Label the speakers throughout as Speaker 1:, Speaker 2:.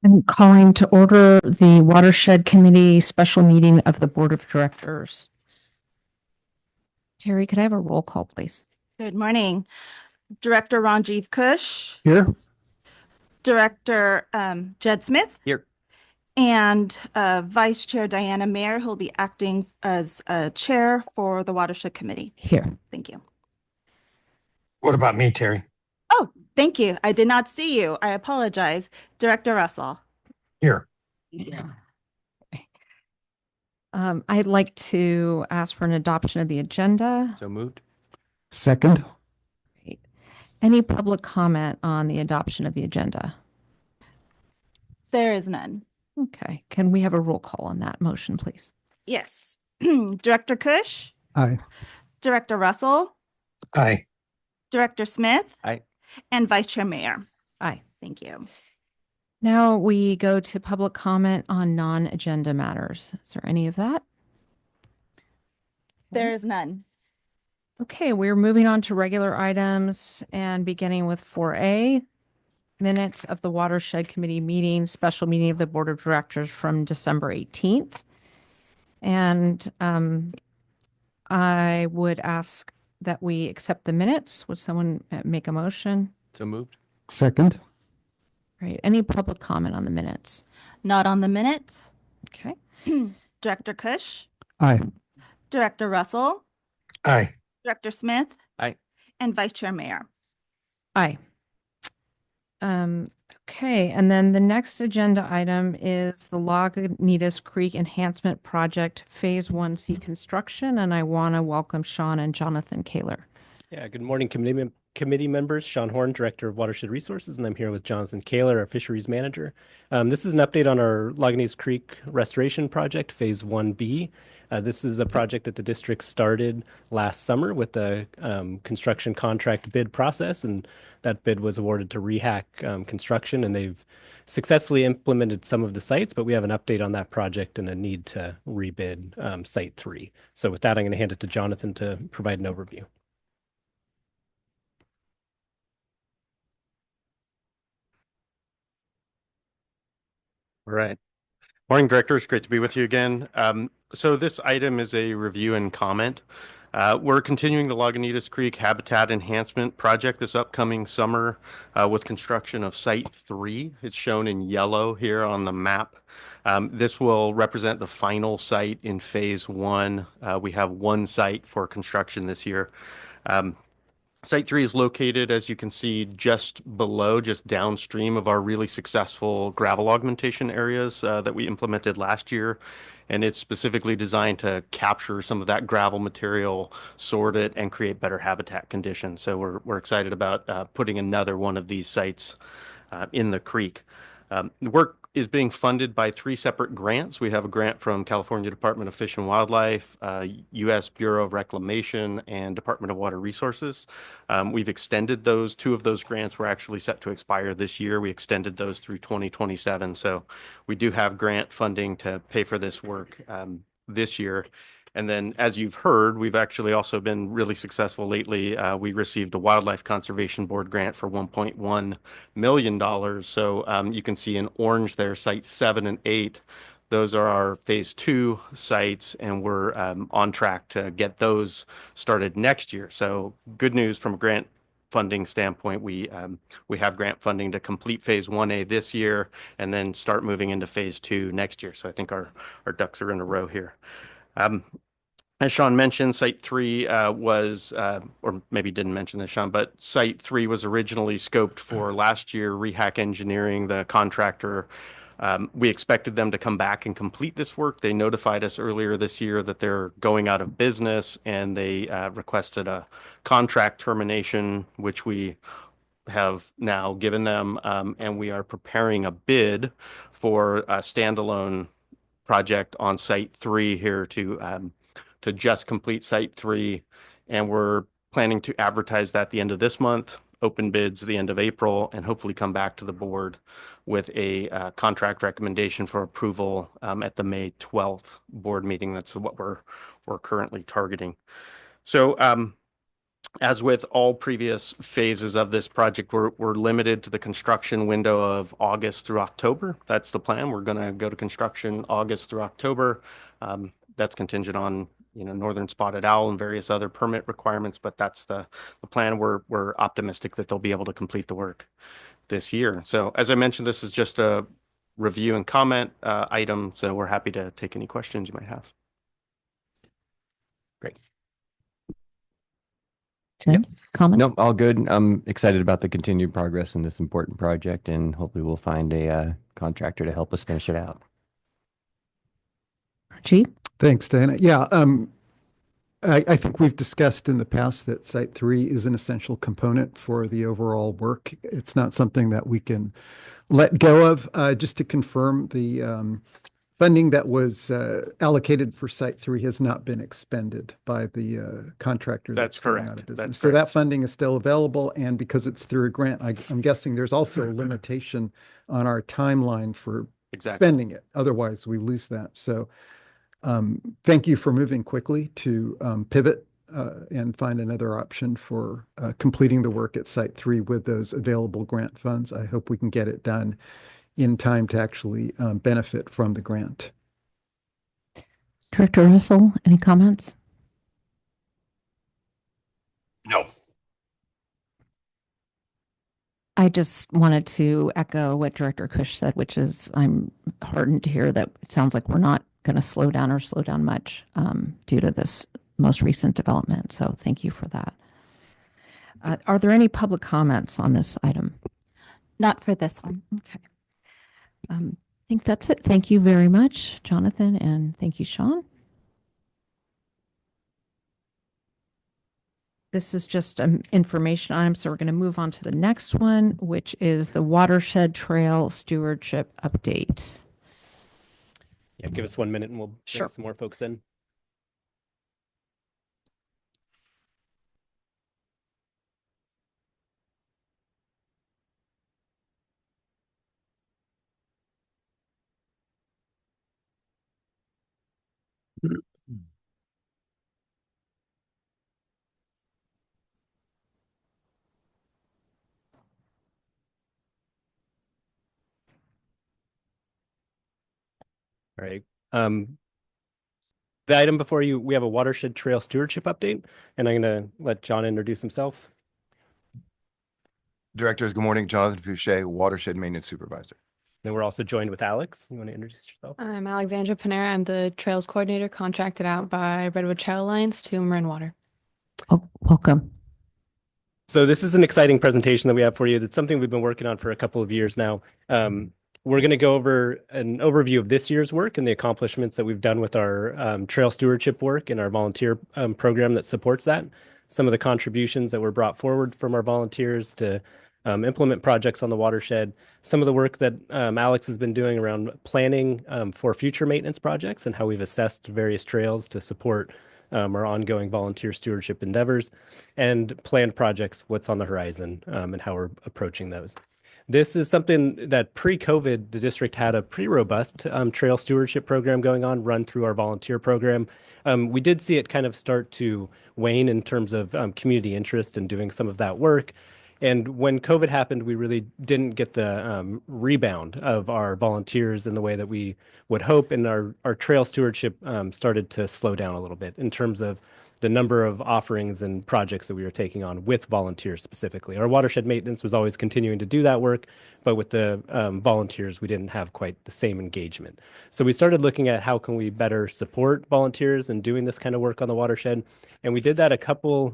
Speaker 1: I'm calling to order the Watershed Committee special meeting of the Board of Directors. Terry, could I have a roll call, please?
Speaker 2: Good morning. Director Ranjiv Kush,
Speaker 3: Here.
Speaker 2: Director Jed Smith,
Speaker 3: Here.
Speaker 2: and Vice Chair Diana Mayer, who will be acting as chair for the Watershed Committee.
Speaker 1: Here.
Speaker 2: Thank you.
Speaker 3: What about me, Terry?
Speaker 2: Oh, thank you. I did not see you. I apologize. Director Russell.
Speaker 3: Here.
Speaker 1: Yeah. I'd like to ask for an adoption of the agenda.
Speaker 4: So moved.
Speaker 3: Second.
Speaker 1: Great. Any public comment on the adoption of the agenda?
Speaker 2: There is none.
Speaker 1: Okay. Can we have a roll call on that motion, please?
Speaker 2: Yes. Director Kush,
Speaker 3: Aye.
Speaker 2: Director Russell,
Speaker 3: Aye.
Speaker 2: Director Smith,
Speaker 4: Aye.
Speaker 2: and Vice Chair Mayer.
Speaker 1: Aye.
Speaker 2: Thank you.
Speaker 1: Now we go to public comment on non-agenda matters. Is there any of that?
Speaker 2: There is none.
Speaker 1: Okay, we're moving on to regular items and beginning with 4A, minutes of the Watershed Committee meeting, special meeting of the Board of Directors from December 18th. And I would ask that we accept the minutes. Would someone make a motion?
Speaker 4: So moved.
Speaker 3: Second.
Speaker 1: Right. Any public comment on the minutes?
Speaker 2: Not on the minutes.
Speaker 1: Okay.
Speaker 2: Director Kush,
Speaker 3: Aye.
Speaker 2: Director Russell,
Speaker 3: Aye.
Speaker 2: Director Smith,
Speaker 4: Aye.
Speaker 2: and Vice Chair Mayer.
Speaker 1: Aye. Okay, and then the next agenda item is the Lagunitas Creek Enhancement Project Phase 1C construction, and I want to welcome Sean and Jonathan Kaler.
Speaker 4: Yeah, good morning, committee members. Sean Horn, Director of Watershed Resources, and I'm here with Jonathan Kaler, our Fisheries Manager. This is an update on our Lagunitas Creek Restoration Project, Phase 1B. This is a project that the district started last summer with the construction contract bid process, and that bid was awarded to Rehack Construction, and they've successfully implemented some of the sites, but we have an update on that project and a need to rebid Site 3. So with that, I'm going to hand it to Jonathan to provide an overview.
Speaker 5: All right. Morning, directors. Great to be with you again. So this item is a review and comment. We're continuing the Lagunitas Creek Habitat Enhancement Project this upcoming summer with construction of Site 3. It's shown in yellow here on the map. This will represent the final site in Phase 1. We have one site for construction this year. Site 3 is located, as you can see, just below, just downstream of our really successful gravel augmentation areas that we implemented last year. And it's specifically designed to capture some of that gravel material, sort it, and create better habitat conditions. So we're excited about putting another one of these sites in the creek. The work is being funded by 3 separate grants. We have a grant from California Department of Fish and Wildlife, U.S. Bureau of Reclamation, and Department of Water Resources. We've extended those. 2 of those grants were actually set to expire this year. We extended those through 2027. So we do have grant funding to pay for this work this year. And then, as you've heard, we've actually also been really successful lately. We received a Wildlife Conservation Board grant for $1.1 million. So you can see in orange there, sites 7 and 8. Those are our Phase 2 sites, and we're on track to get those started next year. So good news from a grant funding standpoint. We have grant funding to complete Phase 1A this year and then start moving into Phase 2 next year. So I think our ducks are in a row here. As Sean mentioned, Site 3 was, or maybe didn't mention this, Sean, but Site 3 was originally scoped for last year. Rehack Engineering, the contractor, we expected them to come back and complete this work. They notified us earlier this year that they're going out of business, and they requested a contract termination, which we have now given them, and we are preparing a bid for a standalone project on Site 3 here to just complete Site 3, and we're planning to advertise that the end of this month, open bids the end of April, and hopefully come back to the board with a contract recommendation for approval at the May 12th board meeting. That's what we're currently targeting. So As with all previous phases of this project, we're limited to the construction window of August through October. That's the plan. We're going to go to construction August through October. That's contingent on, northern spotted owl and various other permit requirements, but that's the plan. We're optimistic that they'll be able to complete the work this year. So as I mentioned, this is just a review and comment item, so we're happy to take any questions you might have.
Speaker 6: Great.
Speaker 1: Jen, comment?
Speaker 6: Nope, all good. I'm excited about the continued progress in this important project, and hopefully we'll find a contractor to help us finish it out.
Speaker 1: Chief?
Speaker 3: Thanks, Diana. Yeah, I think we've discussed in the past that Site 3 is an essential component for the overall work. It's not something that we can let go of. Just to confirm, the funding that was allocated for Site 3 has not been expended by the contractor
Speaker 5: That's
Speaker 3: going out
Speaker 5: correct.
Speaker 3: of business.
Speaker 5: That's
Speaker 3: So
Speaker 5: correct.
Speaker 3: that funding is still available, and because it's through a grant, I'm guessing there's also a limitation on our timeline for
Speaker 5: Exactly.
Speaker 3: spending it. Otherwise, we lose that. So thank you for moving quickly to pivot and find another option for completing the work at Site 3 with those available grant funds. I hope we can get it done in time to actually benefit from the grant.
Speaker 1: Director Russell, any comments?
Speaker 7: No.
Speaker 1: I just wanted to echo what Director Kush said, which is I'm heartened to hear that it sounds like we're not going to slow down much due to this most recent development. So thank you for that. Are there any public comments on this item?
Speaker 2: Not for this one.
Speaker 1: Okay. I think that's it. Thank you very much, Jonathan, and thank you, Sean. This is just an information item, so we're going to move on to the next one, which is the Watershed Trail Stewardship Update.
Speaker 4: Yeah, give us 1 minute and we'll
Speaker 1: Sure.
Speaker 4: bring some more folks in. All right. The item before you, we have a Watershed Trail Stewardship Update, and I'm going to let John introduce himself.
Speaker 7: Directors, good morning. Jonathan Fouché, Watershed Maintenance Supervisor.
Speaker 4: Then we're also joined with Alex. You want to introduce yourself?
Speaker 8: I'm Alexandra Panera. I'm the Trails Coordinator contracted out by Redwood Trail Alliance to Marin Water.
Speaker 1: Oh, welcome.
Speaker 4: So this is an exciting presentation that we have for you. It's something we've been working on for a couple of years now. We're going to go over an overview of this year's work and the accomplishments that we've done with our trail stewardship work and our volunteer program that supports that. Some of the contributions that were brought forward from our volunteers to implement projects on the watershed. Some of the work that Alex has been doing around planning for future maintenance projects and how we've assessed various trails to support our ongoing volunteer stewardship endeavors, and planned projects, what's on the horizon, and how we're approaching those. This is something that pre-COVID, the district had a pretty robust trail stewardship program going on, run through our volunteer program. We did see it kind of start to wane in terms of community interest in doing some of that work. And when COVID happened, we really didn't get the rebound of our volunteers in the way that we would hope. And our trail stewardship started to slow down a little bit in terms of the number of offerings and projects that we were taking on with volunteers specifically. Our watershed maintenance was always continuing to do that work, but with the volunteers, we didn't have quite the same engagement. So we started looking at how can we better support volunteers in doing this kind of work on the watershed. And we did that a couple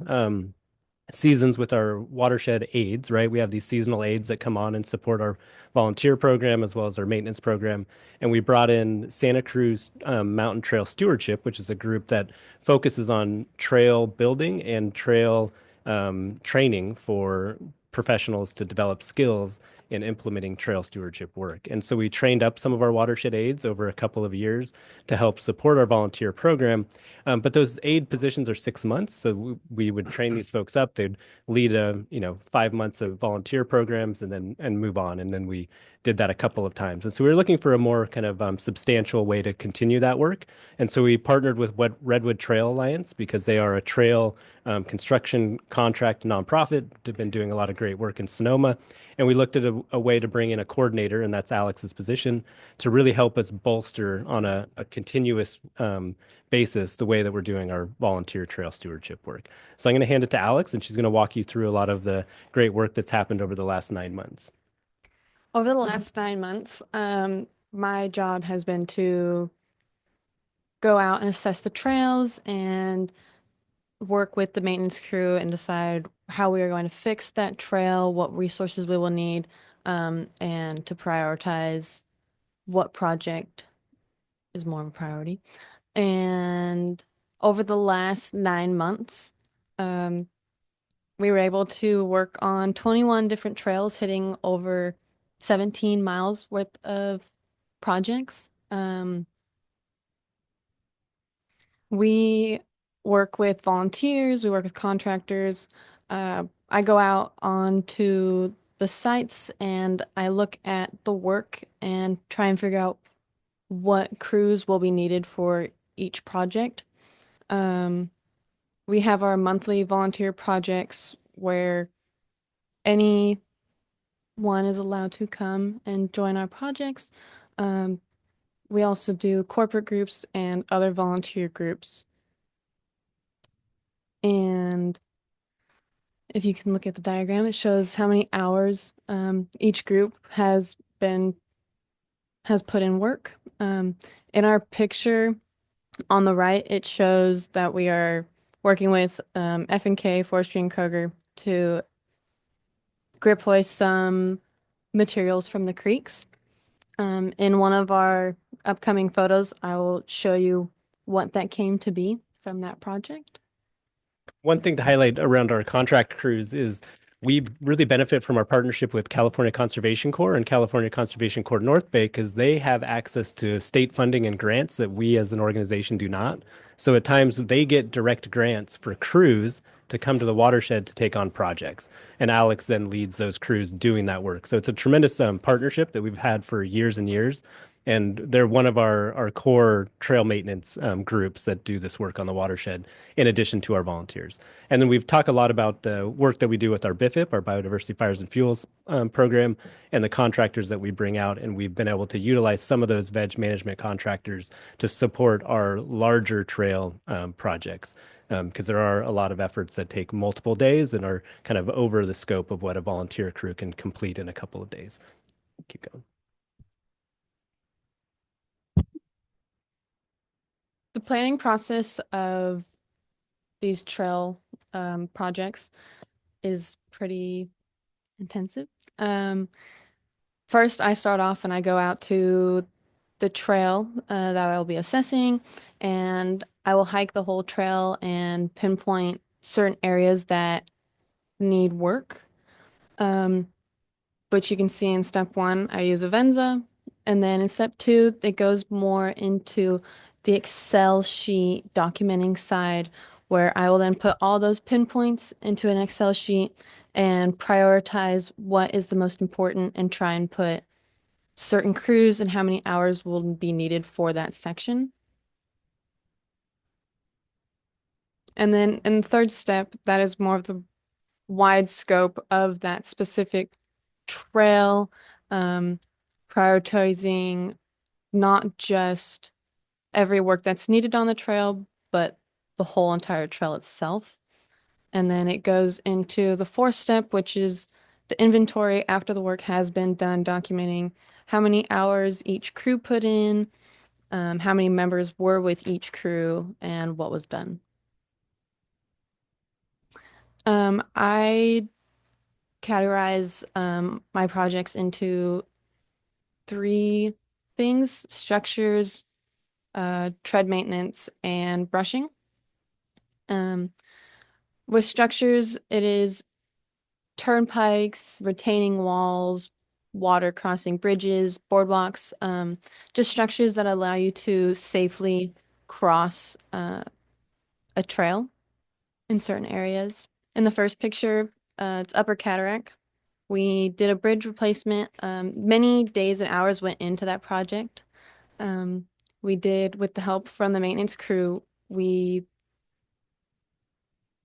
Speaker 4: seasons with our watershed aides, right? We have these seasonal aides that come on and support our volunteer program as well as our maintenance program. And we brought in Santa Cruz Mountain Trail Stewardship, which is a group that focuses on trail building and trail training for professionals to develop skills in implementing trail stewardship work. And so we trained up some of our watershed aides over a couple of years to help support our volunteer program. But those aide positions are 6 months. So we would train these folks up. They'd lead 5 months of volunteer programs and move on. And then we did that a couple of times. And so we were looking for a more kind of substantial way to continue that work. And so we partnered with Redwood Trail Alliance because they are a trail construction contract nonprofit. They've been doing a lot of great work in Sonoma. And we looked at a way to bring in a coordinator, and that's Alex's position, to really help us bolster on a continuous basis the way that we're doing our volunteer trail stewardship work. So I'm going to hand it to Alex, and she's going to walk you through a lot of the great work that's happened over the last 9 months.
Speaker 8: Over the last 9 months, my job has been to go out and assess the trails and work with the maintenance crew and decide how we are going to fix that trail, what resources we will need, and to prioritize what project is more of a priority. And over the last 9 months, we were able to work on 21 different trails, hitting over 17 miles worth of projects. We work with volunteers, we work with contractors. I go out onto the sites and I look at the work and try and figure out what crews will be needed for each project. We have our monthly volunteer projects where anyone is allowed to come and join our projects. We also do corporate groups and other volunteer groups. And if you can look at the diagram, it shows how many hours each group has put in work. In our picture on the right, it shows that we are working with F&K, Forestry and Kroger to grip hoist some materials from the creeks. In one of our upcoming photos, I will show you what that came to be from that project.
Speaker 4: One thing to highlight around our contract crews is we really benefit from our partnership with California Conservation Corps and California Conservation Corps North Bay because they have access to state funding and grants that we as an organization do not. So at times they get direct grants for crews to come to the watershed to take on projects. And Alex then leads those crews doing that work. So it's a tremendous partnership that we've had for years and years. And they're one of our core trail maintenance groups that do this work on the watershed, in addition to our volunteers. And then we've talked a lot about the work that we do with our BIFIP, our Biodiversity Fires and Fuels program, and the contractors that we bring out. And we've been able to utilize some of those veg management contractors to support our larger trail projects. Because there are a lot of efforts that take multiple days and are kind of over the scope of what a volunteer crew can complete in a couple of days. Keep going.
Speaker 8: The planning process of these trail projects is pretty intensive. First, I start off and I go out to the trail that I'll be assessing, and I will hike the whole trail and pinpoint certain areas that need work. Which you can see in step 1, I use Avenza. And then in step 2, it goes more into the Excel sheet documenting side, where I will then put all those pinpoints into an Excel sheet and prioritize what is the most important and try and put certain crews and how many hours will be needed for that section. And then in the third step, that is more of the wide scope of that specific trail, prioritizing not just every work that's needed on the trail, but the whole entire trail itself. And then it goes into the fourth step, which is the inventory after the work has been done, documenting how many hours each crew put in, how many members were with each crew, and what was done. I categorize my projects into 3 things: structures, tread maintenance, and brushing. With structures, it is turnpikes, retaining walls, water crossing bridges, boardwalks, just structures that allow you to safely cross a trail in certain areas. In the first picture, it's Upper Cataract. We did a bridge replacement. Many days and hours went into that project. We did, with the help from the maintenance crew, we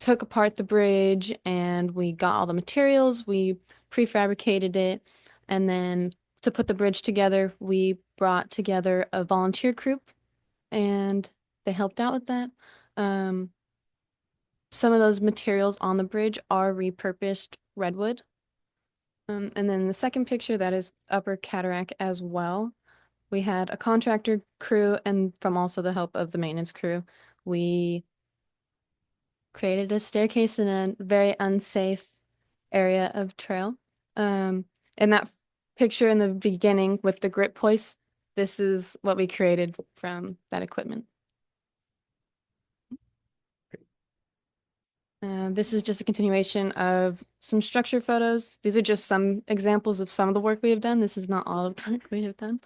Speaker 8: took apart the bridge and we got all the materials, we prefabricated it, and then to put the bridge together, we brought together a volunteer group and they helped out with that. Some of those materials on the bridge are repurposed redwood. And then the second picture, that is Upper Cataract as well. We had a contractor crew, and from also the help of the maintenance crew, we created a staircase in a very unsafe area of trail. In that picture in the beginning with the grip hoist, this is what we created from that equipment. This is just a continuation of some structure photos. These are just some examples of some of the work we have done. This is not all of the work we have done.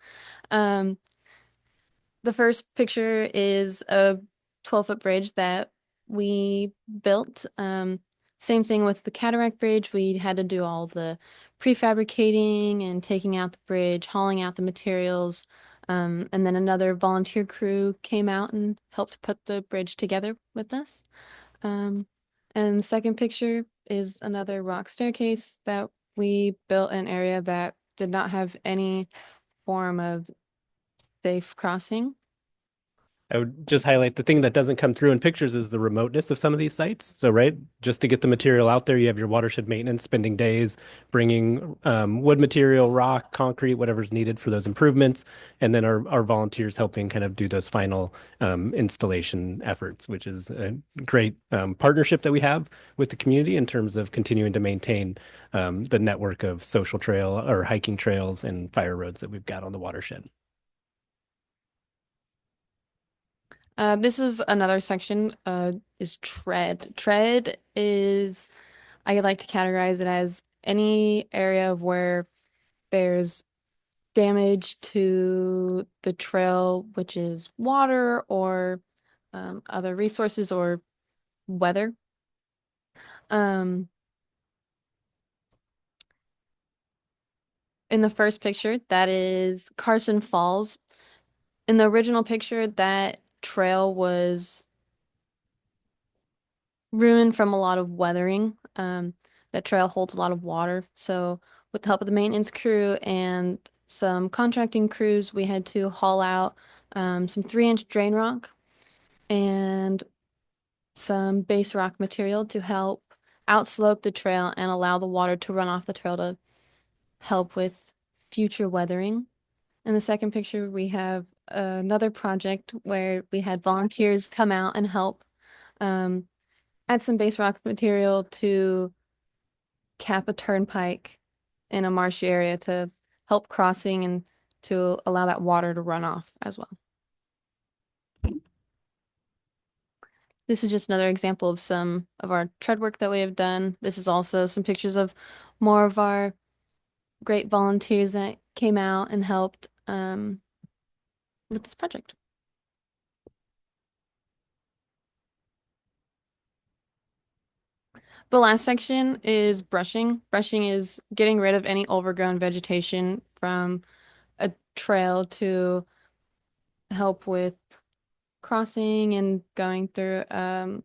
Speaker 8: The first picture is a 12-foot bridge that we built. Same thing with the Cataract Bridge. We had to do all the prefabricating and taking out the bridge, hauling out the materials. And then another volunteer crew came out and helped put the bridge together with us. And the second picture is another rock staircase that we built in an area that did not have any form of safe crossing.
Speaker 4: I would just highlight the thing that doesn't come through in pictures is the remoteness of some of these sites. So, right, just to get the material out there, you have your watershed maintenance spending days bringing wood material, rock, concrete, whatever's needed for those improvements. And then our volunteers helping kind of do those final installation efforts, which is a great partnership that we have with the community in terms of continuing to maintain the network of social trail or hiking trails and fire roads that we've got on the watershed.
Speaker 8: This is another section, is tread. Tread is, I like to categorize it as any area of where there's damage to the trail, which is water or other resources or weather. In the first picture, that is Carson Falls. In the original picture, that trail was ruined from a lot of weathering. That trail holds a lot of water. So with the help of the maintenance crew and some contracting crews, we had to haul out some 3-inch drain rock and some base rock material to help outslope the trail and allow the water to run off the trail to help with future weathering. In the second picture, we have another project where we had volunteers come out and help add some base rock material to cap a turnpike in a marshy area to help crossing and to allow that water to run off as well. This is just another example of some of our tread work that we have done. This is also some pictures of more of our great volunteers that came out and helped with this project. The last section is brushing. Brushing is getting rid of any overgrown vegetation from a trail to help with crossing and going through. A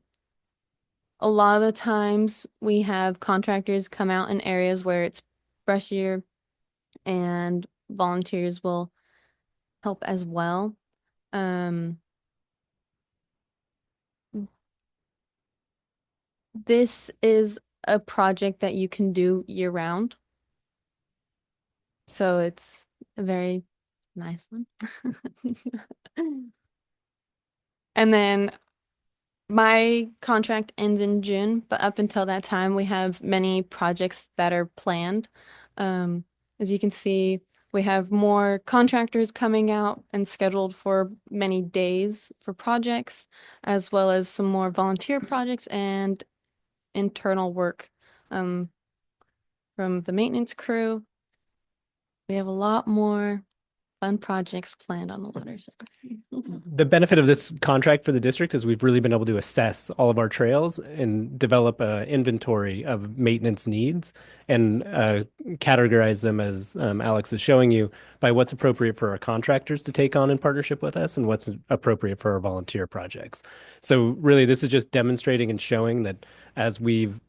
Speaker 8: lot of the times we have contractors come out in areas where it's brushier and volunteers will help as well. This is a project that you can do year round. So it's a very nice one. And then my contract ends in June, but up until that time, we have many projects that are planned. As you can see, we have more contractors coming out and scheduled for many days for projects, as well as some more volunteer projects and internal work. from the maintenance crew. We have a lot more fun projects planned on the watershed.
Speaker 4: The benefit of this contract for the district is we've really been able to assess all of our trails and develop an inventory of maintenance needs and categorize them, as Alex is showing you, by what's appropriate for our contractors to take on in partnership with us and what's appropriate for our volunteer projects. So really, this is just demonstrating and showing that as we've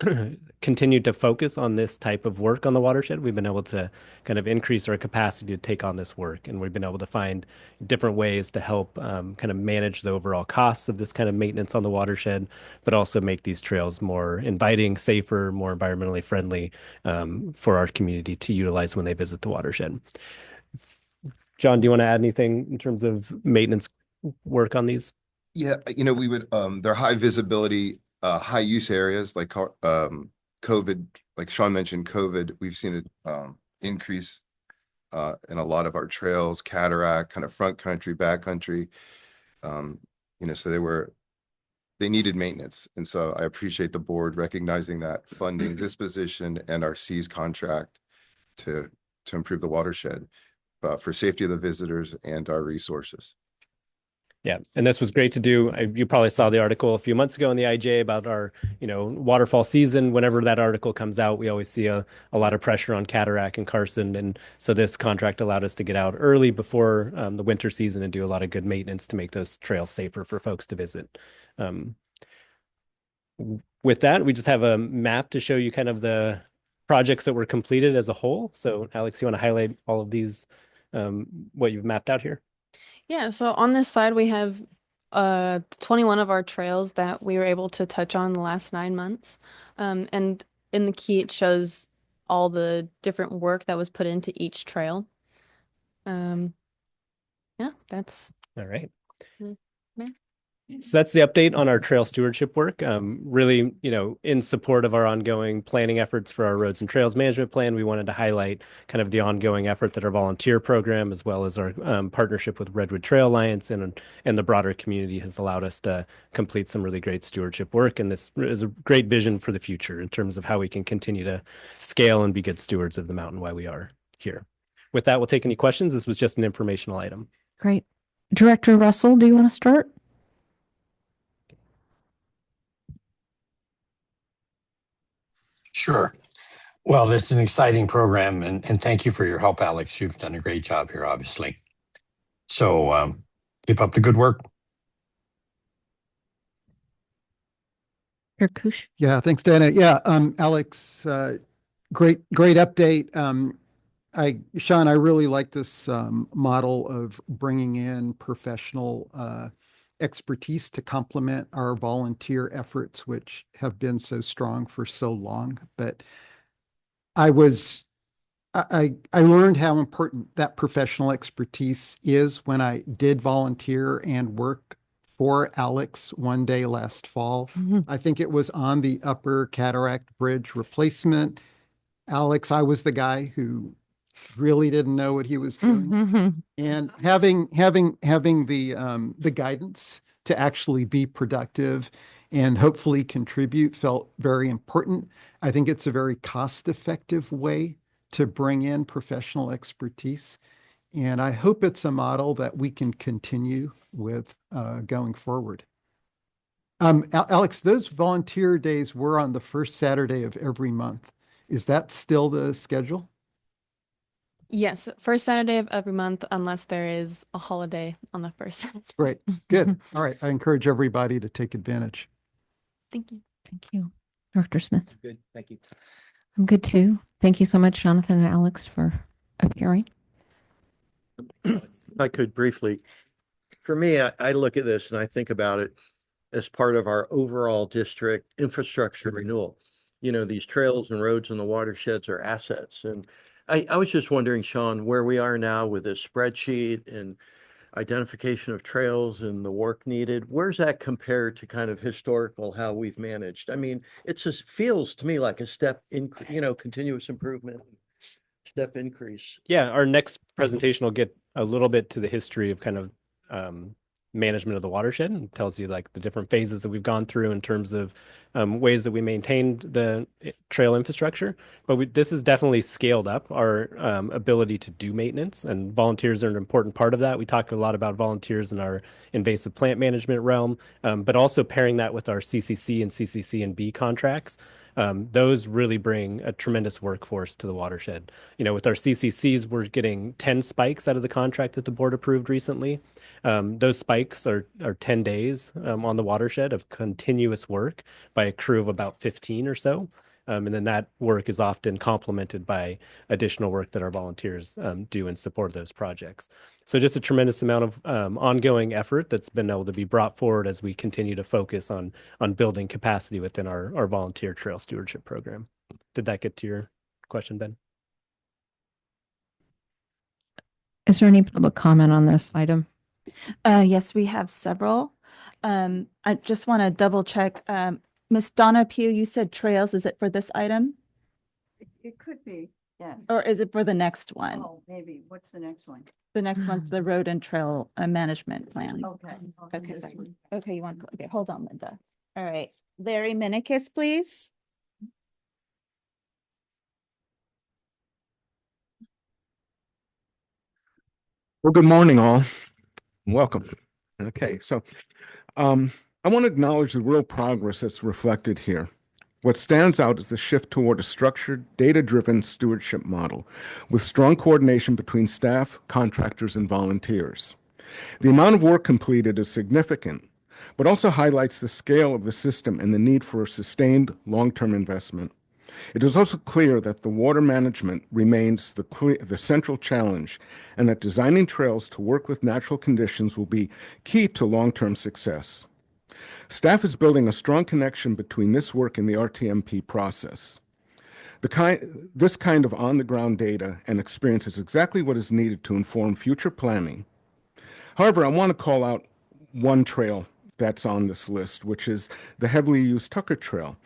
Speaker 4: continued to focus on this type of work on the watershed, we've been able to kind of increase our capacity to take on this work. And we've been able to find different ways to help kind of manage the overall costs of this kind of maintenance on the watershed, but also make these trails more inviting, safer, more environmentally friendly for our community to utilize when they visit the watershed. John, do you want to add anything in terms of maintenance work on these?
Speaker 7: Yeah, we would, they're high visibility, high use areas like COVID, like Sean mentioned, COVID, we've seen it increase in a lot of our trails, cataract, kind of front country, back country. So they needed maintenance. And so I appreciate the board recognizing that, funding this position and our C's contract to improve the watershed for safety of the visitors and our resources.
Speaker 4: Yeah, and this was great to do. You probably saw the article a few months ago in the IJ about our, waterfall season. Whenever that article comes out, we always see a lot of pressure on Cataract and Carson. And so this contract allowed us to get out early before the winter season and do a lot of good maintenance to make those trails safer for folks to visit. With that, we just have a map to show you kind of the projects that were completed as a whole. So Alex, you want to highlight all of these, what you've mapped out here?
Speaker 8: Yeah, so on this side we have 21 of our trails that we were able to touch on the last 9 months. And in the key it shows all the different work that was put into each trail. Yeah, that's
Speaker 4: All right.
Speaker 8: the map.
Speaker 4: So that's the update on our trail stewardship work. Really, in support of our ongoing planning efforts for our roads and trails management plan, we wanted to highlight kind of the ongoing effort that our volunteer program, as well as our partnership with Redwood Trail Alliance and the broader community, has allowed us to complete some really great stewardship work. And this is a great vision for the future in terms of how we can continue to scale and be good stewards of the mountain while we are here. With that, we'll take any questions. This was just an informational item.
Speaker 1: Great. Director Russell, do you want to start?
Speaker 9: Sure. Well, this is an exciting program, and thank you for your help, Alex. You've done a great job here, obviously. So keep up the good work.
Speaker 1: Kush.
Speaker 3: Yeah, thanks, Dana. Yeah, Alex, great update. Sean, I really like this model of bringing in professional expertise to complement our volunteer efforts, which have been so strong for so long. But I learned how important that professional expertise is when I did volunteer and work for Alex one day last fall. I think it was on the Upper Cataract Bridge replacement. Alex, I was the guy who really didn't know what he was doing. And having the guidance to actually be productive and hopefully contribute felt very important. I think it's a very cost-effective way to bring in professional expertise. And I hope it's a model that we can continue with going forward. Alex, those volunteer days were on the first Saturday of every month. Is that still the schedule?
Speaker 8: Yes, first Saturday of every month, unless there is a holiday on the first Saturday.
Speaker 3: Great, good. All right, I encourage everybody to take advantage.
Speaker 8: Thank you.
Speaker 1: Thank you. Director Smith.
Speaker 4: Good. Thank you.
Speaker 1: I'm good too. Thank you so much, Jonathan and Alex, for appearing.
Speaker 10: If I could briefly, for me, I look at this and I think about it as part of our overall district infrastructure renewal. These trails and roads and the watersheds are assets. And I was just wondering, Sean, where we are now with this spreadsheet and identification of trails and the work needed. Where's that compared to kind of historical, how we've managed? I mean, it just feels to me like a step in, continuous improvement, step increase.
Speaker 4: Yeah, our next presentation will get a little bit to the history of kind of management of the watershed and tells you like the different phases that we've gone through in terms of ways that we maintained the trail infrastructure. But this has definitely scaled up our ability to do maintenance, and volunteers are an important part of that. We talk a lot about volunteers in our invasive plant management realm, but also pairing that with our CCC and CCC&B contracts. Those really bring a tremendous workforce to the watershed. With our CCCs, we're getting 10 spikes out of the contract that the board approved recently. Those spikes are 10 days on the watershed of continuous work by a crew of about 15 or so. And then that work is often complemented by additional work that our volunteers do in support of those projects. So just a tremendous amount of ongoing effort that's been able to be brought forward as we continue to focus on building capacity within our volunteer trail stewardship program. Did that get to your question, Ben?
Speaker 1: Is there any public comment on this item?
Speaker 2: Yes, we have several. I just want to double check. Ms. Donna Pugh, you said trails. Is it for this item
Speaker 11: It could be, yeah.
Speaker 2: or is it for the next one?
Speaker 11: Oh, maybe. What's the next one?
Speaker 2: The next one's the road and trail management plan.
Speaker 11: Okay.
Speaker 2: Okay,
Speaker 11: This one.
Speaker 2: okay, you want, okay, hold on, Linda. All right, Larry Minikis, please.
Speaker 12: Well, good morning, all. Welcome. Okay, so I want to acknowledge the real progress that's reflected here. What stands out is the shift toward a structured, data-driven stewardship model with strong coordination between staff, contractors, and volunteers. The amount of work completed is significant, but also highlights the scale of the system and the need for a sustained long-term investment. It is also clear that the water management remains the central challenge, and that designing trails to work with natural conditions will be key to long-term success. Staff is building a strong connection between this work and the RTMP process. This kind of on-the-ground data and experience is exactly what is needed to inform future planning. However, I want to call out one trail that's on this list, which is the heavily used Tucker Trail.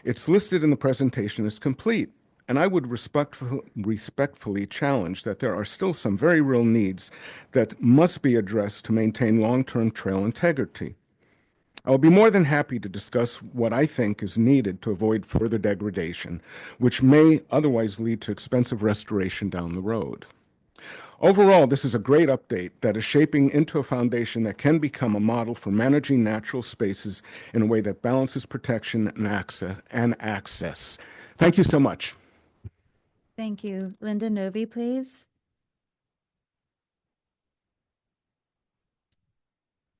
Speaker 12: It's listed in the presentation as complete, and I would respectfully challenge that there are still some very real needs that must be addressed to maintain long-term trail integrity. I'll be more than happy to discuss what I think is needed to avoid further degradation, which may otherwise lead to expensive restoration down the road. Overall, this is a great update that is shaping into a foundation that can become a model for managing natural spaces in a way that balances protection and access. Thank you so much.
Speaker 2: Thank you. Linda Novi, please.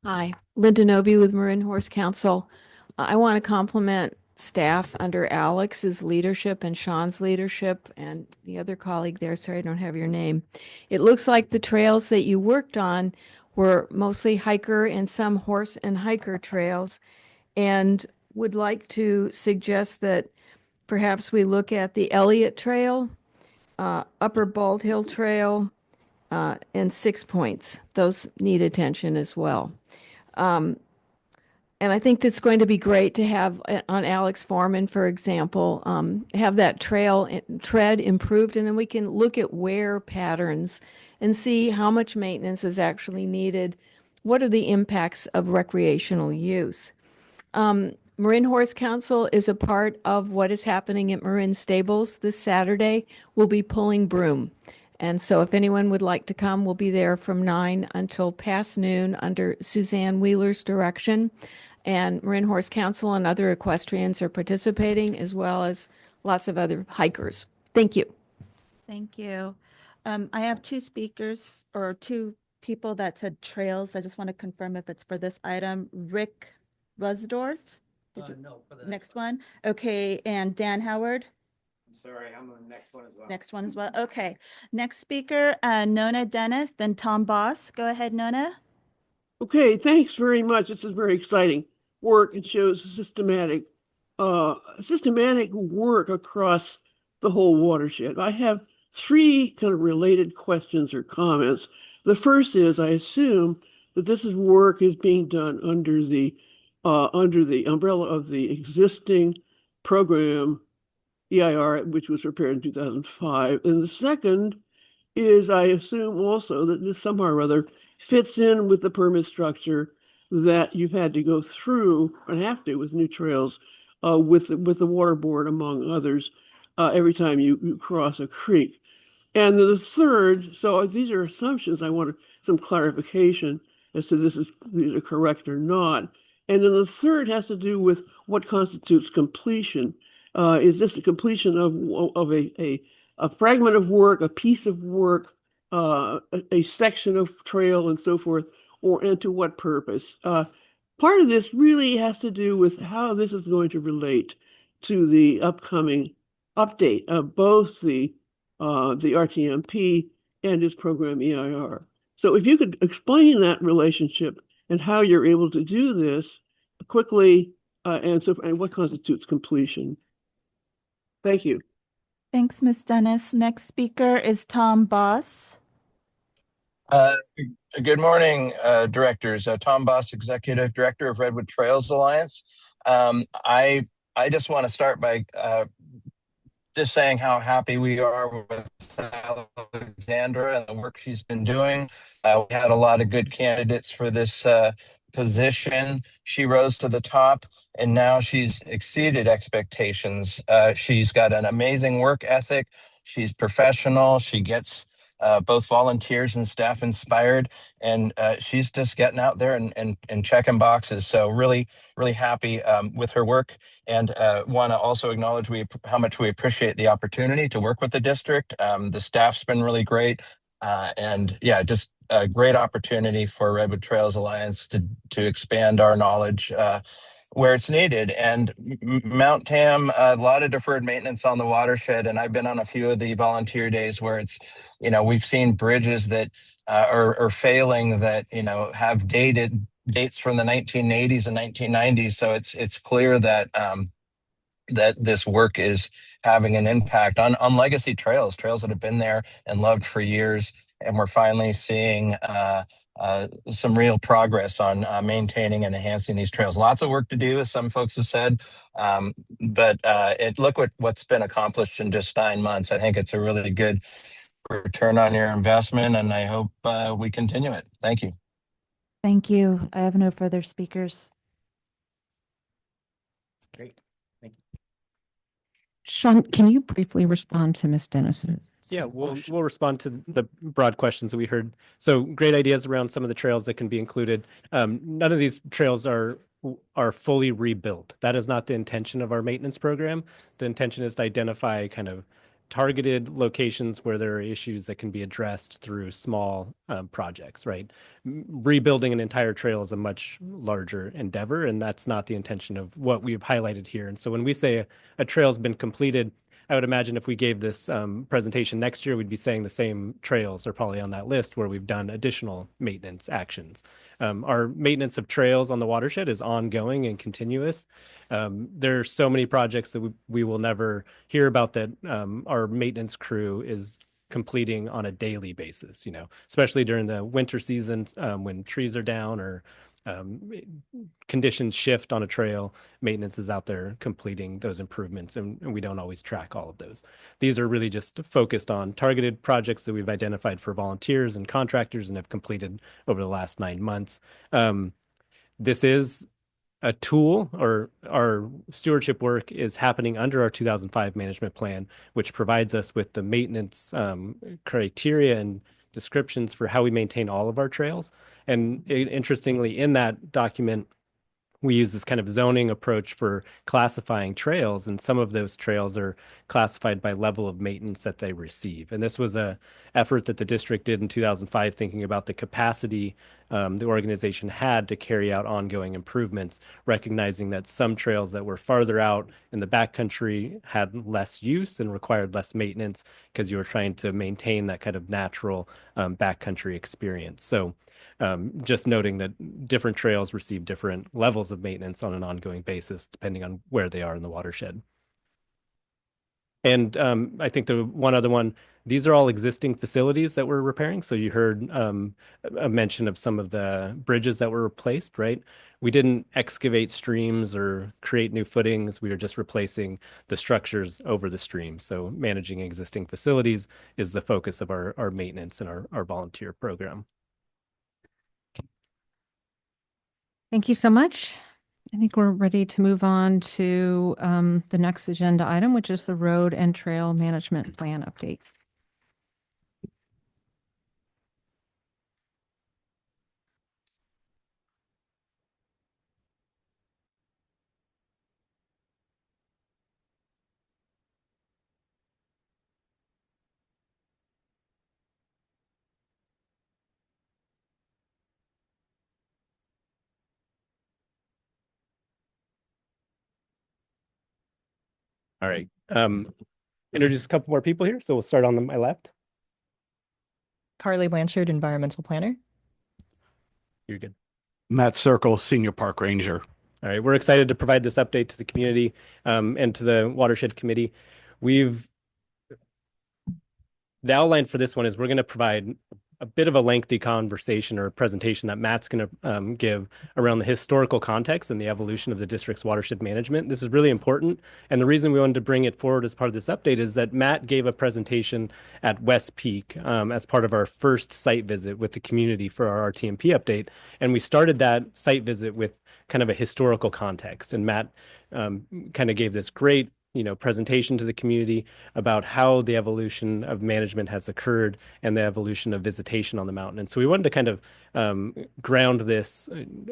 Speaker 8: Hi, Linda Nobi with Marin Horse Council. I want to compliment staff under Alex's leadership and Sean's leadership and the other colleague there. Sorry, I don't have your name. It looks like the trails that you worked on were mostly hiker and some horse and hiker trails, and would like to suggest that perhaps we look at the Elliott Trail, Upper Bald Hill Trail, and 6 Points. Those need attention as well. And I think that's going to be great to have on Alex Foreman, for example, have that tread improved, and then we can look at wear patterns and see how much maintenance is actually needed. What are the impacts of recreational use? Marin Horse Council is a part of what is happening at Marin Stables this Saturday. We'll be pulling broom. And so if anyone would like to come, we'll be there from 9 until past noon under Suzanne Wheeler's direction. And Marin Horse Council and other equestrians are participating, as well as lots of other hikers. Thank you.
Speaker 2: Thank you. I have two speakers or two people that said trails. I just want to confirm if it's for this item. Rick Rusdorf?
Speaker 13: No, for the
Speaker 2: Next one. Okay, and Dan Howard?
Speaker 13: Sorry, I'm on the next one as well.
Speaker 2: Next one as well. Okay. Next speaker, Nona Dennis, then Tom Boss. Go ahead, Nona.
Speaker 14: Okay, thanks very much. This is very exciting work. It shows systematic work across the whole watershed. I have three kind of related questions or comments. The first is, I assume that this work is being done under the umbrella of the existing program EIR, which was prepared in 2005. And the second is, I assume also that this somehow or other fits in with the permit structure that you've had to go through and have to with new trails with the water board, among others, every time you cross a creek. And then the third, so these are assumptions. I want some clarification as to these are correct or not. And then the third has to do with what constitutes completion. Is this the completion of a fragment of work, a piece of work, a section of trail, and so forth, and to what purpose? Part of this really has to do with how this is going to relate to the upcoming update of both the RTMP and its program EIR. So if you could explain that relationship and how you're able to do this quickly, and what constitutes completion. Thank you.
Speaker 2: Thanks, Ms. Dennis. Next speaker is Tom Boss.
Speaker 15: Good morning, directors. Tom Boss, Executive Director of Redwood Trails Alliance. I just want to start by just saying how happy we are with Alexandra and the work she's been doing. We had a lot of good candidates for this position. She rose to the top, and now she's exceeded expectations. She's got an amazing work ethic. She's professional. She gets both volunteers and staff inspired, and she's just getting out there and checking boxes. So really, really happy with her work, and want to also acknowledge how much we appreciate the opportunity to work with the district. The staff's been really great, and yeah, just a great opportunity for Redwood Trails Alliance to expand our knowledge where it's needed. And Mount Tam, a lot of deferred maintenance on the watershed. And I've been on a few of the volunteer days where it's, we've seen bridges that are failing that, have dates from the 1980s and 1990s. So it's clear that that this work is having an impact on legacy trails that have been there and loved for years. And we're finally seeing some real progress on maintaining and enhancing these trails. Lots of work to do, as some folks have said, but look what's been accomplished in just 9 months. I think it's a really good return on your investment, and I hope we continue it. Thank you.
Speaker 2: Thank you. I have no further speakers.
Speaker 4: Great. Thank you.
Speaker 1: Sean, can you briefly respond to Ms. Dennis's?
Speaker 4: Yeah, we'll respond to the broad questions that we heard. So great ideas around some of the trails that can be included. None of these trails are fully rebuilt. That is not the intention of our maintenance program. The intention is to identify kind of targeted locations where there are issues that can be addressed through small projects, right? Rebuilding an entire trail is a much larger endeavor, and that's not the intention of what we've highlighted here. And so when we say a trail has been completed, I would imagine if we gave this presentation next year, we'd be saying the same trails are probably on that list where we've done additional maintenance actions. Our maintenance of trails on the watershed is ongoing and continuous. There are so many projects that we will never hear about that our maintenance crew is completing on a daily basis, especially during the winter season when trees are down or conditions shift on a trail. Maintenance is out there completing those improvements, and we don't always track all of those. These are really just focused on targeted projects that we've identified for volunteers and contractors and have completed over the last 9 months. This is a tool, or our stewardship work is happening under our 2005 management plan, which provides us with the maintenance criteria and descriptions for how we maintain all of our trails. And interestingly, in that document, we use this kind of zoning approach for classifying trails, and some of those trails are classified by level of maintenance that they receive. And this was a effort that the district did in 2005, thinking about the capacity the organization had to carry out ongoing improvements, recognizing that some trails that were farther out in the backcountry had less use and required less maintenance because you were trying to maintain that kind of natural backcountry experience. So just noting that different trails receive different levels of maintenance on an ongoing basis, depending on where they are in the watershed. And I think the one other one, these are all existing facilities that we're repairing. So you heard a mention of some of the bridges that were replaced, right? We didn't excavate streams or create new footings. We were just replacing the structures over the stream. So managing existing facilities is the focus of our maintenance and our volunteer program.
Speaker 1: Thank you so much. I think we're ready to move on to the next agenda item, which is the road and trail management plan update.
Speaker 4: All right. Introduce a couple more people here. So we'll start on my left.
Speaker 16: Carly Blanchard, environmental planner.
Speaker 4: You're good.
Speaker 17: Matt Circle, Senior Park Ranger.
Speaker 4: All right. We're excited to provide this update to the community and to the Watershed Committee. The outline for this one is we're going to provide a bit of a lengthy conversation or a presentation that Matt's going to give around the historical context and the evolution of the district's watershed management. This is really important. And the reason we wanted to bring it forward as part of this update is that Matt gave a presentation at West Peak as part of our first site visit with the community for our RTMP update. And we started that site visit with kind of a historical context. And Matt kind of gave this great presentation to the community about how the evolution of management has occurred and the evolution of visitation on the mountain. And so we wanted to kind of ground this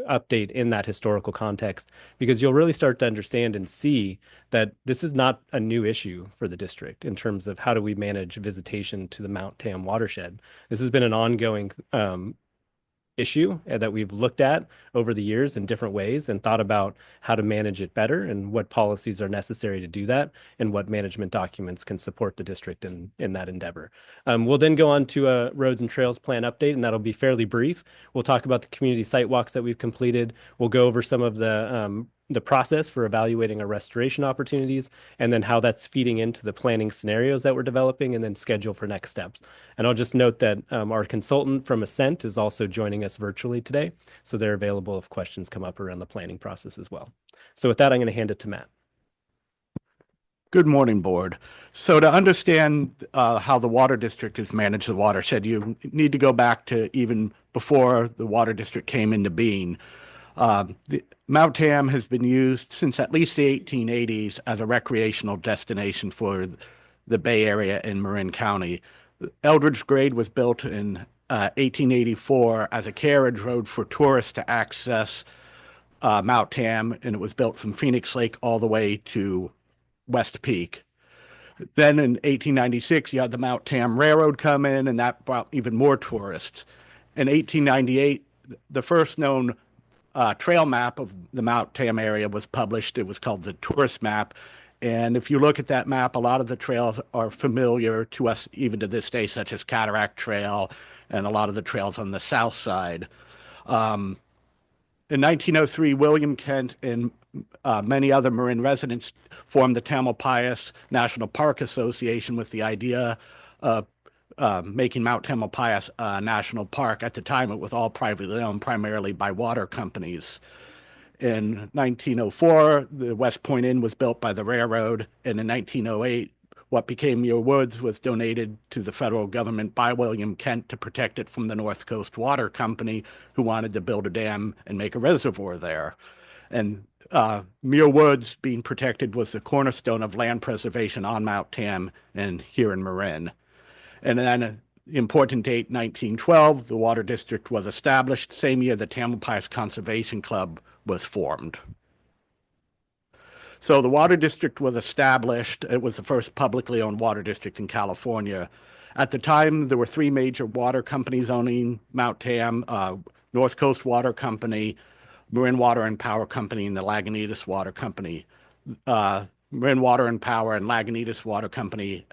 Speaker 4: update in that historical context, because you'll really start to understand and see that this is not a new issue for the district in terms of how do we manage visitation to the Mount Tam watershed. This has been an ongoing issue that we've looked at over the years in different ways and thought about how to manage it better and what policies are necessary to do that and what management documents can support the district in that endeavor. We'll then go on to a roads and trails plan update, and that'll be fairly brief. We'll talk about the community site walks that we've completed. We'll go over some of the process for evaluating our restoration opportunities, and then how that's feeding into the planning scenarios that we're developing, and then schedule for next steps. And I'll just note that our consultant from Ascent is also joining us virtually today, so they're available if questions come up around the planning process as well. So with that, I'm going to hand it to Matt.
Speaker 17: Good morning, board. So to understand how the water district has managed the watershed, you need to go back to even before the water district came into being. Mount Tam has been used since at least the 1880s as a recreational destination for the Bay Area in Marin County. Eldridge Grade was built in 1884 as a carriage road for tourists to access Mount Tam, and it was built from Phoenix Lake all the way to West Peak. Then in 1896, you had the Mount Tam Railroad come in, and that brought even more tourists. In 1898, the first known trail map of the Mount Tam area was published. It was called the Tourist Map. And if you look at that map, a lot of the trails are familiar to us even to this day, such as Cataract Trail and a lot of the trails on the south side. In 1903, William Kent and many other Marin residents formed the Tamalpais National Park Association with the idea of making Mount Tamalpais a national park. At the time, it was all privately owned, primarily by water companies. In 1904, the West Point Inn was built by the railroad, and in 1908, what became Muir Woods was donated to the federal government by William Kent to protect it from the North Coast Water Company, who wanted to build a dam and make a reservoir there. And Muir Woods being protected was the cornerstone of land preservation on Mount Tam and here in Marin. And then important date, 1912, the Water District was established. Same year, the Tamalpais Conservation Club was formed. So the Water District was established. It was the first publicly owned water district in California. At the time, there were three major water companies owning Mount Tam, North Coast Water Company, Marin Water and Power Company, and the Lagunitas Water Company. Marin Water and Power and Lagunitas Water Company,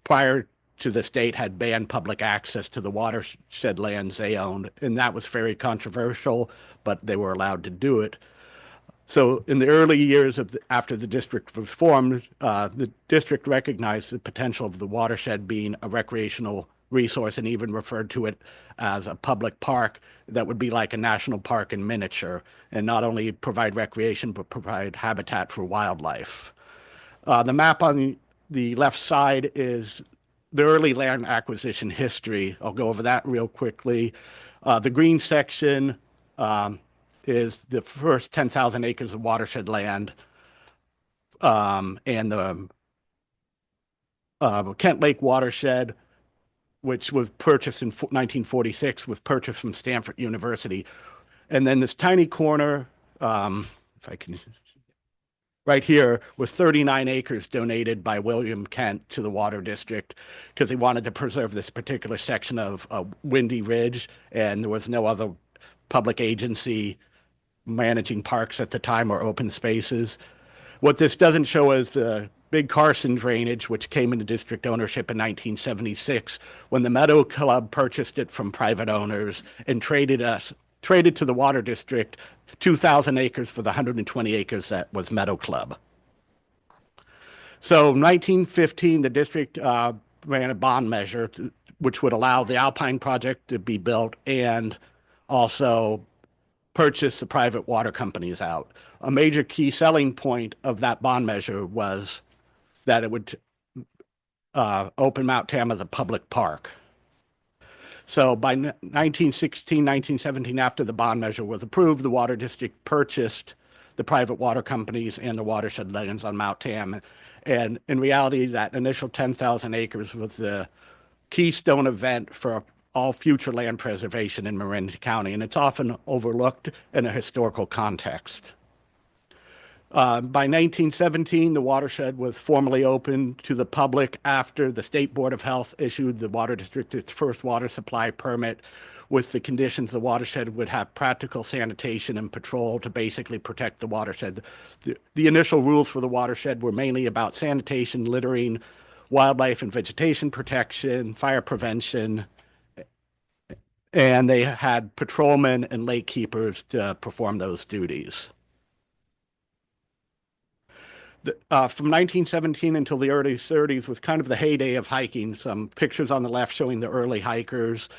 Speaker 17: prior to this date, had banned public access to the watershed lands they owned, and that was very controversial, but they were allowed to do it. So in the early years after the district was formed, the district recognized the potential of the watershed being a recreational resource and even referred to it as a public park that would be like a national park in miniature, and not only provide recreation, but provide habitat for wildlife. The map on the left side is the early land acquisition history. I'll go over that real quickly. The green section is the first 10,000 acres of watershed land, and the Kent Lake watershed, which was purchased in 1946, was purchased from Stanford University. And then this tiny corner, if I can, right here, was 39 acres donated by William Kent to the Water District because he wanted to preserve this particular section of Windy Ridge, and there was no other public agency managing parks at the time or open spaces. What this doesn't show is the Big Carson drainage, which came into district ownership in 1976 when the Meadow Club purchased it from private owners and traded to the Water District 2,000 acres for the 120 acres that was Meadow Club. So in 1915, the district ran a bond measure which would allow the Alpine project to be built and also purchase the private water companies out. A major key selling point of that bond measure was that it would open Mount Tam as a public park. So by 1916, 1917, after the bond measure was approved, the Water District purchased the private water companies and the watershed lands on Mount Tam. And in reality, that initial 10,000 acres was the keystone event for all future land preservation in Marin County, and it's often overlooked in a historical context. By 1917, the watershed was formally open to the public after the State Board of Health issued the Water District its first water supply permit with the conditions the watershed would have practical sanitation and patrol to basically protect the watershed. The initial rules for the watershed were mainly about sanitation, littering, wildlife and vegetation protection, fire prevention, and they had patrolmen and lake keepers to perform those duties. From 1917 until the early 30s was kind of the heyday of hiking. Some pictures on the left showing the early hikers.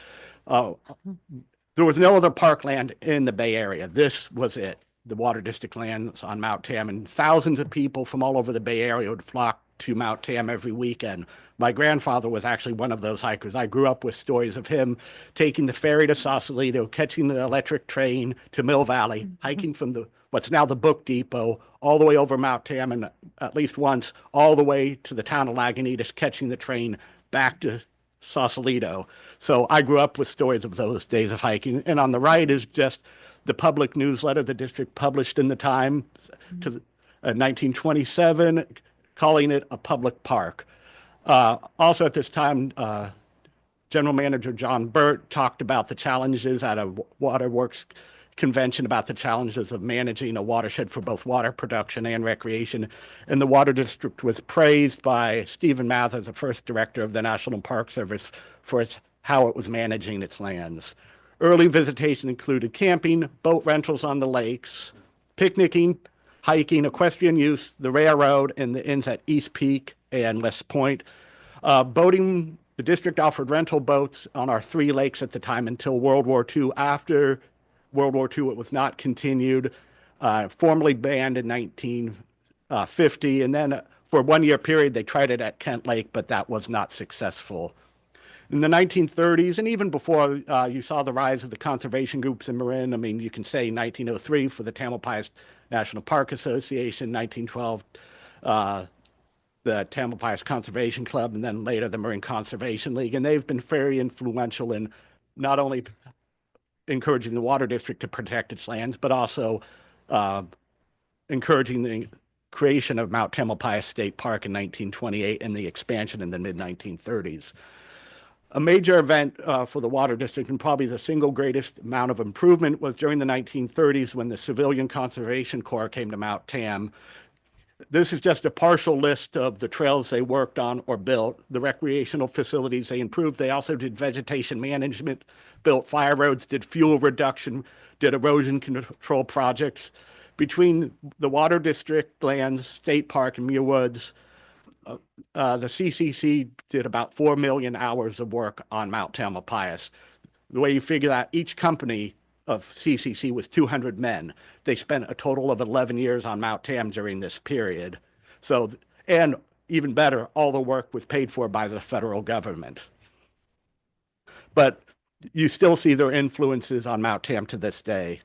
Speaker 17: There was no other parkland in the Bay Area. This was it, the Water District lands on Mount Tam, and thousands of people from all over the Bay Area would flock to Mount Tam every weekend. My grandfather was actually one of those hikers. I grew up with stories of him taking the ferry to Sausalito, catching the electric train to Mill Valley, hiking from what's now the Book Depot, all the way over Mount Tam, and at least once all the way to the town of Lagunitas, catching the train back to Sausalito. So I grew up with stories of those days of hiking. And on the right is just the public newsletter the district published in the time to 1927, calling it a public park. Also at this time, General Manager John Burt talked about the challenges at a waterworks convention about the challenges of managing a watershed for both water production and recreation. And the Water District was praised by Stephen Mathers, the first director of the National Park Service, for how it was managing its lands. Early visitation included camping, boat rentals on the lakes, picnicking, hiking, equestrian use, the railroad, and the inns at East Peak and West Point. Boating, the district offered rental boats on our 3 lakes at the time until World War II. After World War II, it was not continued, formally banned in 1950. And then for a 1-year period, they tried it at Kent Lake, but that was not successful. In the 1930s, and even before, you saw the rise of the conservation groups in Marin. I mean, you can say 1903 for the Tamalpais National Park Association, 1912, the Tamalpais Conservation Club, and then later the Marin Conservation League. And they've been very influential in not only encouraging the Water District to protect its lands, but also encouraging the creation of Mount Tamalpais State Park in 1928 and the expansion in the mid-1930s. A major event for the Water District, and probably the single greatest amount of improvement, was during the 1930s when the Civilian Conservation Corps came to Mount Tam. This is just a partial list of the trails they worked on or built, the recreational facilities they improved. They also did vegetation management, built fire roads, did fuel reduction, did erosion control projects. Between the Water District lands, State Park, and Muir Woods, the CCC did about 4 million hours of work on Mount Tamalpais. The way you figure that, each company of CCC was 200 men. They spent a total of 11 years on Mount Tam during this period. So, and even better, all the work was paid for by the federal government. But you still see their influences on Mount Tam to this day.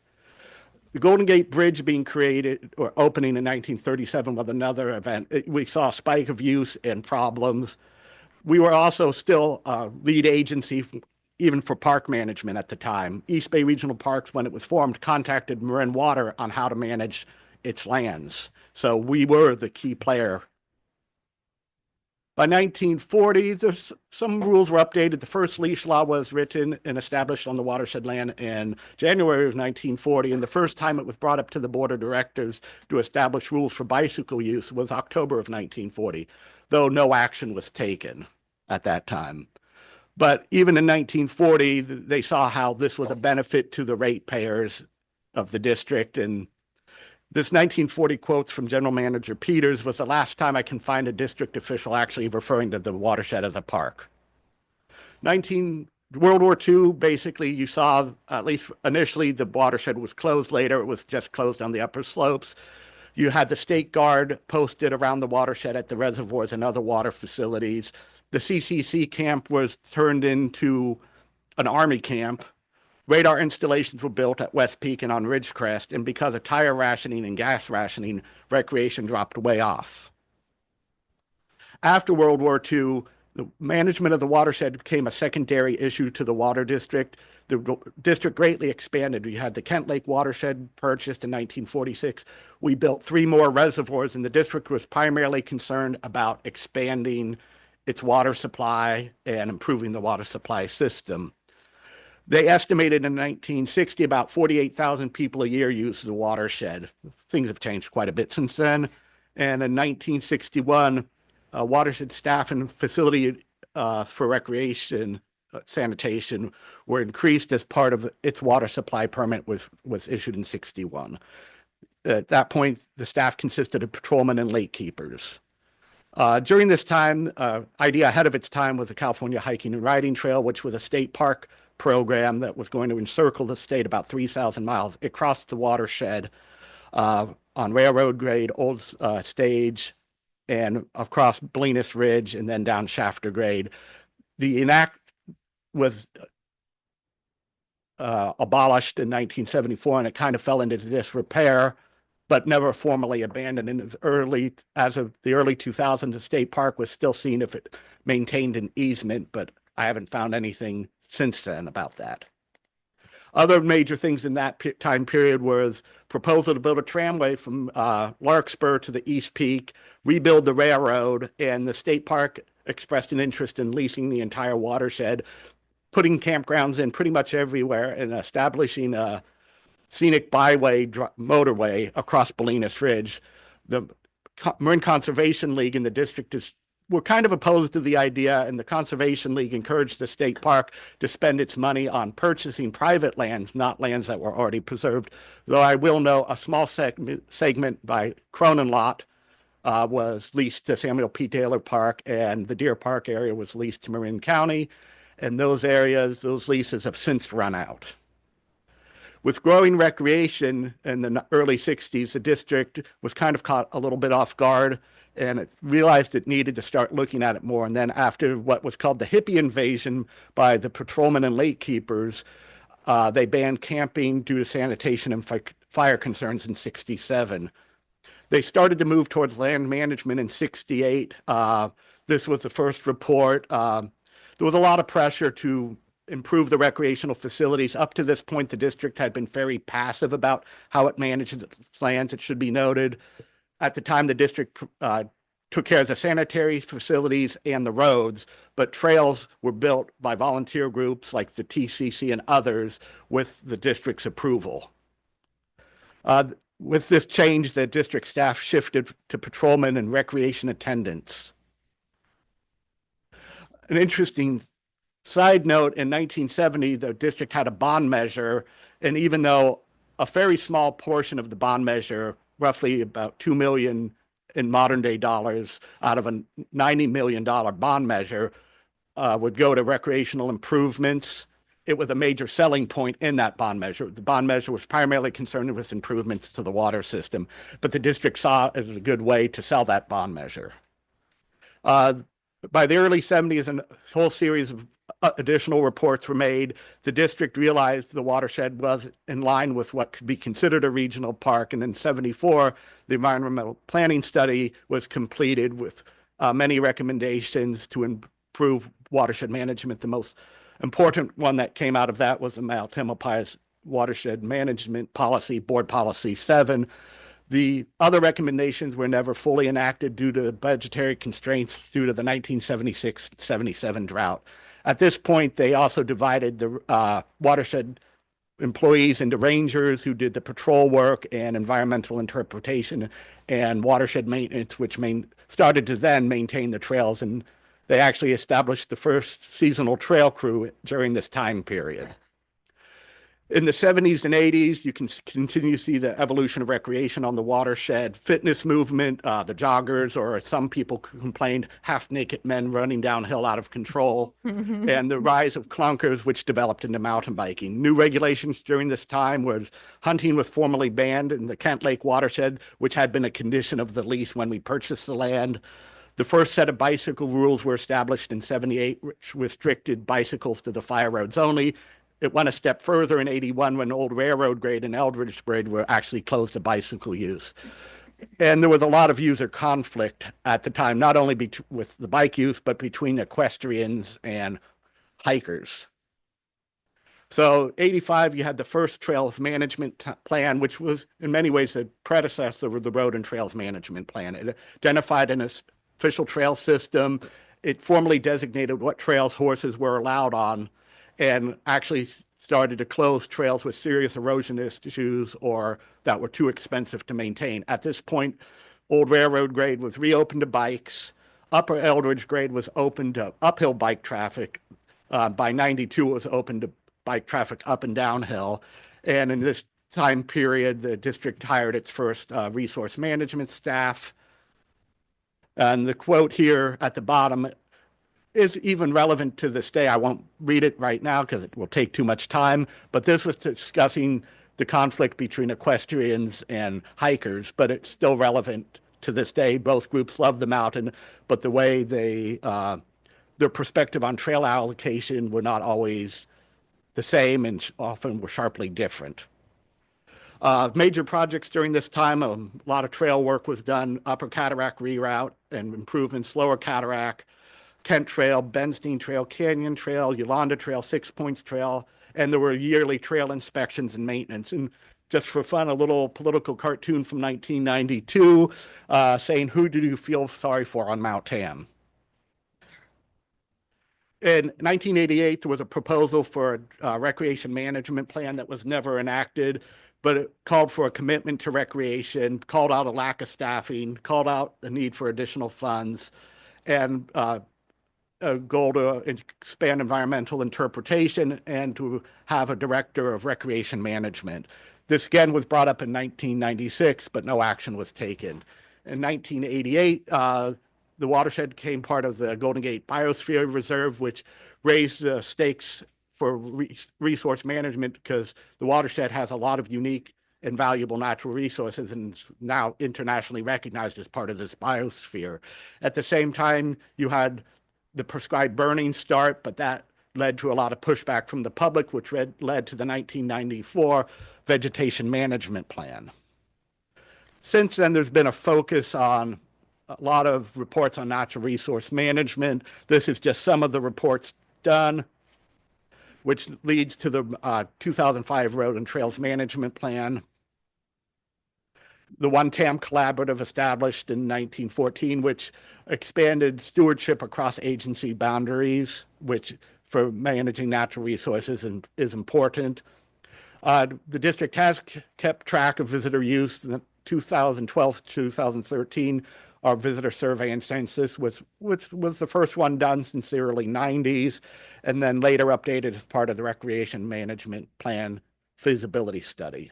Speaker 17: The Golden Gate Bridge being created or opening in 1937 was another event. We saw a spike of use and problems. We were also still lead agency even for park management at the time. East Bay Regional Parks, when it was formed, contacted Marin Water on how to manage its lands. So we were the key player. By 1940, some rules were updated. The first leash law was written and established on the watershed land in January of 1940, and the first time it was brought up to the board of directors to establish rules for bicycle use was October of 1940, though no action was taken at that time. But even in 1940, they saw how this was a benefit to the ratepayers of the district, and this 1940 quotes from General Manager Peters was the last time I can find a district official actually referring to the watershed as a park. World War II, basically you saw, at least initially, the watershed was closed. Later, it was just closed on the upper slopes. You had the State Guard posted around the watershed at the reservoirs and other water facilities. The CCC camp was turned into an Army camp. Radar installations were built at West Peak and on Ridgecrest, and because of tire rationing and gas rationing, recreation dropped way off. After World War II, the management of the watershed became a secondary issue to the water district. The district greatly expanded. We had the Kent Lake watershed purchased in 1946. We built 3 more reservoirs, and the district was primarily concerned about expanding its water supply and improving the water supply system. They estimated in 1960 about 48,000 people a year used the watershed. Things have changed quite a bit since then. And in 1961, watershed staff and facility for recreation, sanitation were increased as part of its water supply permit was issued in 61. At that point, the staff consisted of patrolmen and lake keepers. During this time, idea ahead of its time was the California Hiking and Riding Trail, which was a state park program that was going to encircle the state about 3,000 miles. It crossed the watershed on railroad grade, old stage, and across Bolinas Ridge, and then down Shafter grade. The enact was abolished in 1974, and it kind of fell into disrepair, but never formally abandoned. And as of the early 2000s, the state park was still seen if it maintained an easement, but I haven't found anything since then about that. Other major things in that time period was proposal to build a tramway from Larkspur to the East Peak, rebuild the railroad, and the state park expressed an interest in leasing the entire watershed, putting campgrounds in pretty much everywhere, and establishing a scenic byway motorway across Bolinas Ridge. The Marin Conservation League in the district were kind of opposed to the idea, and the Conservation League encouraged the state park to spend its money on purchasing private lands, not lands that were already preserved. Though I will know a small segment by Cronin Lot was leased to Samuel P. Taylor Park, and the Deer Park area was leased to Marin County. And those leases have since run out. With growing recreation in the early 60s, the district was kind of caught a little bit off guard, and it realized it needed to start looking at it more. And then after what was called the hippie invasion by the patrolmen and lake keepers, they banned camping due to sanitation and fire concerns in 67. They started to move towards land management in 68. This was the first report. There was a lot of pressure to improve the recreational facilities. Up to this point, the district had been very passive about how it managed its lands. It should be noted, at the time, the district took care of the sanitary facilities and the roads, but trails were built by volunteer groups like the TCC and others with the district's approval. With this change, the district staff shifted to patrolmen and recreation attendants. An interesting side note, in 1970, the district had a bond measure, and even though a very small portion of the bond measure, roughly about $2 million in modern day dollars out of a $90 million bond measure, would go to recreational improvements, it was a major selling point in that bond measure. The bond measure was primarily concerned with improvements to the water system, but the district saw it as a good way to sell that bond measure. By the early 70s, a whole series of additional reports were made. The district realized the watershed was in line with what could be considered a regional park. And in 74, the environmental planning study was completed with many recommendations to improve watershed management. The most important one that came out of that was the Mount Tamalpais Watershed Management Policy, Board Policy 7. The other recommendations were never fully enacted due to budgetary constraints due to the 1976-77 drought. At this point, they also divided the watershed employees into rangers who did the patrol work and environmental interpretation and watershed maintenance, which started to then maintain the trails. And they actually established the first seasonal trail crew during this time period. In the 70s and 80s, you can continue to see the evolution of recreation on the watershed, fitness movement, the joggers, or some people complained, half-naked men running downhill out of control, and the rise of clunkers, which developed into mountain biking. New regulations during this time was hunting was formally banned in the Kent Lake watershed, which had been a condition of the lease when we purchased the land. The first set of bicycle rules were established in 78, which restricted bicycles to the fire roads only. It went a step further in 81 when Old Railroad Grade and Eldridge Grade were actually closed to bicycle use. And there was a lot of user conflict at the time, not only with the bike use, but between equestrians and hikers. So 85, you had the first trails management plan, which was in many ways the predecessor of the road and trails management plan. It identified an official trail system. It formally designated what trails horses were allowed on, and actually started to close trails with serious erosion issues or that were too expensive to maintain. At this point, Old Railroad Grade was reopened to bikes. Upper Eldridge Grade was open to uphill bike traffic. By 92, it was open to bike traffic up and downhill. And in this time period, the district hired its first resource management staff. And the quote here at the bottom is even relevant to this day. I won't read it right now because it will take too much time, but this was discussing the conflict between equestrians and hikers, but it's still relevant to this day. Both groups love the mountain, but the way their perspective on trail allocation were not always the same and often were sharply different. Major projects during this time, a lot of trail work was done, Upper Cataract reroute and improvements, Lower Cataract, Kent Trail, Benstein Trail, Canyon Trail, Yolanda Trail, Six Points Trail, and there were yearly trail inspections and maintenance. And just for fun, a little political cartoon from 1992 saying, "Who do you feel sorry for on Mount Tam?" In 1988, there was a proposal for a recreation management plan that was never enacted, but it called for a commitment to recreation, called out a lack of staffing, called out the need for additional funds, and a goal to expand environmental interpretation and to have a director of recreation management. This again was brought up in 1996, but no action was taken. In 1988, the watershed became part of the Golden Gate Biosphere Reserve, which raised the stakes for resource management because the watershed has a lot of unique and valuable natural resources and is now internationally recognized as part of this biosphere. At the same time, you had the prescribed burning start, but that led to a lot of pushback from the public, which led to the 1994 Vegetation Management Plan. Since then, there's been a focus on a lot of reports on natural resource management. This is just some of the reports done, which leads to the 2005 Road and Trails Management Plan. The One Tam Collaborative established in 1914, which expanded stewardship across agency boundaries, which for managing natural resources is important. The district has kept track of visitor use. In 2012 to 2013, our visitor survey and census which was the first one done since the early 90s, and then later updated as part of the Recreation Management Plan feasibility study.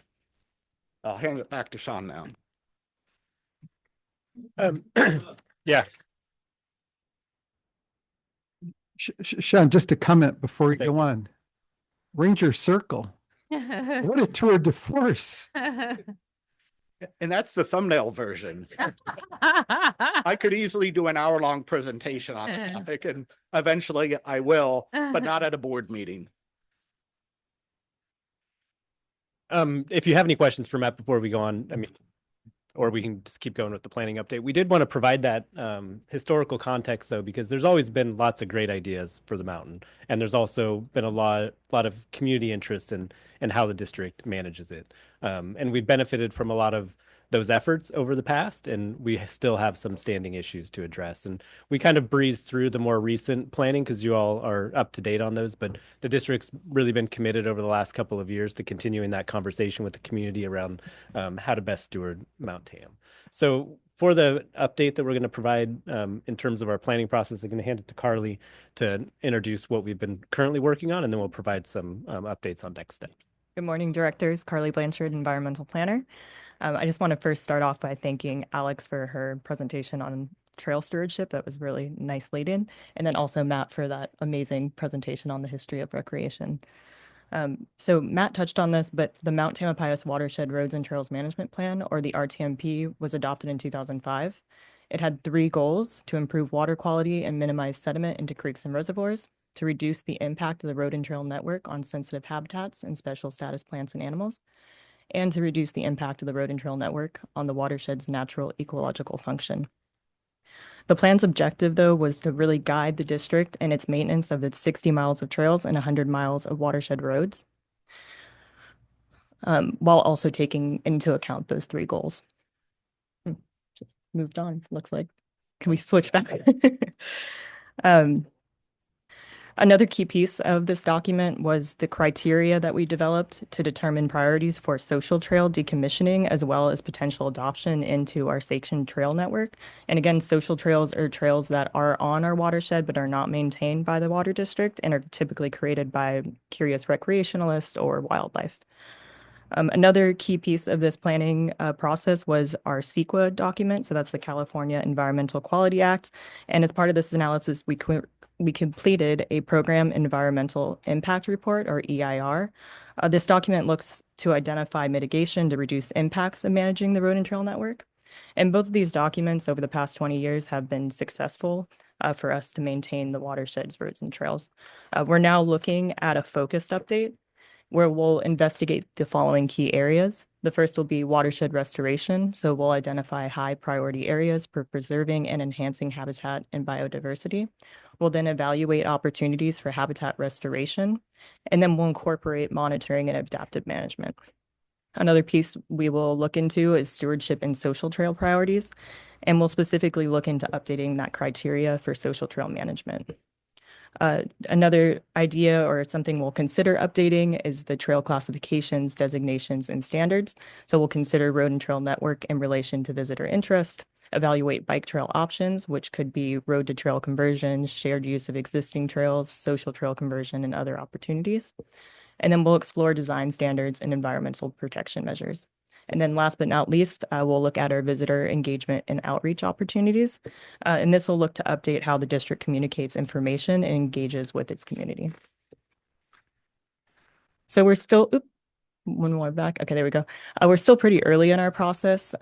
Speaker 17: I'll hand it back to Sean now.
Speaker 4: Yeah.
Speaker 3: Sean, just a comment before you go on. Ranger Circle. What a tour de force.
Speaker 17: And that's the thumbnail version. I could easily do an hour-long presentation on the topic, and eventually I will, but not at a board meeting.
Speaker 4: If you have any questions for Matt before we go on, I mean, or we can just keep going with the planning update. We did want to provide that historical context though, because there's always been lots of great ideas for the mountain. And there's also been a lot of community interest in how the district manages it. And we've benefited from a lot of those efforts over the past, and we still have some standing issues to address. And we kind of breezed through the more recent planning because you all are up to date on those, but the district's really been committed over the last couple of years to continuing that conversation with the community around how to best steward Mount Tam. So for the update that we're going to provide in terms of our planning process, I'm going to hand it to Carly to introduce what we've been currently working on, and then we'll provide some updates on next steps.
Speaker 16: Good morning, directors. Carly Blanchard, environmental planner. I just want to first start off by thanking Alex for her presentation on trail stewardship. That was really nice laid in. And then also Matt for that amazing presentation on the history of recreation. So Matt touched on this, but the Mount Tamalpais Watershed Roads and Trails Management Plan, or the RTMP, was adopted in 2005. It had 3 goals: to improve water quality and minimize sediment into creeks and reservoirs, to reduce the impact of the road and trail network on sensitive habitats and special status plants and animals, and to reduce the impact of the road and trail network on the watershed's natural ecological function. The plan's objective, though, was to really guide the district in its maintenance of its 60 miles of trails and 100 miles of watershed roads, while also taking into account those 3 goals. Just moved on, looks like. Can we switch back? Another key piece of this document was the criteria that we developed to determine priorities for social trail decommissioning, as well as potential adoption into our sanctioned trail network. And again, social trails are trails that are on our watershed but are not maintained by the water district and are typically created by curious recreationalists or wildlife. Another key piece of this planning process was our CEQA document. So that's the California Environmental Quality Act. And as part of this analysis, we completed a Program Environmental Impact Report, or EIR. This document looks to identify mitigation to reduce impacts of managing the road and trail network. And both of these documents over the past 20 years have been successful for us to maintain the watersheds, roads, and trails. We're now looking at a focused update where we'll investigate the following key areas. The first will be watershed restoration. So we'll identify high priority areas for preserving and enhancing habitat and biodiversity. We'll then evaluate opportunities for habitat restoration, and then we'll incorporate monitoring and adaptive management. Another piece we will look into is stewardship and social trail priorities, and we'll specifically look into updating that criteria for social trail management. Another idea or something we'll consider updating is the trail classifications, designations, and standards. So we'll consider road and trail network in relation to visitor interest, evaluate bike trail options, which could be road to trail conversion, shared use of existing trails, social trail conversion, and other opportunities. And then we'll explore design standards and environmental protection measures. And then last but not least, we'll look at our visitor engagement and outreach opportunities. And this will look to update how the district communicates information and engages with its community. So we're still, one more back. Okay, there we go. We're still pretty early in our process.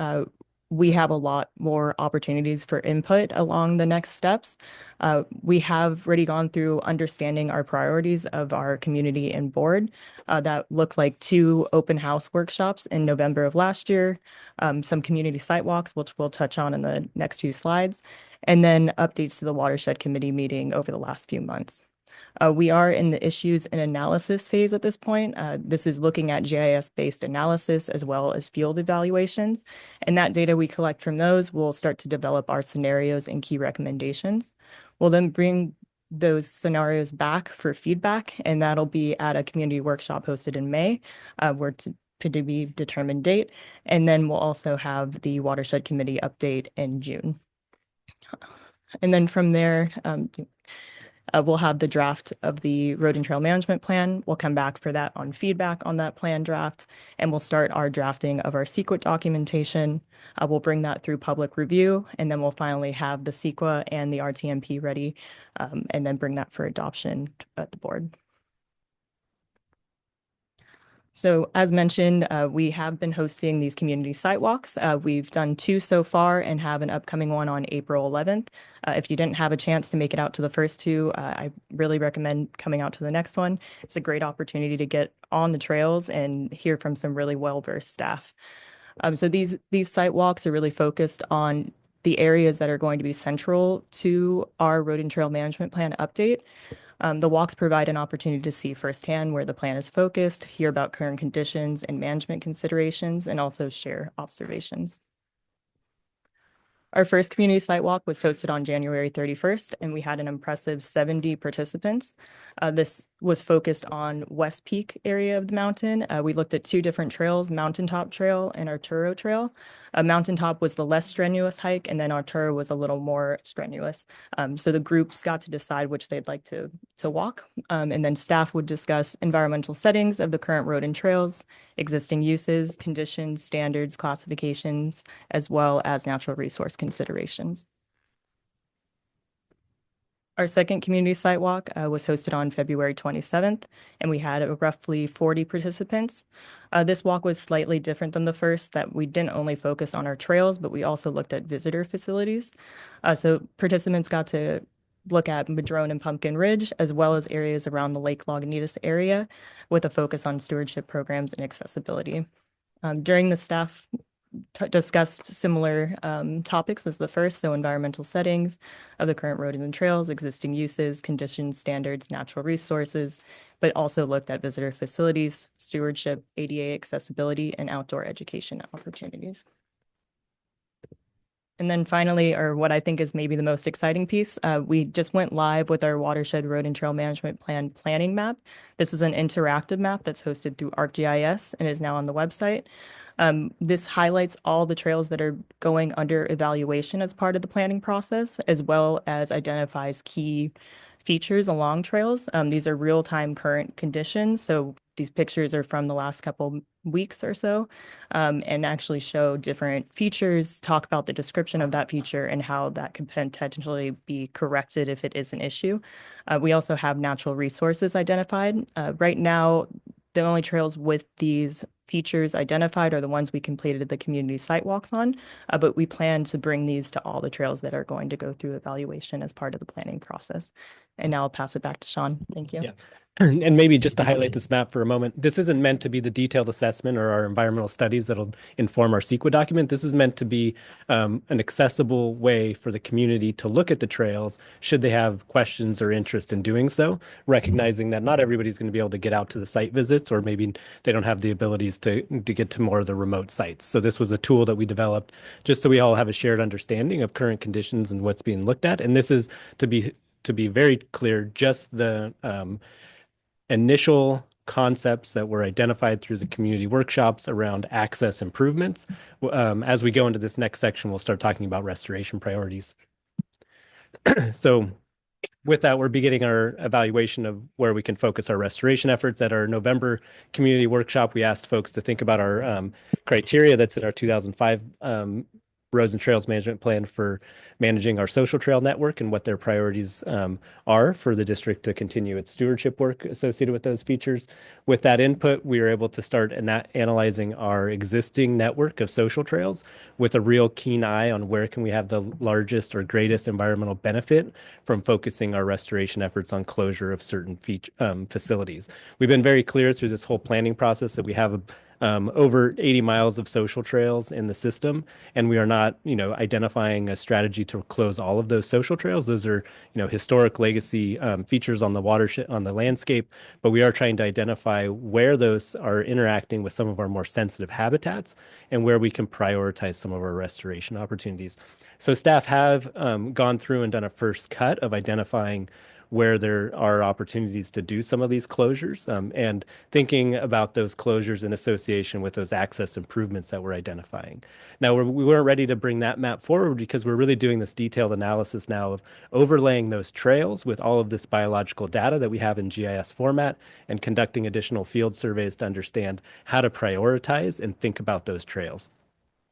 Speaker 16: We have a lot more opportunities for input along the next steps. We have already gone through understanding our priorities of our community and board that look like 2 open house workshops in November of last year, some community site walks, which we'll touch on in the next few slides, and then updates to the Watershed Committee meeting over the last few months. We are in the issues and analysis phase at this point. This is looking at GIS-based analysis as well as field evaluations. And that data we collect from those, we'll start to develop our scenarios and key recommendations. We'll then bring those scenarios back for feedback, and that'll be at a community workshop hosted in May, where to be determined date. And then we'll also have the Watershed Committee update in June. And then from there, we'll have the draft of the road and trail management plan. We'll come back for that on feedback on that plan draft, and we'll start our drafting of our CEQA documentation. We'll bring that through public review, and then we'll finally have the CEQA and the RTMP ready, and then bring that for adoption at the board. So as mentioned, we have been hosting these community site walks. We've done 2 so far and have an upcoming one on April 11th. If you didn't have a chance to make it out to the first 2, I really recommend coming out to the next one. It's a great opportunity to get on the trails and hear from some really well-versed staff. So these site walks are really focused on the areas that are going to be central to our road and trail management plan update. The walks provide an opportunity to see firsthand where the plan is focused, hear about current conditions and management considerations, and also share observations. Our first community site walk was hosted on January 31st, and we had an impressive 70 participants. This was focused on West Peak area of the mountain. We looked at 2 different trails, Mountaintop Trail and Arturo Trail. Mountaintop was the less strenuous hike, and then Arturo was a little more strenuous. So the groups got to decide which they'd like to walk, and then staff would discuss environmental settings of the current road and trails, existing uses, conditions, standards, classifications, as well as natural resource considerations. Our second community site walk was hosted on February 27th, and we had roughly 40 participants. This walk was slightly different than the first, that we didn't only focus on our trails, but we also looked at visitor facilities. So participants got to look at Madrone and Pumpkin Ridge, as well as areas around the Lake Lagunitas area, with a focus on stewardship programs and accessibility. During the staff discussed similar topics as the first, so environmental settings of the current roads and trails, existing uses, conditions, standards, natural resources, but also looked at visitor facilities, stewardship, ADA accessibility, and outdoor education opportunities. And then finally, or what I think is maybe the most exciting piece, we just went live with our Watershed Road and Trail Management Plan planning map. This is an interactive map that's hosted through ArcGIS and is now on the website. This highlights all the trails that are going under evaluation as part of the planning process, as well as identifies key features along trails. These are real-time current conditions, so these pictures are from the last couple weeks or so, and actually show different features, talk about the description of that feature and how that could potentially be corrected if it is an issue. We also have natural resources identified. Right now, the only trails with these features identified are the ones we completed the community site walks on, but we plan to bring these to all the trails that are going to go through evaluation as part of the planning process. And now I'll pass it back to Sean. Thank you.
Speaker 4: Yeah. And maybe just to highlight this map for a moment, this isn't meant to be the detailed assessment or our environmental studies that'll inform our CEQA document. This is meant to be an accessible way for the community to look at the trails should they have questions or interest in doing so, recognizing that not everybody's going to be able to get out to the site visits, or maybe they don't have the abilities to get to more of the remote sites. So this was a tool that we developed just so we all have a shared understanding of current conditions and what's being looked at. And this is, to be very clear, just the initial concepts that were identified through the community workshops around access improvements. As we go into this next section, we'll start talking about restoration priorities. So with that, we're beginning our evaluation of where we can focus our restoration efforts. At our November community workshop, we asked folks to think about our criteria that's in our 2005 Roads and Trails Management Plan for managing our social trail network and what their priorities are for the district to continue its stewardship work associated with those features. With that input, we were able to start analyzing our existing network of social trails with a real keen eye on where can we have the largest or greatest environmental benefit from focusing our restoration efforts on closure of certain facilities. We've been very clear through this whole planning process that we have over 80 miles of social trails in the system, and we are not, identifying a strategy to close all of those social trails. Those are, historic legacy features on the watershed, on the landscape, but we are trying to identify where those are interacting with some of our more sensitive habitats and where we can prioritize some of our restoration opportunities. So staff have gone through and done a first cut of identifying where there are opportunities to do some of these closures, and thinking about those closures in association with those access improvements that we're identifying. Now, we weren't ready to bring that map forward because we're really doing this detailed analysis now of overlaying those trails with all of this biological data that we have in GIS format and conducting additional field surveys to understand how to prioritize and think about those trails.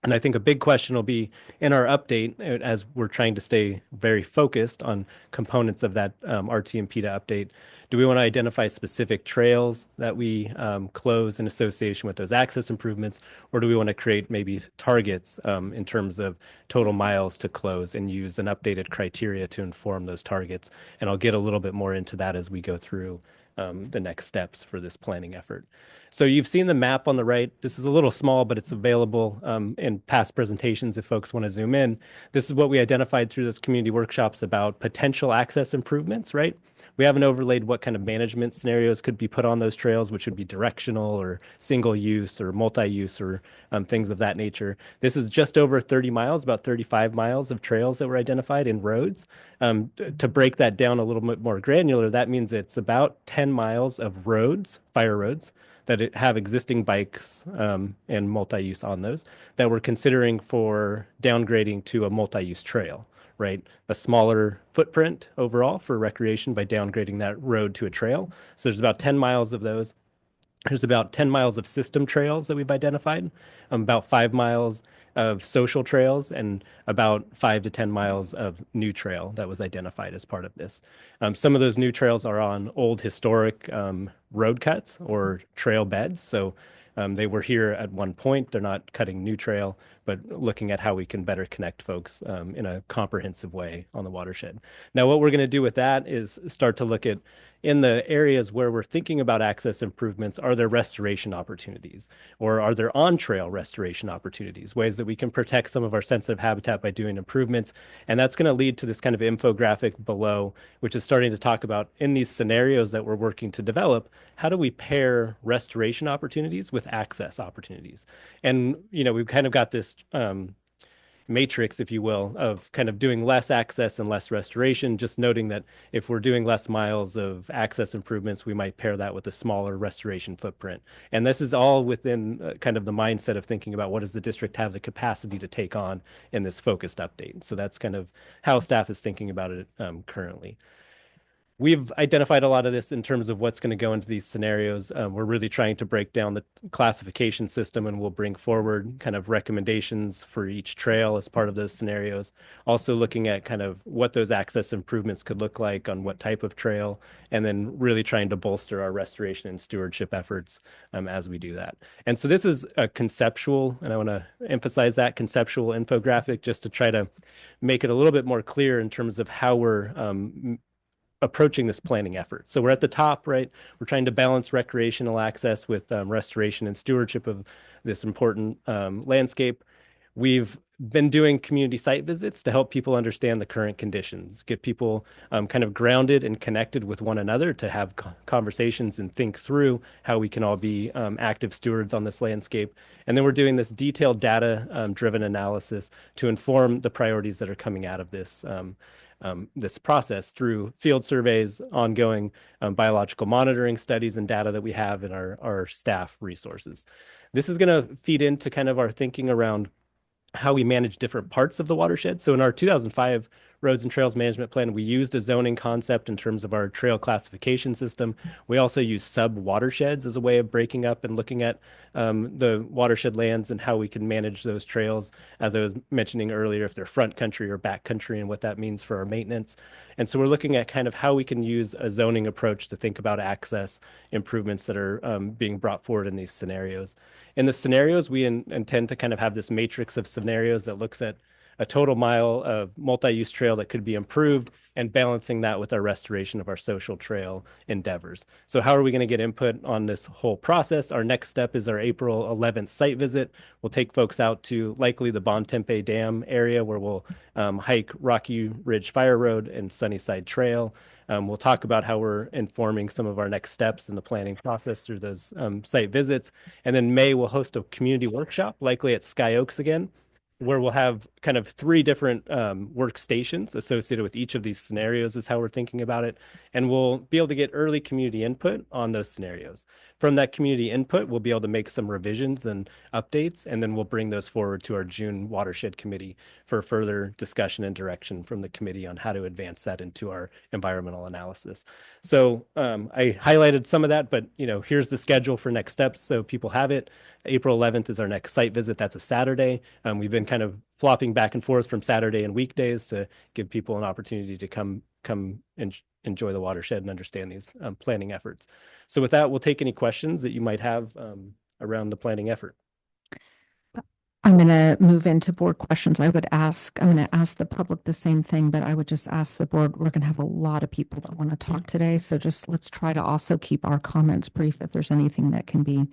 Speaker 4: And I think a big question will be in our update, as we're trying to stay very focused on components of that RTMP to update. Do we want to identify specific trails that we close in association with those access improvements, or do we want to create maybe targets in terms of total miles to close and use an updated criteria to inform those targets? And I'll get a little bit more into that as we go through the next steps for this planning effort. So you've seen the map on the right. This is a little small, but it's available in past presentations if folks want to zoom in. This is what we identified through those community workshops about potential access improvements, right? We haven't overlaid what kind of management scenarios could be put on those trails, which would be directional or single use or multi-use or things of that nature. This is just over 30 miles, about 35 miles of trails that were identified in roads. To break that down a little bit more granular, that means it's about 10 miles of roads, fire roads, that have existing bikes and multi-use on those that we're considering for downgrading to a multi-use trail, right? A smaller footprint overall for recreation by downgrading that road to a trail. So there's about 10 miles of those. There's about 10 miles of system trails that we've identified, about 5 miles of social trails, and about 5 to 10 miles of new trail that was identified as part of this. Some of those new trails are on old historic road cuts or trail beds. So they were here at one point. They're not cutting new trail, but looking at how we can better connect folks in a comprehensive way on the watershed. Now, what we're going to do with that is start to look at in the areas where we're thinking about access improvements, are there restoration opportunities or are there on-trail restoration opportunities, ways that we can protect some of our sensitive habitat by doing improvements? And that's going to lead to this kind of infographic below, which is starting to talk about in these scenarios that we're working to develop, how do we pair restoration opportunities with access opportunities? And, you know, we've kind of got this matrix, if you will, of kind of doing less access and less restoration, just noting that if we're doing less miles of access improvements, we might pair that with a smaller restoration footprint. And this is all within kind of the mindset of thinking about what does the district have the capacity to take on in this focused update. So that's kind of how staff is thinking about it currently. We've identified a lot of this in terms of what's going to go into these scenarios. We're really trying to break down the classification system, and we'll bring forward kind of recommendations for each trail as part of those scenarios. Also looking at kind of what those access improvements could look like on what type of trail, and then really trying to bolster our restoration and stewardship efforts as we do that. And so this is a conceptual, and I want to emphasize that conceptual infographic just to try to make it a little bit more clear in terms of how we're approaching this planning effort. So we're at the top, right? We're trying to balance recreational access with restoration and stewardship of this important landscape. We've been doing community site visits to help people understand the current conditions, get people kind of grounded and connected with one another to have conversations and think through how we can all be active stewards on this landscape. And then we're doing this detailed data driven analysis to inform the priorities that are coming out of this this process through field surveys, ongoing biological monitoring studies and data that we have in our staff resources. This is going to feed into kind of our thinking around how we manage different parts of the watershed. So in our 2005 Roads and Trails Management Plan, we used a zoning concept in terms of our trail classification system. We also use sub-watersheds as a way of breaking up and looking at the watershed lands and how we can manage those trails, as I was mentioning earlier, if they're front country or back country and what that means for our maintenance. And so we're looking at kind of how we can use a zoning approach to think about access improvements that are being brought forward in these scenarios. In the scenarios, we intend to kind of have this matrix of scenarios that looks at a total mile of multi-use trail that could be improved and balancing that with our restoration of our social trail endeavors. So how are we going to get input on this whole process? Our next step is our April 11th site visit. We'll take folks out to likely the Bon Tempe Dam area where we'll hike Rocky Ridge Fire Road and Sunnyside Trail. We'll talk about how we're informing some of our next steps in the planning process through those site visits. And then May, we'll host a community workshop, likely at Sky Oaks again, where we'll have kind kind of three different workstations associated with each of these scenarios is how we're thinking about it. And we'll be able to get early community input on those scenarios. From that community input, we'll be able to make some revisions and updates, and then we'll bring those forward to our June Watershed Committee for further discussion and direction from the committee on how to advance that into our environmental analysis. So I highlighted some of that, but here's the schedule for next steps so people have it. April 11th is our next site visit. That's a Saturday. We've been kind of flopping back and forth from Saturday and weekdays to give people an opportunity to come and enjoy the watershed and understand these planning efforts. So with that, we'll take any questions that you might have around the planning effort.
Speaker 1: I'm going to move into board questions. I'm going to ask the public the same thing, but I would just ask the board, we're going to have a lot of people that want to talk today. So just let's try to also keep our comments brief. If there's anything that can be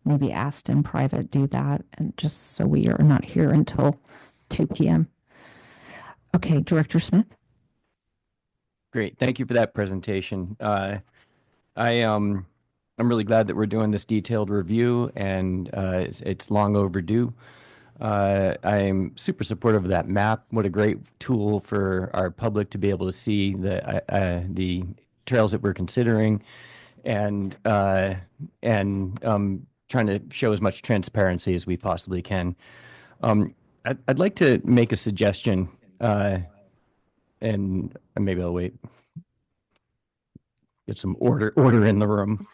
Speaker 1: maybe asked in private, do that. And just so we are not here until 2 p.m. Okay, Director Smith.
Speaker 6: Great. Thank you for that presentation. I'm really glad that we're doing this detailed review, and it's long overdue. I'm super supportive of that map. What a great tool for our public to be able to see the trails that we're considering, and trying to show as much transparency as we possibly can. I'd like to make a suggestion, and maybe I'll wait. Get some order in the room.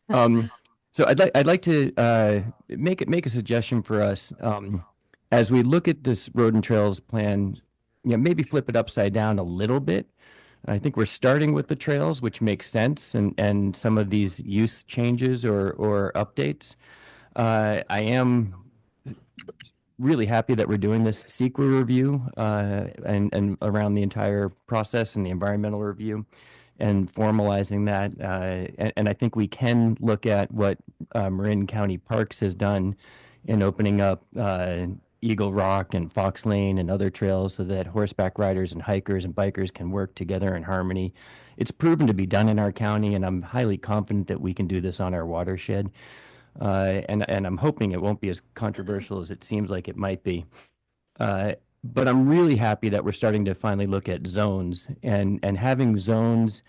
Speaker 6: So I'd like to make a suggestion for us as we look at this road and trails plan. Maybe flip it upside down a little bit. I think we're starting with the trails, which makes sense, and some of these use changes or updates. I am really happy that we're doing this CEQA review and around the entire process and the environmental review, and formalizing that. And I think we can look at what Marin County Parks has done in opening up Eagle Rock and Fox Lane and other trails so that horseback riders and hikers and bikers can work together in harmony. It's proven to be done in our county, and I'm highly confident that we can do this on our watershed. And I'm hoping it won't be as controversial as it seems like it might be. But I'm really happy that we're starting to finally look at zones and having zones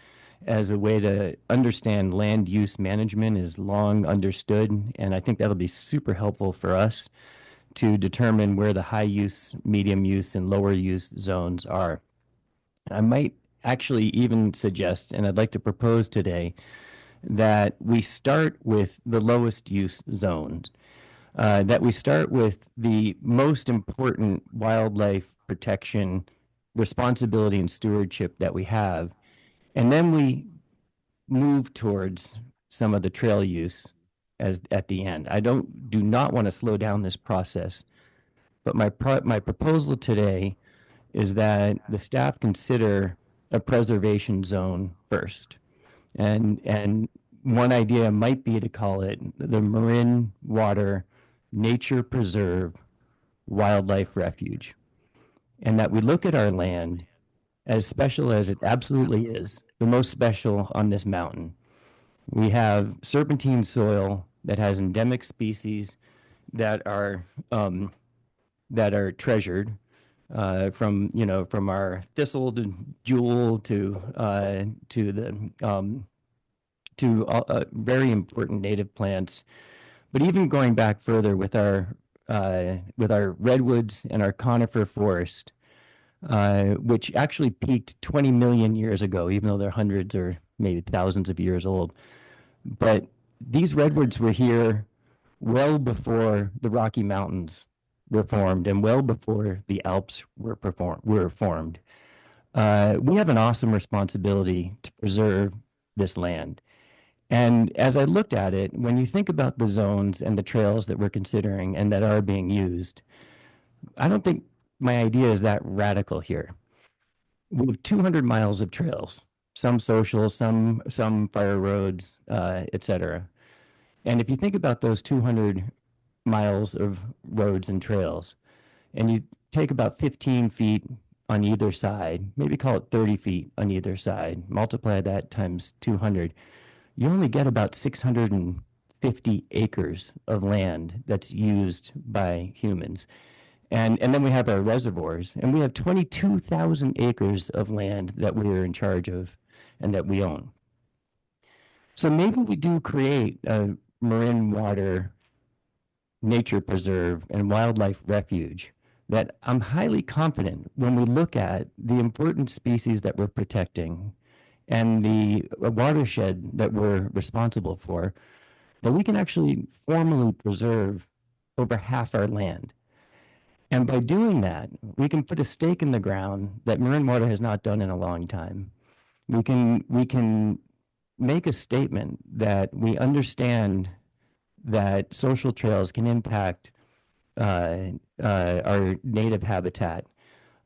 Speaker 6: as a way to understand land use management is long understood. And I think that'll be super helpful for us to determine where the high use, medium use, and lower use zones are. I might actually even suggest, and I'd like to propose today, that we start with the lowest use zones. That we start with the most important wildlife protection responsibility and stewardship that we have, and then we move towards some of the trail use as at the end. I do not want to slow down this process, but my proposal today is that the staff consider a preservation zone first, and one idea might be to call it the Marin Water Nature Preserve Wildlife Refuge, and that we look at our land, as special as it absolutely is, the most special on this mountain. We have serpentine soil that has endemic species that are treasured, from our thistle to jewel to very important native plants. But even going back further with our redwoods and our conifer forest, which actually peaked 20 million years ago, even though they're hundreds or maybe thousands of years old. But these redwoods were here well before the Rocky Mountains were formed and well before the Alps were formed. We have an awesome responsibility to preserve this land. And as I looked at it, when you think about the zones and the trails that we're considering and that are being used, I don't think my idea is that radical here. We have 200 miles of trails, some social, some fire roads, et cetera. And if you think about those 200 miles of roads and trails, and you take about 15 feet on either side, maybe call it 30 feet on either side, multiply that times 200, you only get about 650 acres of land that's used by humans. And then we have our reservoirs, and we have 22,000 acres of land that we are in charge of and that we own. So maybe we do create a marine water nature preserve and wildlife refuge that I'm highly confident when we look at the important species that we're protecting and the watershed that we're responsible for, that we can actually formally preserve over half our land. And by doing that, we can put a stake in the ground that Marin Water has not done in a long time. We can make a statement that we understand that social trails can impact our native habitat,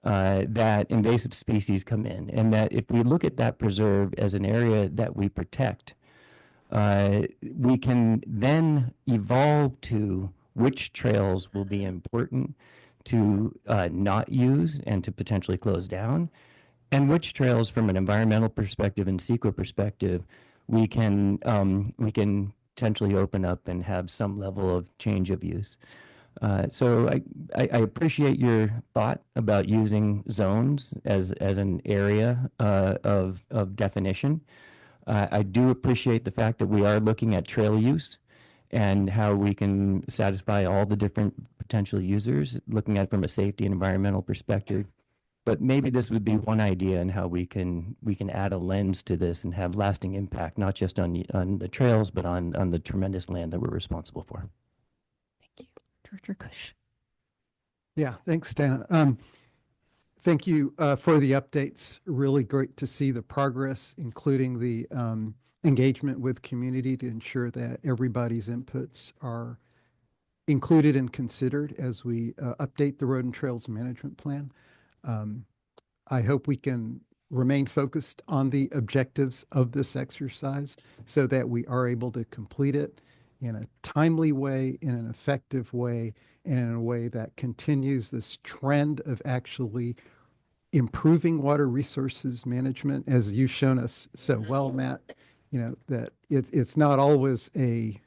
Speaker 6: that invasive species come in, and that if we look at that preserve as an area that we protect, we can then evolve to which trails will be important to not use and to potentially close down, and which trails from an environmental perspective and CEQA perspective we can potentially open up and have some level of change of use. So I appreciate your thought about using zones as an area of definition. I do appreciate the fact that we are looking at trail use and how we can satisfy all the different potential users, looking at it from a safety and environmental perspective. But maybe this would be one idea in how we can add a lens to this and have lasting impact, not just on the trails, but on the tremendous land that we're responsible for.
Speaker 1: Thank you. Director Kush.
Speaker 3: Yeah, thanks, Dana. Thank you for the updates. Really great to see the progress, including the engagement with community to ensure that everybody's inputs are included and considered as we update the Road and Trails Management Plan. I hope we can remain focused on the objectives of this exercise so that we are able to complete it in a timely way, in an effective way, and in a way that continues this trend of actually improving water resources management, as you've shown us so well, Matt, that it's not always a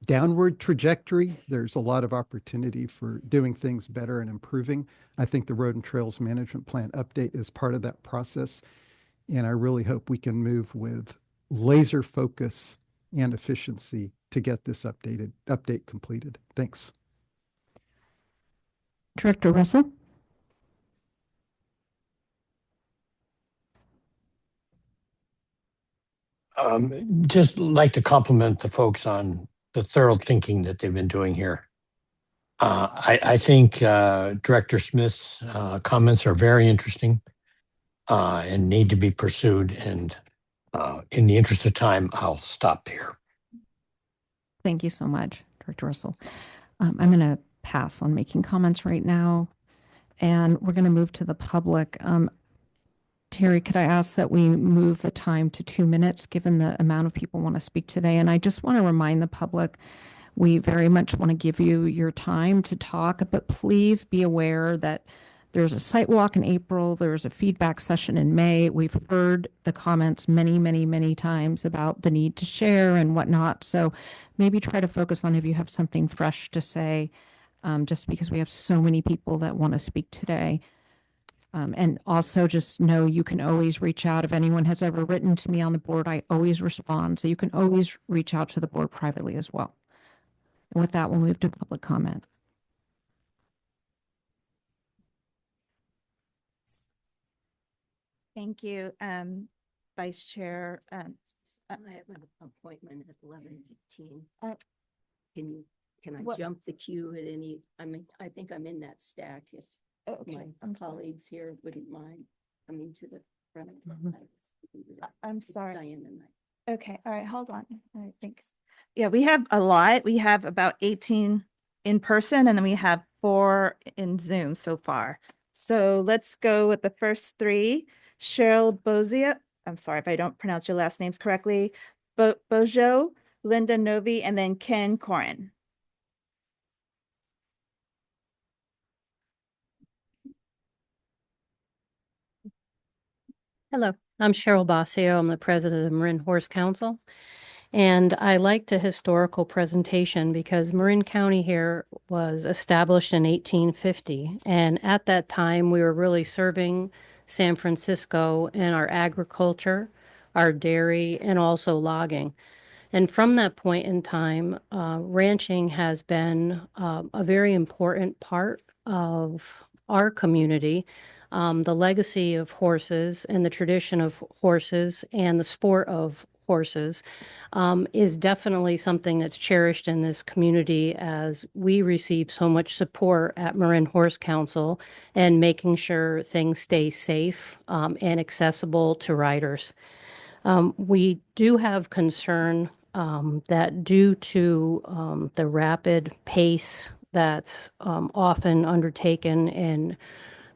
Speaker 3: downward trajectory. There's a lot of opportunity for doing things better and improving. I think the Road and Trails Management Plan update is part of that process. And I really hope we can move with laser focus and efficiency to get this update completed. Thanks.
Speaker 1: Director Russell.
Speaker 9: Just like to compliment the folks on the thorough thinking that they've been doing here. I think Director Smith's comments are very interesting and need to be pursued. And in the interest of time, I'll stop here.
Speaker 1: Thank you so much, Director Russell. I'm going to pass on making comments right now, and we're going to move to the public. Terry, could I ask that we move the time to 2 minutes, given the amount of people want to speak today? And I just want to remind the public, we very much want to give you your time to talk, but please be aware that there's a site walk in April. There's a feedback session in May. We've heard the comments many, many, many times about the need to share and whatnot. So maybe try to focus on if you have something fresh to say, just because we have so many people that want to speak today. And also just know you can always reach out. If anyone has ever written to me on the board, I always respond. So you can always reach out to the board privately as well. And with that, we'll move to public comment.
Speaker 2: Thank you, Vice Chair.
Speaker 11: I have an appointment at 11:15. Can I
Speaker 2: what-
Speaker 11: jump the queue at any? I think I'm in that stack. If my colleagues here wouldn't mind coming to the front.
Speaker 2: I'm sorry.
Speaker 11: Diane and
Speaker 2: Okay, all right, hold on. All right, thanks. Yeah, we have a lot. We have about 18 in person, and then we have 4 in Zoom so far. So let's go with the first 3. Cheryl Bozia, I'm sorry if I don't pronounce your last names correctly, Bojo, Linda Novi, and then Ken Corin.
Speaker 18: Hello, I'm Cheryl Bossio. I'm the president of the Marin Horse Council.
Speaker 11: And I liked a historical presentation because Marin County here was established in 1850. And at that time, we were really serving San Francisco in our agriculture, our dairy, and also logging. And from that point in time, ranching has been a very important part of our community. The legacy of horses and the tradition of horses and the sport of horses is definitely something that's cherished in this community as we receive so much support at Marin Horse Council and making sure things stay safe and accessible to riders. We do have concern that due to the rapid pace that's often undertaken in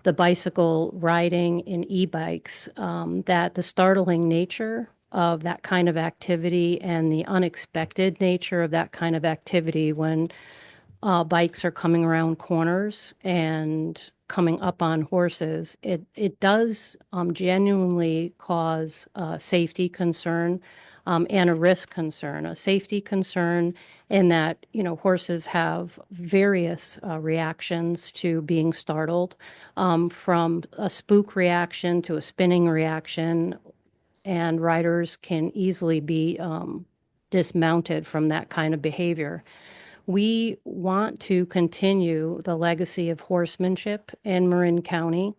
Speaker 11: the bicycle riding in e-bikes, that the startling nature of that kind of activity and the unexpected nature of that kind of activity when bikes are coming around corners and coming up on horses, it does genuinely cause a safety concern and a risk concern. A safety concern in that, you know, horses have various reactions to being startled, from a spook reaction to a spinning reaction, and riders can easily be dismounted from that kind of behavior. We want to continue the legacy of horsemanship in Marin County.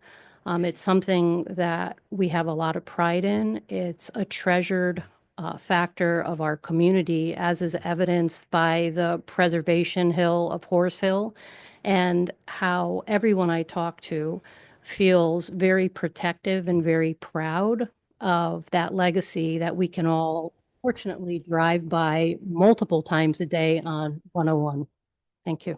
Speaker 11: It's something that we have a lot of pride in. It's a treasured factor of our community, as is evidenced by the preservation hill of Horse Hill, and how everyone I talk to feels very protective and very proud of that legacy that we can all fortunately drive by multiple times a day on 101. Thank you.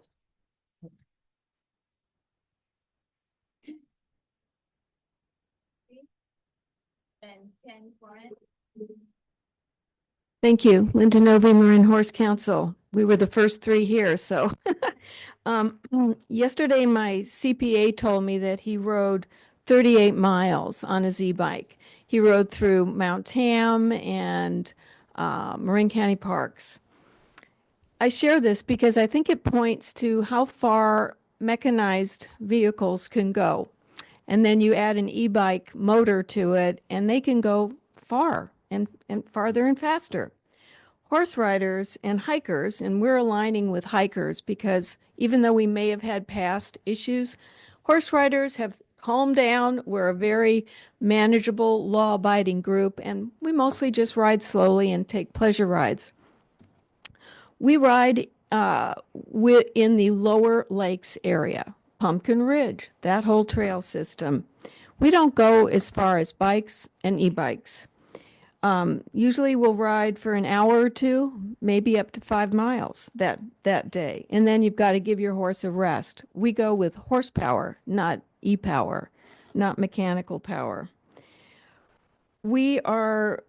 Speaker 2: And Ken Corin.
Speaker 18: Thank you. Linda Novi, Marin Horse Council. We were the first three here, so. Yesterday, my CPA told me that he rode 38 miles on his e-bike. He rode through Mount Tam and Marin County Parks. I share this because I think it points to how far mechanized vehicles can go. And then you add an e-bike motor to it, and they can go far and farther and faster. Horse riders and hikers, and we're aligning with hikers because even though we may have had past issues, horse riders have calmed down. We're a very manageable, law-abiding group, and we mostly just ride slowly and take pleasure rides. We ride in the Lower Lakes area, Pumpkin Ridge, that whole trail system. We don't go as far as bikes and e-bikes. Usually we'll ride for an hour or two, maybe up to 5 miles that day. And then you've got to give your horse a rest. We go with horsepower, not e-power, not mechanical power. We are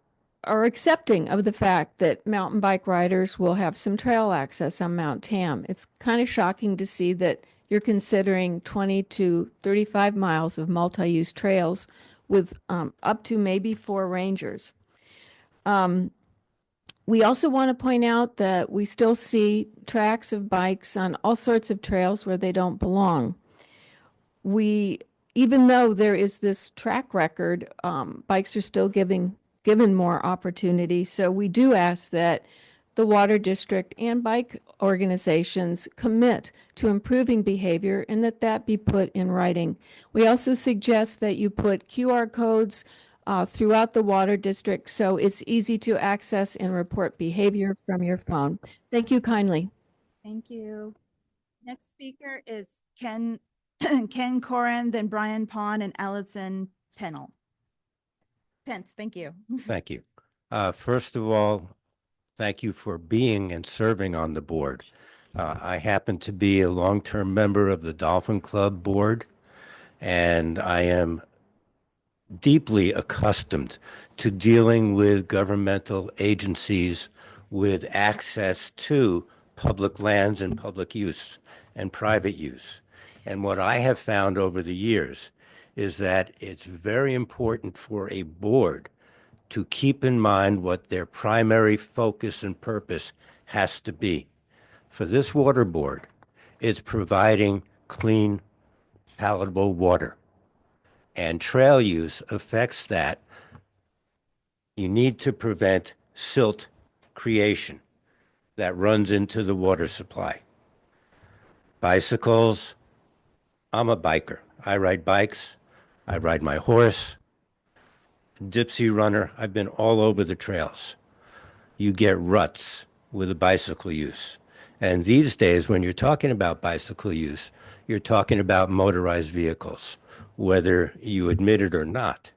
Speaker 18: accepting of the fact that mountain bike riders will have some trail access on Mount Tam. It's kind of shocking to see that you're considering 20 to 35 miles of multi-use trails with up to maybe 4 rangers. We also want to point out that we still see tracks of bikes on all sorts of trails where they don't belong. Even though there is this track record, bikes are still given more opportunity. So we do ask that the Water District and bike organizations commit to improving behavior and that be put in writing. We also suggest that you put QR codes throughout the Water District so it's easy to access and report behavior from your phone. Thank you kindly.
Speaker 2: Thank you. Next speaker is Ken Corin, then Brian Pond and Allison Pence. Thank you.
Speaker 19: Thank you. First of all, thank you for being and serving on the board. I happen to be a long-term member of the Dolphin Club board, and I am deeply accustomed to dealing with governmental agencies with access to public lands and public use and private use. And what I have found over the years is that it's very important for a board to keep in mind what their primary focus and purpose has to be. For this water board, it's providing clean, palatable water. And trail use affects that. You need to prevent silt creation that runs into the water supply. Bicycles, I'm a biker. I ride bikes. I ride my horse. Dipsy runner. I've been all over the trails. You get ruts with the bicycle use. And these days, when you're talking about bicycle use, you're talking about motorized vehicles, whether you admit it or not.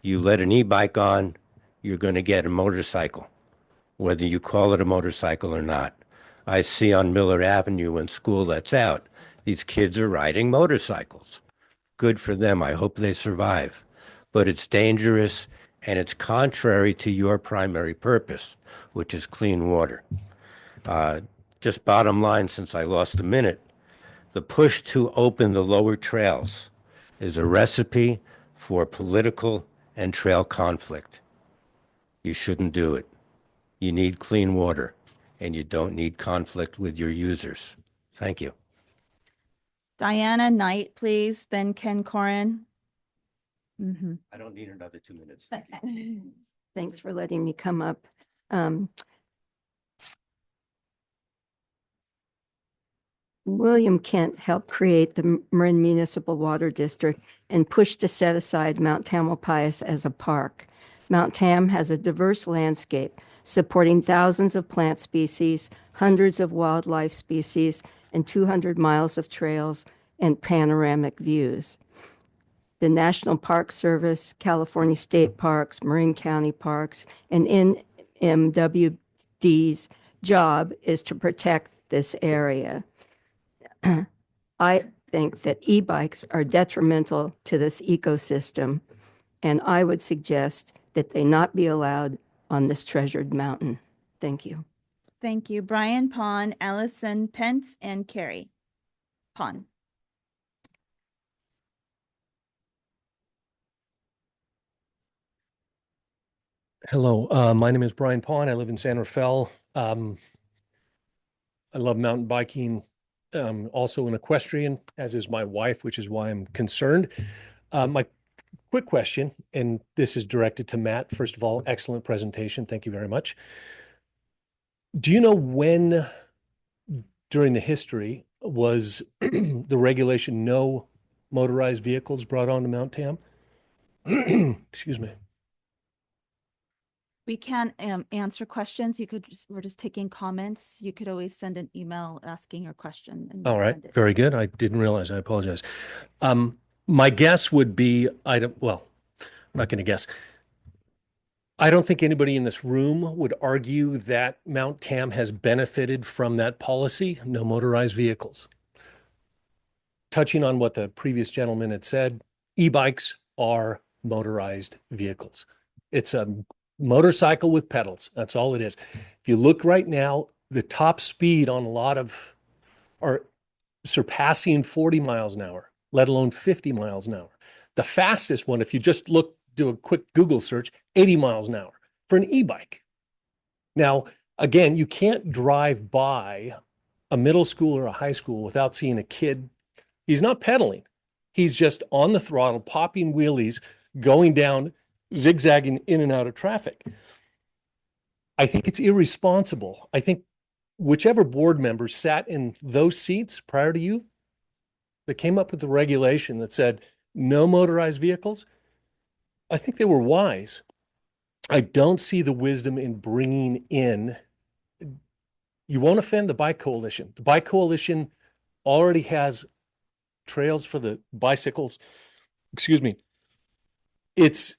Speaker 19: You let an e-bike on, you're going to get a motorcycle, whether you call it a motorcycle or not. I see on Miller Avenue when school lets out, these kids are riding motorcycles. Good for them. I hope they survive. But it's dangerous and it's contrary to your primary purpose, which is clean water. Just bottom line, since I lost a minute, the push to open the lower trails is a recipe for political and trail conflict. You shouldn't do it. You need clean water, and you don't need conflict with your users. Thank you.
Speaker 2: Diana Knight, please, then Ken Corin.
Speaker 19: I don't need another 2 minutes.
Speaker 20: Thanks for letting me come up. William Kent helped create the Marin Municipal Water District and pushed to set aside Mount Tamalpais as a park. Mount Tam has a diverse landscape supporting thousands of plant species, hundreds of wildlife species, and 200 miles of trails and panoramic views. The National Park Service, California State Parks, Marin County Parks, and NMWD's job is to protect this area. I think that e-bikes are detrimental to this ecosystem, and I would suggest that they not be allowed on this treasured mountain. Thank you.
Speaker 2: Thank you. Brian Pond, Allison Pence, and Carrie Pond.
Speaker 21: Hello, my name is Brian Pond. I live in San Rafael. I love mountain biking, also an equestrian, as is my wife, which is why I'm concerned. My quick question, and this is directed to Matt. First of all, excellent presentation. Thank you very much. Do you know when during the history was the regulation no motorized vehicles brought onto Mount Tam? Excuse me.
Speaker 2: We can answer questions. We're just taking comments. You could always send an email asking your question. And
Speaker 21: All right,
Speaker 2: send it.
Speaker 21: very good. I didn't realize. I apologize. My guess would be, I'm not going to guess. I don't think anybody in this room would argue that Mount Tam has benefited from that policy, no motorized vehicles. Touching on what the previous gentleman had said, e-bikes are motorized vehicles. It's a motorcycle with pedals. That's all it is. If you look right now, the top speed on a lot of are surpassing 40 miles an hour, let alone 50 miles an hour. The fastest one, if you just do a quick Google search, 80 miles an hour for an e-bike. Now, again, you can't drive by a middle school or a high school without seeing a kid. He's not pedaling. He's just on the throttle, popping wheelies, going down, zigzagging in and out of traffic. I think it's irresponsible. I think whichever board members sat in those seats prior to you that came up with the regulation that said no motorized vehicles, I think they were wise. I don't see the wisdom in bringing in, you won't offend the Bike Coalition. The Bike Coalition already has trails for the bicycles. Excuse me. It's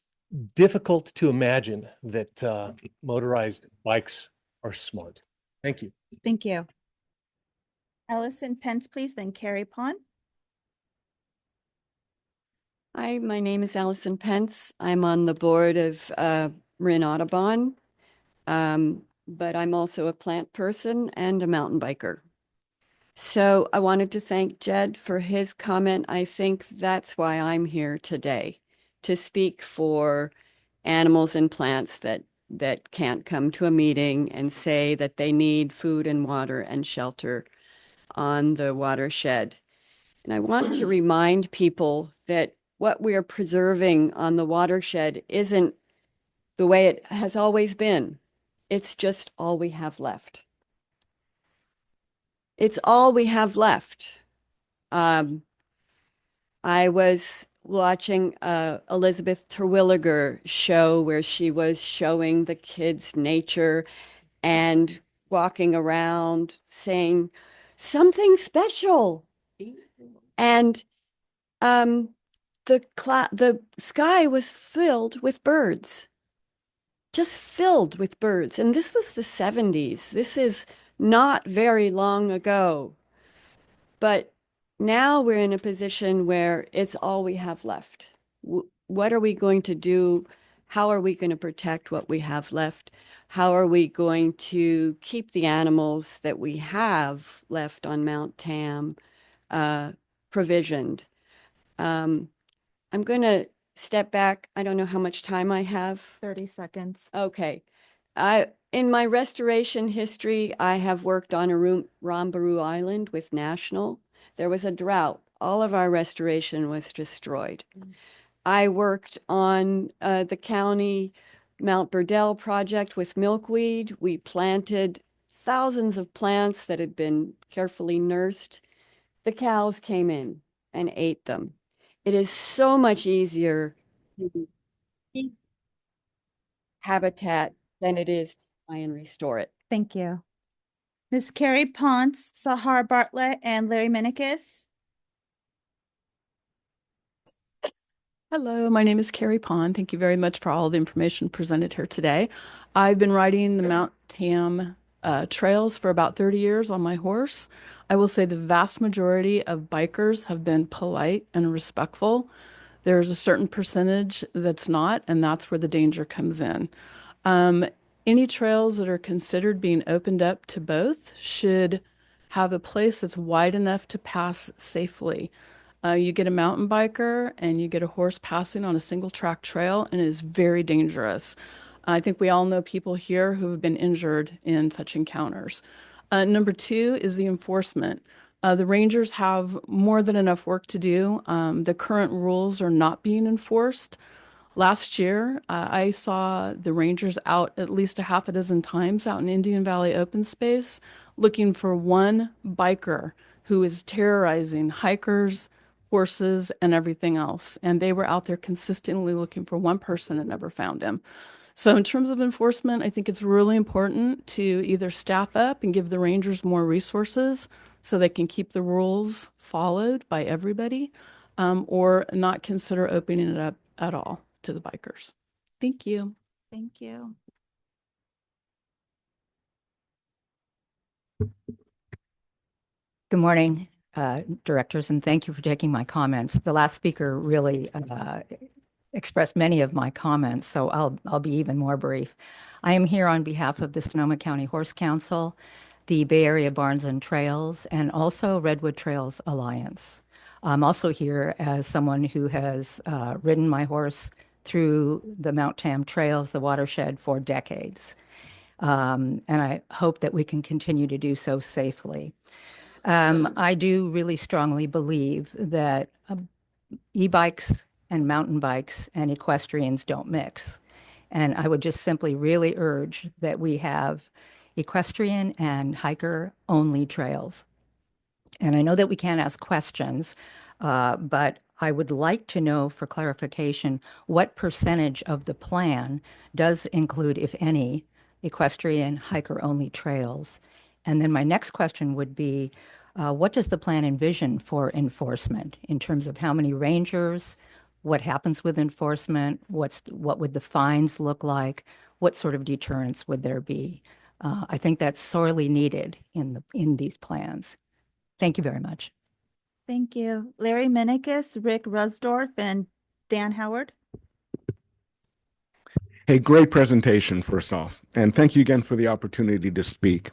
Speaker 21: difficult to imagine that motorized bikes are smart. Thank you.
Speaker 2: Thank you. Allison Pence, please, then Carrie Pond.
Speaker 22: Hi, my name is Allison Pence. I'm on the board of Marin Audubon, but I'm also a plant person and a mountain biker. So I wanted to thank Jed for his comment. I think that's why I'm here today, to speak for animals and plants that can't come to a meeting and say that they need food and water and shelter on the watershed. And I want to remind people that what we are preserving on the watershed isn't the way it has always been. It's just all we have left. It's all we have left. I was watching Elizabeth Terwilliger show where she was showing the kids nature and walking around saying something special. And the sky was filled with birds, just filled with birds. And this was the 70s. This is not very long ago. But now we're in a position where it's all we have left. What are we going to do? How are we going to protect what we have left? How are we going to keep the animals that we have left on Mount Tam provisioned? I'm going to step back. I don't know how much time I have.
Speaker 2: 30 seconds.
Speaker 22: Okay. In my restoration history, I have worked on Rambaru Island with National. There was a drought. All of our restoration was destroyed. I worked on the county Mount Burdell project with milkweed. We planted thousands of plants that had been carefully nursed. The cows came in and ate them. It is so much easier to keep habitat than it is to try and restore it.
Speaker 2: Thank you. Ms. Carrie Ponce, Sahar Bartlett, and Larry Minikis.
Speaker 5: Hello, my name is Carrie Pond. Thank you very much for all the information presented here today. I've been riding the Mount Tam trails for about 30 years on my horse. I will say the vast majority of bikers have been polite and respectful. There's a certain percentage that's not, and that's where the danger comes in. Any trails that are considered being opened up to both should have a place that's wide enough to pass safely. You get a mountain biker and you get a horse passing on a single track trail, and it is very dangerous. I think we all know people here who have been injured in such encounters. Number two is the enforcement. The rangers have more than enough work to do. The current rules are not being enforced. Last year, I saw the rangers out at least a half a dozen times out in Indian Valley open space looking for one biker who is terrorizing hikers, horses, and everything else. And they were out there consistently looking for one person and never found him. So in terms of enforcement, I think it's really important to either staff up and give the rangers more resources so they can keep the rules followed by everybody, or not consider opening it up at all to the bikers. Thank you.
Speaker 2: Thank you.
Speaker 7: Good morning, directors, and thank you for taking my comments. The last speaker really expressed many of my comments, so I'll be even more brief. I am here on behalf of the Sonoma County Horse Council, the Bay Area Barns and Trails, and also Redwood Trails Alliance. I'm also here as someone who has ridden my horse through the Mount Tam trails, the watershed, for decades. And I hope that we can continue to do so safely. I do really strongly believe that e-bikes and mountain bikes and equestrians don't mix. And I would just simply really urge that we have equestrian and hiker only trails. And I know that we can't ask questions, but I would like to know for clarification what percentage of the plan does include, if any, equestrian hiker only trails. And then my next question would be, what does the plan envision for enforcement in terms of how many rangers, what happens with enforcement, what would the fines look like, what sort of deterrence would there be? I think that's sorely needed in these plans. Thank you very much.
Speaker 2: Thank you. Larry Minikis, Rick Rusdorf, and Dan Howard.
Speaker 12: Hey, great presentation, first off. And thank you again for the opportunity to speak.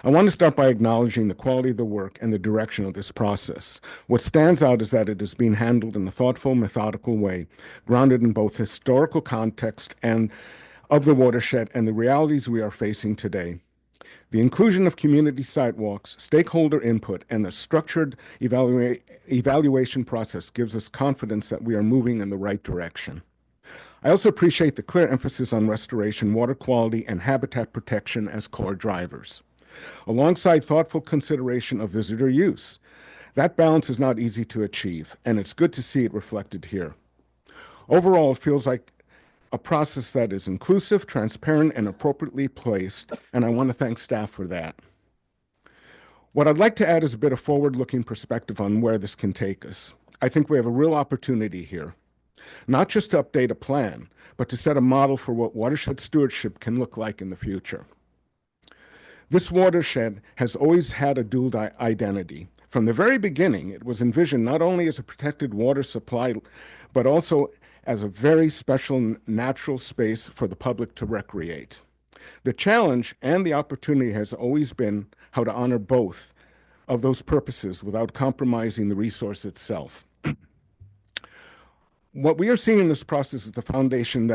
Speaker 12: I want to start by acknowledging the quality of the work and the direction of this process. What stands out is that it is being handled in a thoughtful, methodical way, grounded in both historical context and of the watershed and the realities we are facing today. The inclusion of community sidewalks, stakeholder input, and the structured evaluation process gives us confidence that we are moving in the right direction. I also appreciate the clear emphasis on restoration, water quality, and habitat protection as core drivers, alongside thoughtful consideration of visitor use. That balance is not easy to achieve, and it's good to see it reflected here. Overall, it feels like a process that is inclusive, transparent, and appropriately placed, and I want to thank staff for that. What I'd like to add is a bit of forward-looking perspective on where this can take us. I think we have a real opportunity here, not just to update a plan, but to set a model for what watershed stewardship can look like in the future. This watershed has always had a dual identity. From the very beginning, it was envisioned not only as a protected water supply, but also as a very special natural space for the public to recreate. The challenge and the opportunity has always been how to honor both of those purposes without compromising the resource itself. What we are seeing in this process is the foundation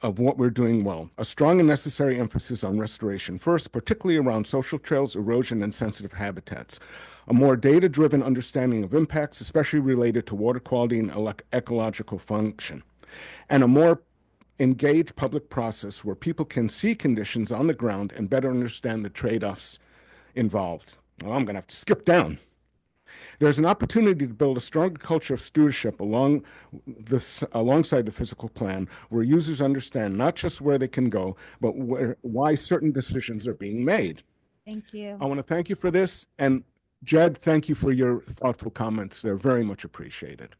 Speaker 12: of what we're doing well, a strong and necessary emphasis on restoration, first, particularly around social trails, erosion, and sensitive habitats, a more data-driven understanding of impacts, especially related to water quality and ecological function, and a more engaged public process where people can see conditions on the ground and better understand the trade-offs involved. Well, I'm going to have to skip down. There's an opportunity to build a stronger culture of stewardship alongside the physical plan, where users understand not just where they can go, but why certain decisions are being made.
Speaker 2: Thank you.
Speaker 12: I want to thank you for this. And Jed, thank you for your thoughtful comments. They're very much appreciated.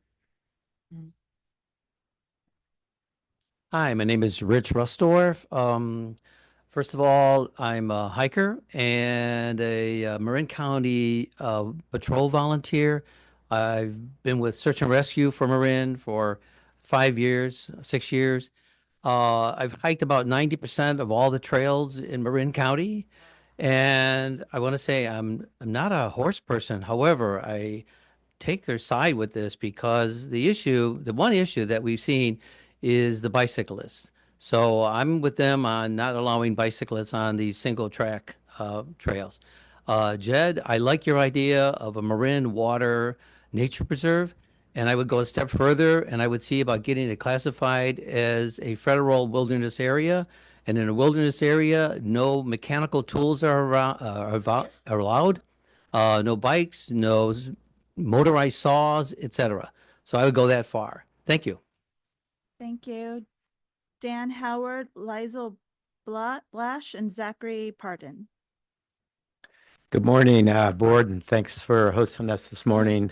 Speaker 8: Hi, my name is Rich Rustorf. First of all, I'm a hiker and a Marin County patrol volunteer. I've been with Search and Rescue for Marin for 5 years, 6 years. I've hiked about 90% of all the trails in Marin County. And I want to say I'm not a horse person. However, I take their side with this because the one issue that we've seen is the bicyclists. So I'm with them on not allowing bicyclists on these single track trails. Jed, I like your idea of a Marin water nature preserve, and I would go a step further and I would see about getting it classified as a federal wilderness area. And in a wilderness area, no mechanical tools are allowed, no bikes, no motorized saws, etc. So I would go that far. Thank you.
Speaker 2: Thank you. Dan Howard, Lizel Blash, and Zachary Pardon.
Speaker 10: Good morning, board, and thanks for hosting us this morning.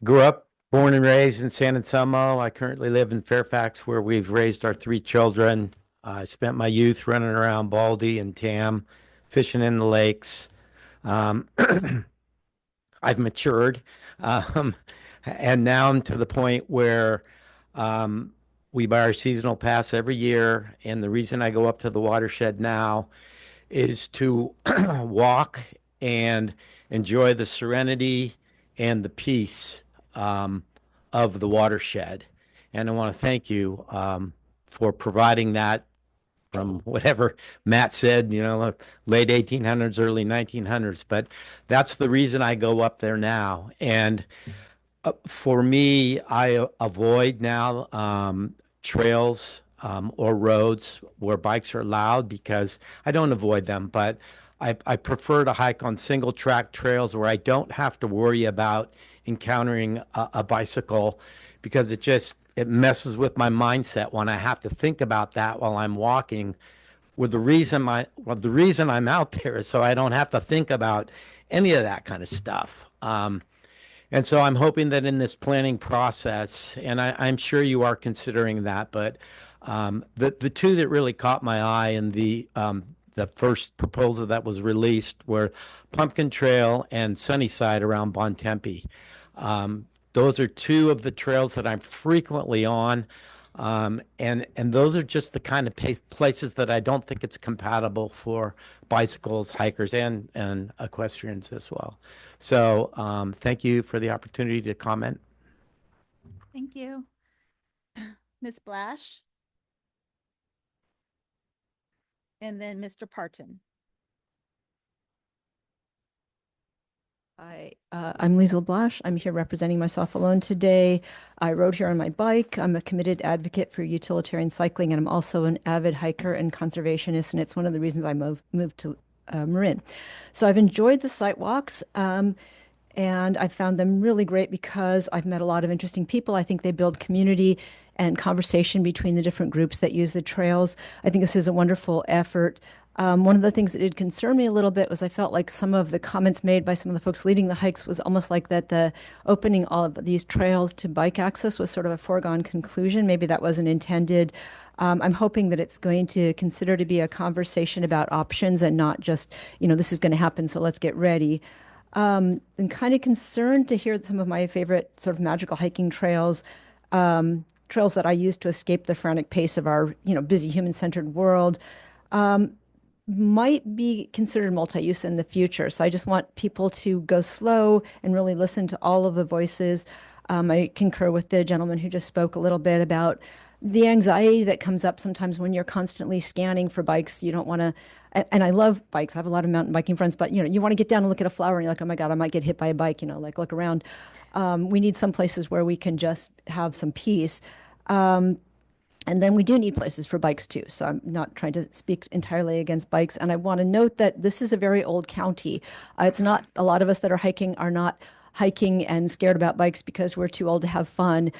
Speaker 10: Grew up, born and raised in San Anselmo. I currently live in Fairfax, where we've raised our 3 children. I spent my youth running around Baldy and Tam, fishing in the lakes. I've matured, and now I'm to the point where we buy our seasonal pass every year, and the reason I go up to the watershed now is to walk and enjoy the serenity and the peace of the watershed. And I want to thank you for providing that from whatever Matt said, late 1800s, early 1900s. But that's the reason I go up there now. And for me, I avoid now trails or roads where bikes are allowed because I don't avoid them, but I prefer to hike on single track trails where I don't have to worry about encountering a bicycle, because it messes with my mindset when I have to think about that while I'm walking. The reason I'm out there is so I don't have to think about any of that kind of stuff. And so I'm hoping that in this planning process, and I'm sure you are considering that, but the 2 that really caught my eye in the first proposal that was released were Pumpkin Trail and Sunnyside around Bontempi. Those are 2 of the trails that I'm frequently on. And those are just the kind of places that I don't think it's compatible for bicycles, hikers, and equestrians as well. So thank you for the opportunity to comment.
Speaker 2: Thank you. Ms. Blash. And then Mr. Parton.
Speaker 13: Hi, I'm Liesl Blash. I'm here representing myself alone today. I rode here on my bike. I'm a committed advocate for utilitarian cycling, and I'm also an avid hiker and conservationist, and it's one of the reasons I moved to Marin. So I've enjoyed the site walks, and I found them really great because I've met a lot of interesting people. I think they build community and conversation between the different groups that use the trails. I think this is a wonderful effort. One of the things that did concern me a little bit was I felt like some of the comments made by some of the folks leading the hikes was almost like that the opening all of these trails to bike access was sort of a foregone conclusion. Maybe that wasn't intended. I'm hoping that it's going to consider to be a conversation about options and not just, this is going to happen, so let's get ready. I'm kind of concerned to hear some of my favorite sort of magical hiking trails, trails that I use to escape the frantic pace of our, busy human-centered world. Might be considered multi-use in the future. So I just want people to go slow and really listen to all of the voices. I concur with the gentleman who just spoke a little bit about the anxiety that comes up sometimes when you're constantly scanning for bikes. You don't want to, and I love bikes. I have a lot of mountain biking friends, but you want to get down and look at a flower and you're like, oh my God, I might get hit by a bike, like look around. We need some places where we can just have some peace. And then we do need places for bikes too. So I'm not trying to speak entirely against bikes. And I want to note that this is a very old county. It's not, a lot of us that are hiking are not hiking and scared about bikes because we're too old to have fun.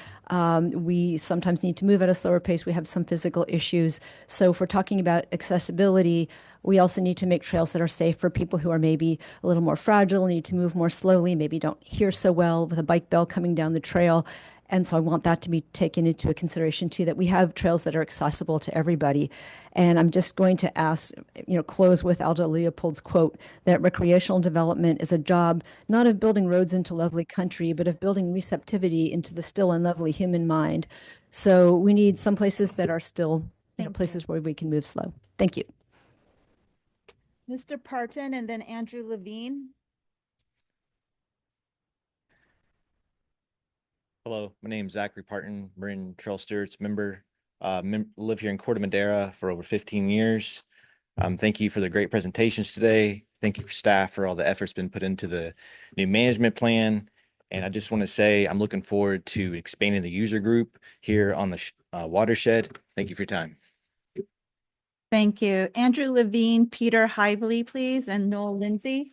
Speaker 13: We sometimes need to move at a slower pace. We have some physical issues. So if we're talking about accessibility, we also need to make trails that are safe for people who are maybe a little more fragile, need to move more slowly, maybe don't hear so well with a bike bell coming down the trail. And so I want that to be taken into a consideration too, that we have trails that are accessible to everybody. And I'm just going to ask, close with Aldo Leopold's quote that recreational development is a job not of building roads into lovely country, but of building receptivity into the still and lovely human mind. So we need some places that are still, places where we can move slow. Thank you.
Speaker 2: Mr. Parton and then Andrew Levine.
Speaker 14: Hello, my name is Zachary Parton, Marin Trail Stewards member. Live here in Corte Madera for over 15 years. Thank you for the great presentations today. Thank you for staff for all the efforts been put into the new management plan. And I just want to say I'm looking forward to expanding the user group here on the Watershed. Thank you for your time.
Speaker 2: Thank you. Andrew Levine, Peter Hively, please, and Noel Lindsay.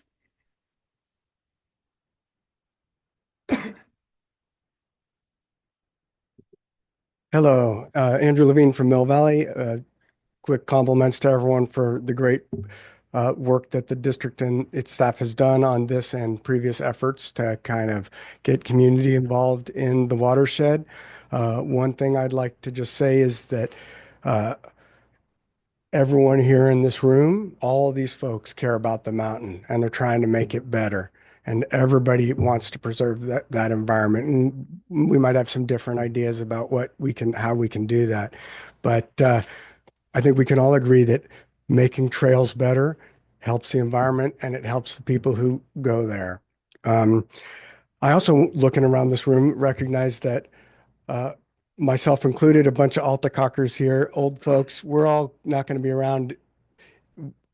Speaker 23: Hello, Andrew Levine from Mill Valley. Quick compliments to everyone for the great work that the district and its staff has done on this and previous efforts to kind of get community involved in the watershed. One thing I'd like to just say is that everyone here in this room, all of these folks care about the mountain and they're trying to make it better. And everybody wants to preserve that environment. And we might have some different ideas about how we can do that. But I think we can all agree that making trails better helps the environment and it helps the people who go there. I also, looking around this room, recognize that myself included, a bunch of Altacockers here, old folks, we're all not going to be around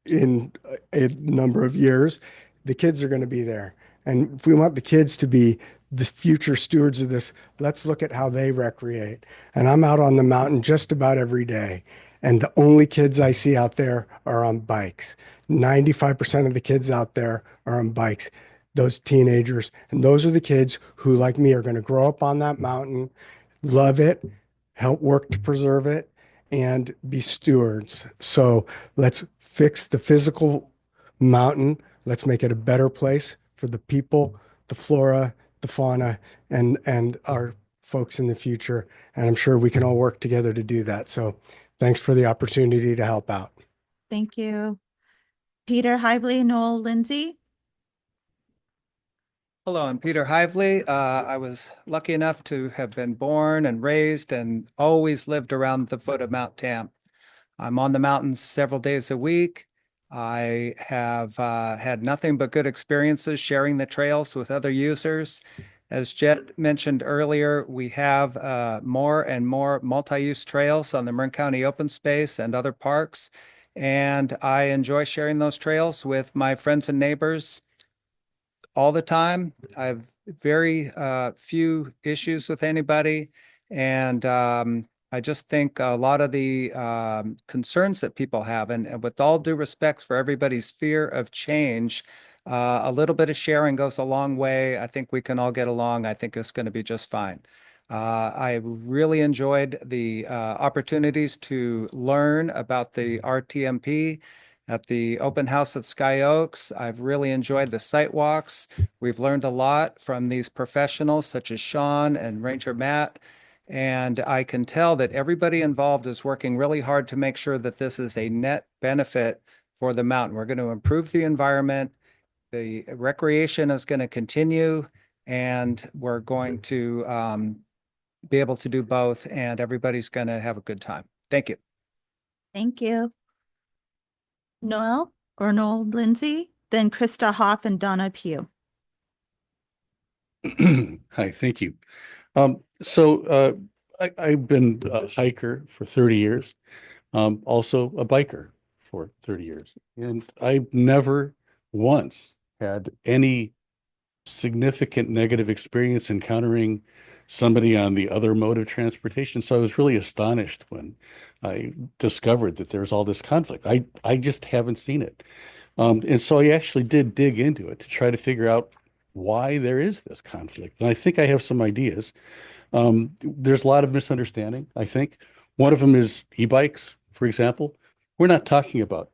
Speaker 23: in a number of years. The kids are going to be there. And if we want the kids to be the future stewards of this, let's look at how they recreate. And I'm out on the mountain just about every day. And the only kids I see out there are on bikes. 95% of the kids out there are on bikes, those teenagers. And those are the kids who, like me, are going to grow up on that mountain, love it, help work to preserve it, and be stewards. So let's fix the physical mountain. Let's make it a better place for the people, the flora, the fauna, and our folks in the future. And I'm sure we can all work together to do that. So thanks for the opportunity to help out.
Speaker 2: Thank you. Peter Hively, Noel Lindsay.
Speaker 15: Hello, I'm Peter Hively. I was lucky enough to have been born and raised and always lived around the foot of Mount Tam. I'm on the mountains several days a week. I have had nothing but good experiences sharing the trails with other users. As Jet mentioned earlier, we have more and more multi-use trails on the Marin County Open Space and other parks. And I enjoy sharing those trails with my friends and neighbors all the time. I have very few issues with anybody. And I just think a lot of the concerns that people have, and with all due respect for everybody's fear of change, a little bit of sharing goes a long way. I think we can all get along. I think it's going to be just fine. I really enjoyed the opportunities to learn about the RTMP at the open house at Sky Oaks. I've really enjoyed the site walks. We've learned a lot from these professionals such as Sean and Ranger Matt. And I can tell that everybody involved is working really hard to make sure that this is a net benefit for the mountain. We're going to improve the environment. The recreation is going to continue, and we're going to be able to do both, and everybody's going to have a good time. Thank you.
Speaker 2: Thank you. Noel Lindsay, then Krista Hoff and Donna Pugh.
Speaker 16: Hi, thank you. I've been a hiker for 30 years, also a biker for 30 years, and I've never once had any significant negative experience encountering somebody on the other mode of transportation. So I was really astonished when I discovered that there's all this conflict. I just haven't seen it. And so I actually did dig into it to try to figure out why there is this conflict. And I think I have some ideas. There's a lot of misunderstanding, I think. One of them is e-bikes, for example. We're not talking about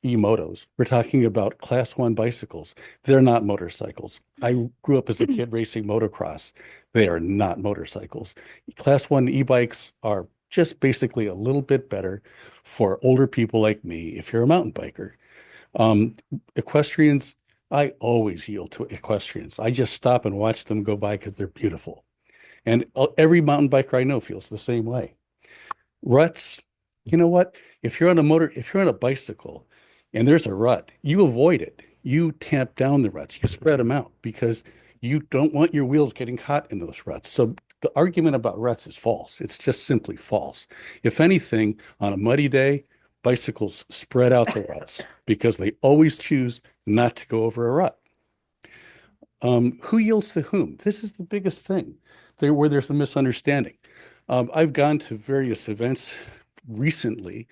Speaker 16: e-motos. We're talking about class one bicycles. They're not motorcycles. I grew up as a kid racing motocross. They are not motorcycles. Class one e-bikes are just basically a little bit better for older people like me if you're a mountain biker. Equestrians, I always yield to equestrians. I just stop and watch them go by because they're beautiful. And every mountain biker I know feels the same way. Ruts, you know what? If you're on a bicycle and there's a rut, you avoid it. You tamp down the ruts. You spread them out because you don't want your wheels getting caught in those ruts. So the argument about ruts is false. It's just simply false. If anything, on a muddy day, bicycles spread out the ruts because they always choose not to go over a rut. Who yields to whom? This is the biggest thing where there's a misunderstanding. I've gone to various events recently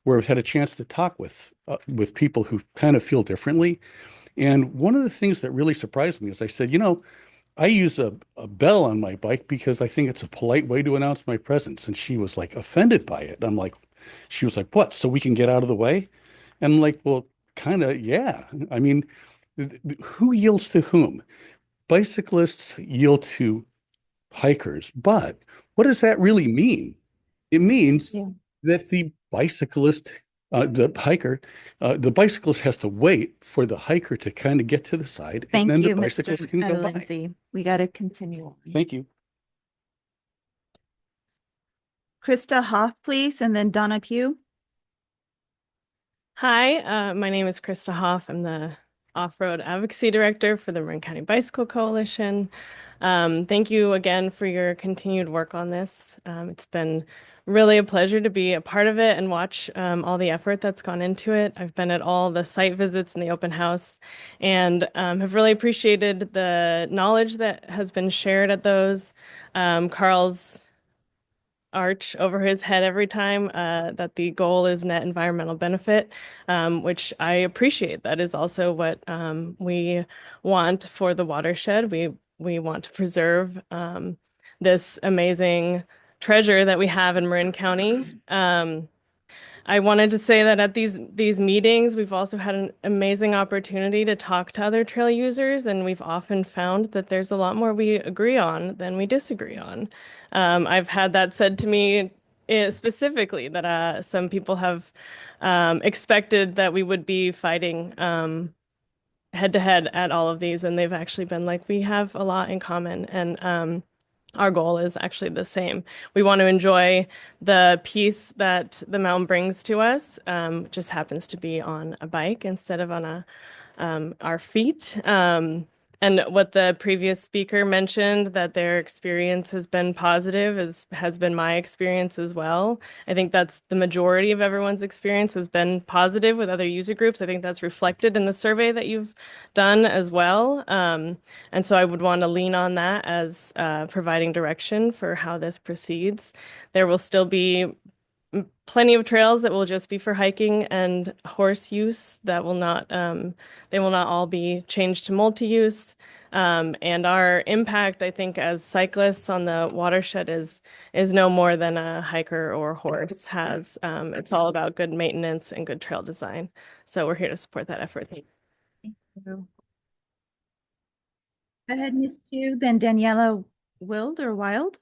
Speaker 16: where I've had a chance to talk with people who kind of feel differently. And one of the things that really surprised me is I said, I use a bell on my bike because I think it's a polite way to announce my presence. And she was like offended by it. She was like, what? So we can get out of the way? And I'm like, well, kind of, yeah. I mean, who yields to whom? Bicyclists yield to hikers, but what does that really mean? It means that the bicyclist, the bicyclist has to wait for the hiker to kind of get to the side, and then the bicyclist can go by.
Speaker 2: Lindsay. We got to continue on.
Speaker 16: Thank you.
Speaker 2: Krista Hoff, please, and then Donna Pugh.
Speaker 17: Hi, my name is Krista Hoff. I'm the Off-Road Advocacy Director for the Marin County Bicycle Coalition. Thank you again for your continued work on this. It's been really a pleasure to be a part of it and watch all the effort that's gone into it. I've been at all the site visits and the open house and have really appreciated the knowledge that has been shared at those. Carl's arch over his head every time that the goal is net environmental benefit, which I appreciate. That is also what we want for the watershed. We want to preserve this amazing treasure that we have in Marin County. I wanted to say that at these meetings, we've also had an amazing opportunity to talk to other trail users, and we've often found that there's a lot more we agree on than we disagree on. I've had that said to me specifically that some people have expected that we would be fighting head to head at all of these, and they've actually been like, we have a lot in common. And our goal is actually the same. We want to enjoy the peace that the mountain brings to us, just happens to be on a bike instead of on our feet. And what the previous speaker mentioned, that their experience has been positive, has been my experience as well. I think that's the majority of everyone's experience has been positive with other user groups. I think that's reflected in the survey that you've done as well. And so I would want to lean on that as providing direction for how this proceeds. There will still be plenty of trails that will just be for hiking and horse use that will not they will not all be changed to multi-use. And our impact, I think, as cyclists on the watershed is no more than a hiker or horse has. It's all about good maintenance and good trail design. So we're here to support that effort. Thank
Speaker 2: Thank you. Go ahead, Ms. Pugh, then Daniela Wild.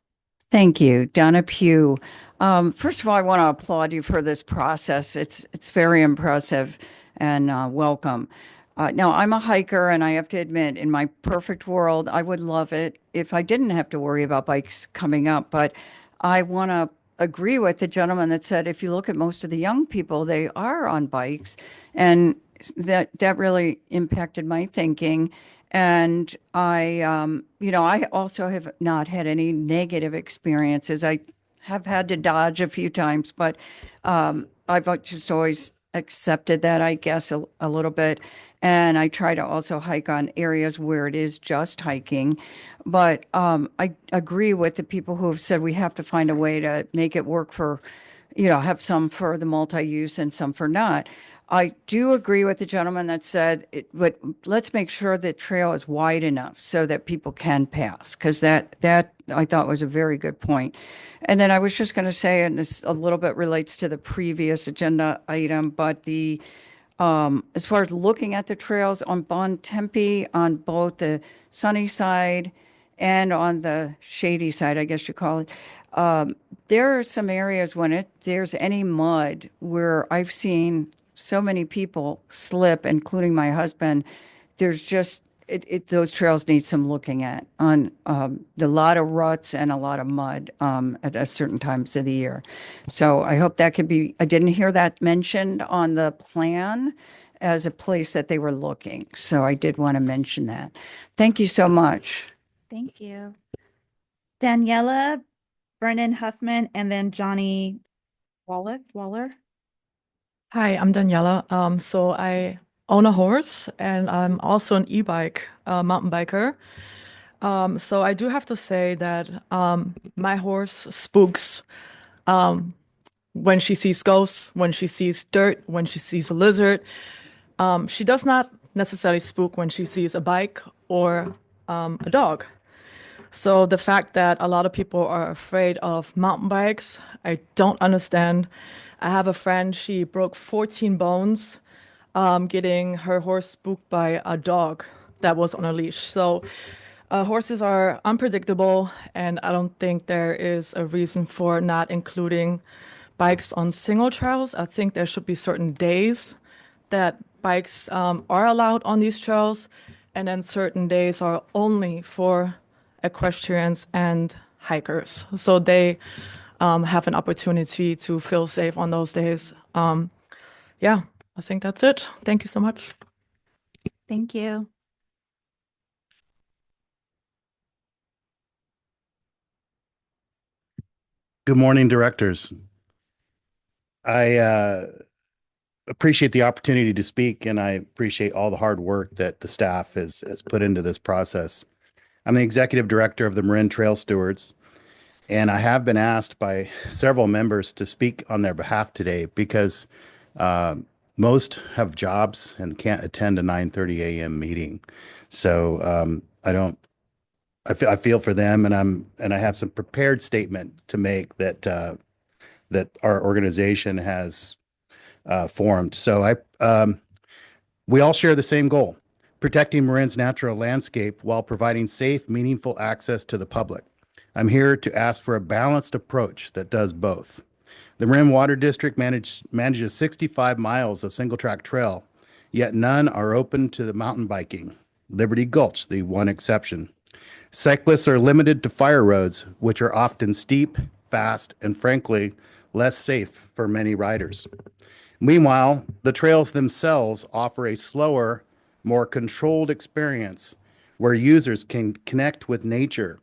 Speaker 3: Thank you, Donna Pugh. First of all, I want to applaud you for this process. It's very impressive and welcome. Now, I'm a hiker, and I have to admit, in my perfect world, I would love it if I didn't have to worry about bikes coming up. But I want to agree with the gentleman that said, if you look at most of the young people, they are on bikes, and that really impacted my thinking. And I also have not had any negative experiences. I have had to dodge a few times, but I've just always accepted that, I guess, a little bit. And I try to also hike on areas where it is just hiking. But I agree with the people who have said we have to find a way to make it work for, have some for the multi-use and some for not. I do agree with the gentleman that said, but let's make sure the trail is wide enough so that people can pass, because that I thought was a very good point. And then I was just going to say, and this a little bit relates to the previous agenda item, but as far as looking at the trails on Bon Tempe, on both the sunny side and on the shady side, I guess you call it, there are some areas when there's any mud where I've seen so many people slip, including my husband. There's just those trails need some looking at on a lot of ruts and a lot of mud at a certain times of the year. So I hope that could be. I didn't hear that mentioned on the plan as a place that they were looking. So I did want to mention that. Thank you so much.
Speaker 2: Thank you. Daniela, Brennan Huffman, and then Johnny Waller.
Speaker 4: Hi, I'm Daniela. So I own a horse and I'm also an e-bike mountain biker. So I do have to say that my horse spooks when she sees ghosts, when she sees dirt, when she sees a lizard. She does not necessarily spook when she sees a bike or a dog. So the fact that a lot of people are afraid of mountain bikes, I don't understand. I have a friend, she broke 14 bones getting her horse spooked by a dog that was on a leash. So horses are unpredictable, and I don't think there is a reason for not including bikes on single trails. I think there should be certain days that bikes are allowed on these trails, and then certain days are only for equestrians and hikers. So they have an opportunity to feel safe on those days. Yeah, I think that's it. Thank you so much.
Speaker 2: Thank you.
Speaker 6: Good morning, directors. I appreciate the opportunity to speak, and I appreciate all the hard work that the staff has put into this process. I'm the executive director of the Marin Trail Stewards, and I have been asked by several members to speak on their behalf today because most have jobs and can't attend a 9:30 a.m. meeting. So I feel for them, and I have some prepared statement to make that our organization has formed. So we all share the same goal: protecting Marin's natural landscape while providing safe, meaningful access to the public. I'm here to ask for a balanced approach that does both. The Marin Water District manages 65 miles of single track trail yet none are open to the mountain biking. Liberty Gulch, the one exception. Cyclists are limited to fire roads, which are often steep, fast, and frankly, less safe for many riders. Meanwhile, the trails themselves offer a slower, more controlled experience where users can connect with nature,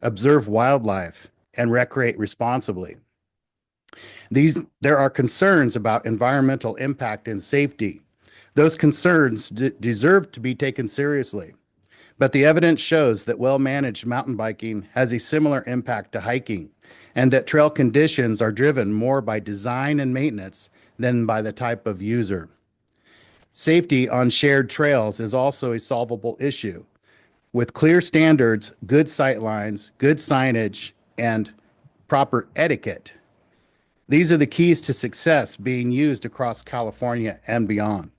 Speaker 6: observe wildlife, and recreate responsibly. There are concerns about environmental impact and safety. Those concerns deserve to be taken seriously. But the evidence shows that well-managed mountain biking has a similar impact to hiking, and that trail conditions are driven more by design and maintenance than by the type of user. Safety on shared trails is also a solvable issue. With clear standards, good sight lines, good signage, and proper etiquette, these are the keys to success being used across California and beyond.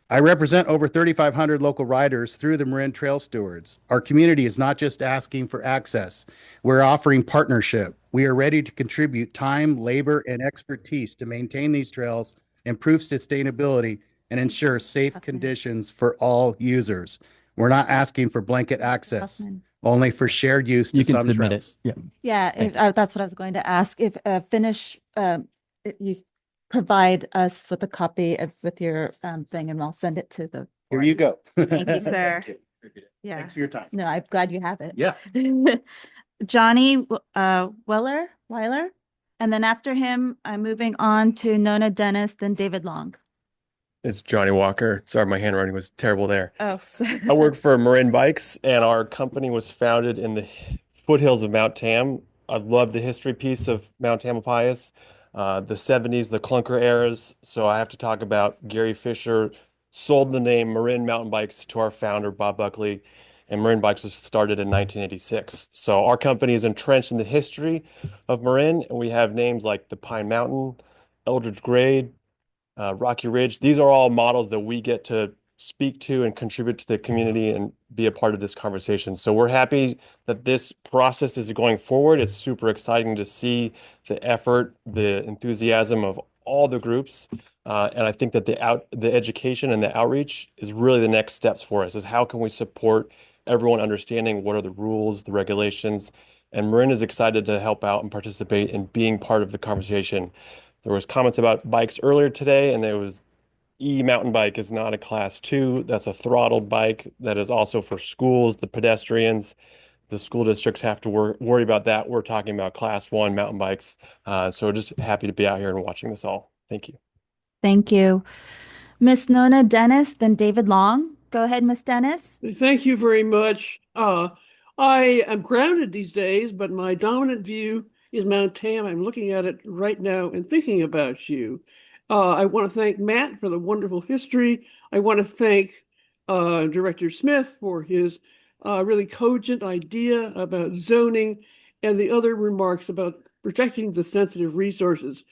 Speaker 6: I represent over 3,500 local riders through the Marin Trail Stewards. Our community is not just asking for access. We're offering partnership. We are ready to contribute time, labor, and expertise to maintain these trails, improve sustainability, and ensure safe conditions for all users. We're not asking for blanket access, only for shared use to some trails.
Speaker 2: Yeah, that's what I was going to ask. If if you provide us with a copy of with your thing, and I'll send it to the.
Speaker 6: Here you go.
Speaker 2: Thank you, sir. Yeah.
Speaker 6: Thanks for your time.
Speaker 2: No, I'm glad you have it.
Speaker 6: Yeah.
Speaker 2: Johnny Weiler, and then after him, I'm moving on to Nona Dennis, then David Long.
Speaker 1: It's Johnny Walker. Sorry, my handwriting was terrible there.
Speaker 2: Oh,
Speaker 1: I work for Marin Bikes, and our company was founded in the foothills of Mount Tam. I love the history piece of Mount Tamalpais, the 70s, the clunker eras. So I have to talk about Gary Fisher sold the name Marin Mountain Bikes to our founder, Bob Buckley, and Marin Bikes was started in 1986. So our company is entrenched in the history of Marin, and we have names like the Pine Mountain, Eldridge Grade, Rocky Ridge. These are all models that we get to speak to and contribute to the community and be a part of this conversation. So we're happy that this process is going forward. It's super exciting to see the effort, the enthusiasm of all the groups. And I think that the education and the outreach is really the next steps for us, is how can we support everyone understanding what are the rules, the regulations, and Marin is excited to help out and participate in being part of the conversation. There was comments about bikes earlier today, and there was e-mountain bike is not a class 2. That's a throttled bike that is also for schools, the pedestrians. The school districts have to worry about that. We're talking about class 1 mountain bikes. So just happy to be out here and watching this all. Thank you.
Speaker 2: Thank you. Miss Nona Dennis, then David Long. Go ahead, Miss Dennis.
Speaker 9: Thank you very much. I am grounded these days, but my dominant view is Mount Tam. I'm looking at it right now and thinking about you. I want to thank Matt for the wonderful history. I want to thank Director Smith for his really cogent idea about zoning and the other remarks about protecting the sensitive resources.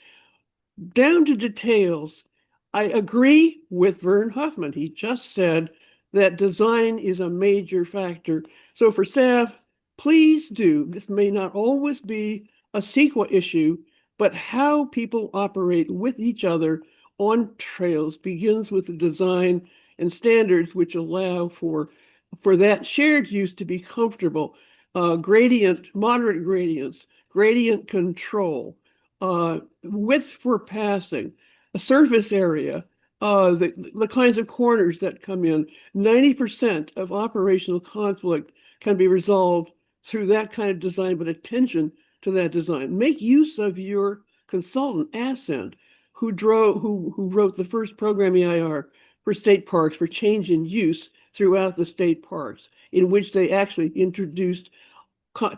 Speaker 9: Down to details, I agree with Vern Huffman. He just said that design is a major factor. So for staff, please do. This may not always be a CEQA issue, but how people operate with each other on trails begins with the design and standards which allow for that shared use to be comfortable. Moderate gradients, gradient control, width for passing, a surface area, the kinds of corners that come in. 90% of operational conflict can be resolved through that kind of design, but attention to that design. Make use of your consultant, Ascent, who wrote the first program EIR for state parks for change in use throughout the state parks, in which they actually introduced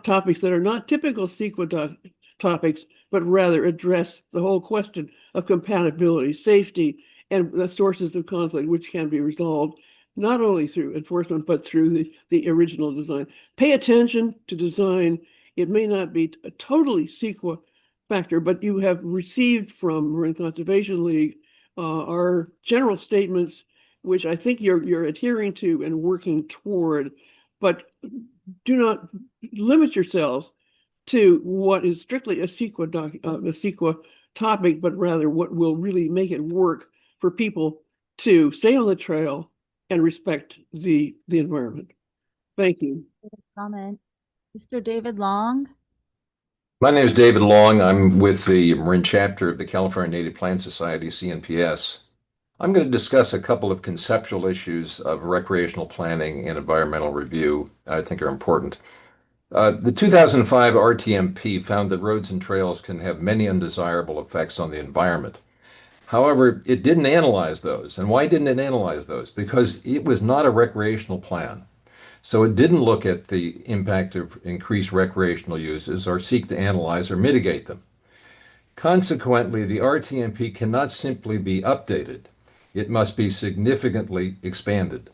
Speaker 9: topics that are not typical CEQA topics, but rather address the whole question of compatibility, safety, and the sources of conflict, which can be resolved not only through enforcement, but through the original design. Pay attention to design. It may not be a totally CEQA factor, but you have received from Marin Conservation League our general statements, which I think you're adhering to and working toward, but do not limit yourselves to what is strictly a CEQA topic, but rather what will really make it work for people to stay on the trail and respect the environment. Thank you.
Speaker 2: Comment. Mr. David Long.
Speaker 11: My name is David Long. I'm with the Marin chapter of the California Native Plant Society, CNPS. I'm going to discuss a couple of conceptual issues of recreational planning and environmental review that I think are important. The 2005 RTMP found that roads and trails can have many undesirable effects on the environment. However, it didn't analyze those. And why didn't it analyze those? Because it was not a recreational plan. So it didn't look at the impact of increased recreational uses or seek to analyze or mitigate them. Consequently, the RTMP cannot simply be updated. It must be significantly expanded.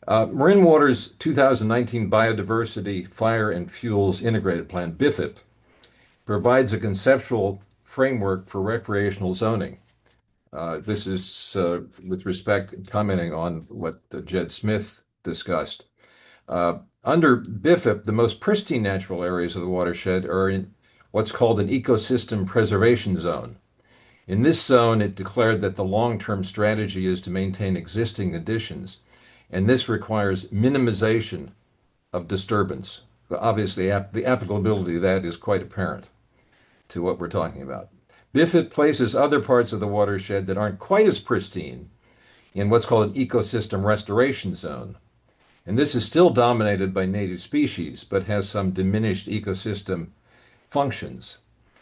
Speaker 11: Marin Water's 2019 Biodiversity, Fire, and Fuels Integrated Plan, BIFIP, provides a conceptual framework for recreational zoning. This is, with respect, commenting on what Jed Smith discussed. Under BIFIP, the most pristine natural areas of the watershed are in what's called an ecosystem preservation zone. In this zone, it declared that the long-term strategy is to maintain existing conditions, and this requires minimization of disturbance. Obviously, the applicability of that is quite apparent to what we're talking about. BIFIP places other parts of the watershed that aren't quite as pristine in what's called an ecosystem restoration zone. And this is still dominated by native species, but has some diminished ecosystem functions.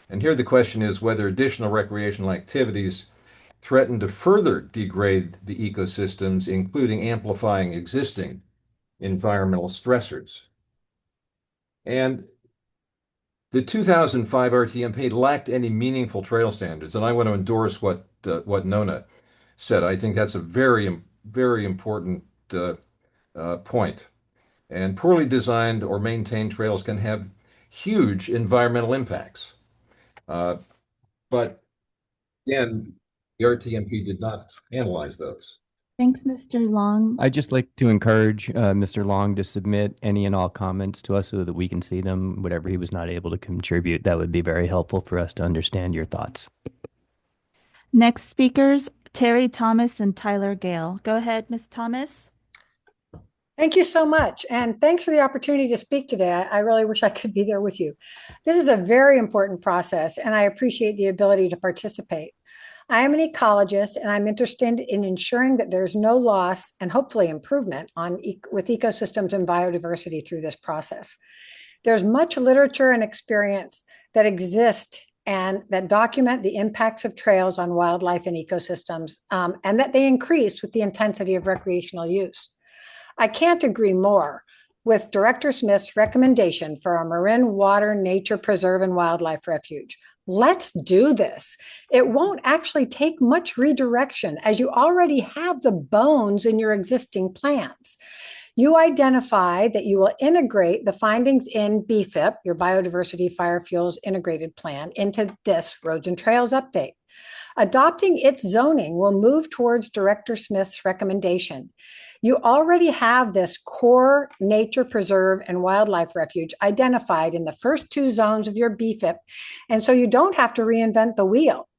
Speaker 11: And here the question is whether additional recreational activities threaten to further degrade the ecosystems, including amplifying existing environmental stressors. And the 2005 RTMP lacked any meaningful trail standards, and I want to endorse what Nona said. I think that's a very, very important point. And poorly designed or maintained trails can have huge environmental impacts. But again, the RTMP did not analyze those.
Speaker 2: Thanks, Mr. Long.
Speaker 18: I'd just like to encourage Mr. Long to submit any and all comments to us so that we can see them. Whatever he was not able to contribute, that would be very helpful for us to understand your thoughts.
Speaker 2: Next speakers, Terry Thomas and Tyler Gale. Go ahead, Ms. Thomas.
Speaker 19: Thank you so much. And thanks for the opportunity to speak today. I really wish I could be there with you. This is a very important process, and I appreciate the ability to participate. I am an ecologist, and I'm interested in ensuring that there's no loss and hopefully improvement with ecosystems and biodiversity through this process. There's much literature and experience that exist and that document the impacts of trails on wildlife and ecosystems, and that they increase with the intensity of recreational use. I can't agree more with Director Smith's recommendation for a Marin Water Nature Preserve and Wildlife Refuge. Let's do this. It won't actually take much redirection as you already have the bones in your existing plans. You identify that you will integrate the findings in BFIP, your Biodiversity Fire Fuels Integrated Plan, into this Roads and Trails update. Adopting its zoning will move towards Director Smith's recommendation. You already have this core nature preserve and wildlife refuge identified in the first two zones of your BFIP, and so you don't have to reinvent the wheel.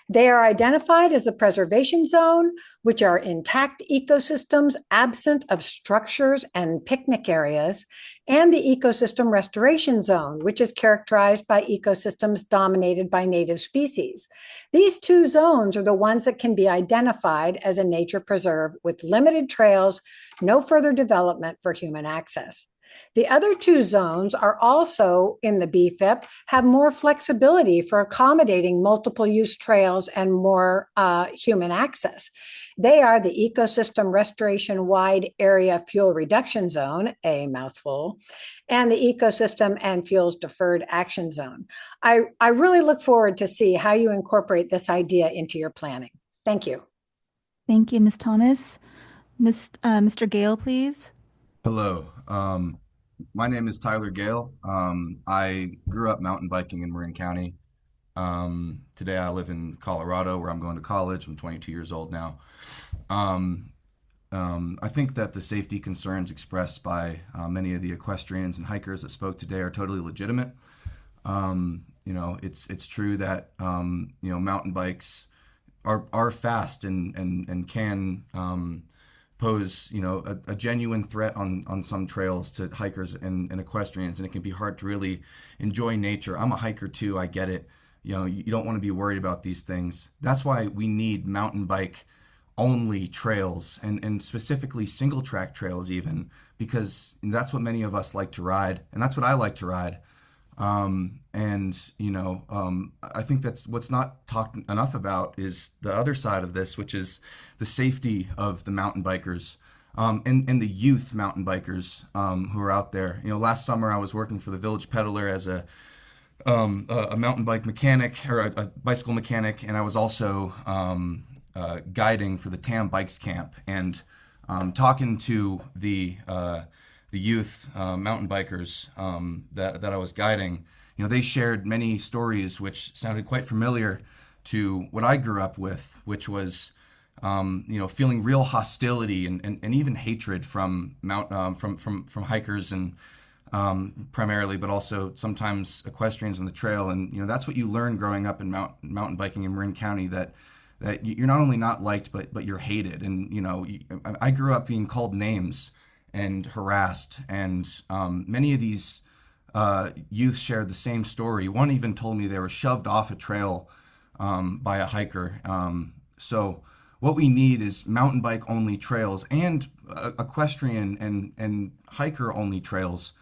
Speaker 19: They are identified as the preservation zone, which are intact ecosystems absent of structures and picnic areas, and the ecosystem restoration zone, which is characterized by ecosystems dominated by native species. These two zones are the ones that can be identified as a nature preserve with limited trails, no further development for human access. The other two zones are also in the BFIP, have more flexibility for accommodating multiple use trails and more human access. They are the Ecosystem Restoration Wide Area Fuel Reduction Zone, a mouthful, and the Ecosystem and Fuels Deferred Action Zone. I really look forward to see how you incorporate this idea into your planning. Thank you.
Speaker 2: Thank you, Ms. Thomas. Mr. Gale, please.
Speaker 24: Hello. My name is Tyler Gale. I grew up mountain biking in Marin County. Today I live in Colorado where I'm going to college. I'm 22 years old now. I think that the safety concerns expressed by many of the equestrians and hikers that spoke today are totally legitimate. It's true that mountain bikes are fast and can pose, a genuine threat on some trails to hikers and equestrians, and it can be hard to really enjoy nature. I'm a hiker too, I get it. You don't want to be worried about these things. That's why we need mountain bike only trails and specifically single track trails even, because that's what many of us like to ride, and that's what I like to ride. I think that's what's not talked enough about is the other side of this, which is the safety of the mountain bikers, and the youth mountain bikers, who are out there. Last summer I was working for the Village Peddler as a mountain bike mechanic or a bicycle mechanic, and I was also guiding for the TAM Bikes Camp, and talking to the youth mountain bikers that I was guiding. They shared many stories which sounded quite familiar to what I grew up with, which was feeling real hostility and even hatred from from hikers and primarily, but also sometimes equestrians on the trail. And that's what you learn growing up in mountain biking in Marin County, that you're not only not liked, but you're hated. And I grew up being called names and harassed, and many of these youth shared the same story. One even told me they were shoved off a trail by a hiker. So what we need is mountain bike only trails and equestrian and hiker only trails,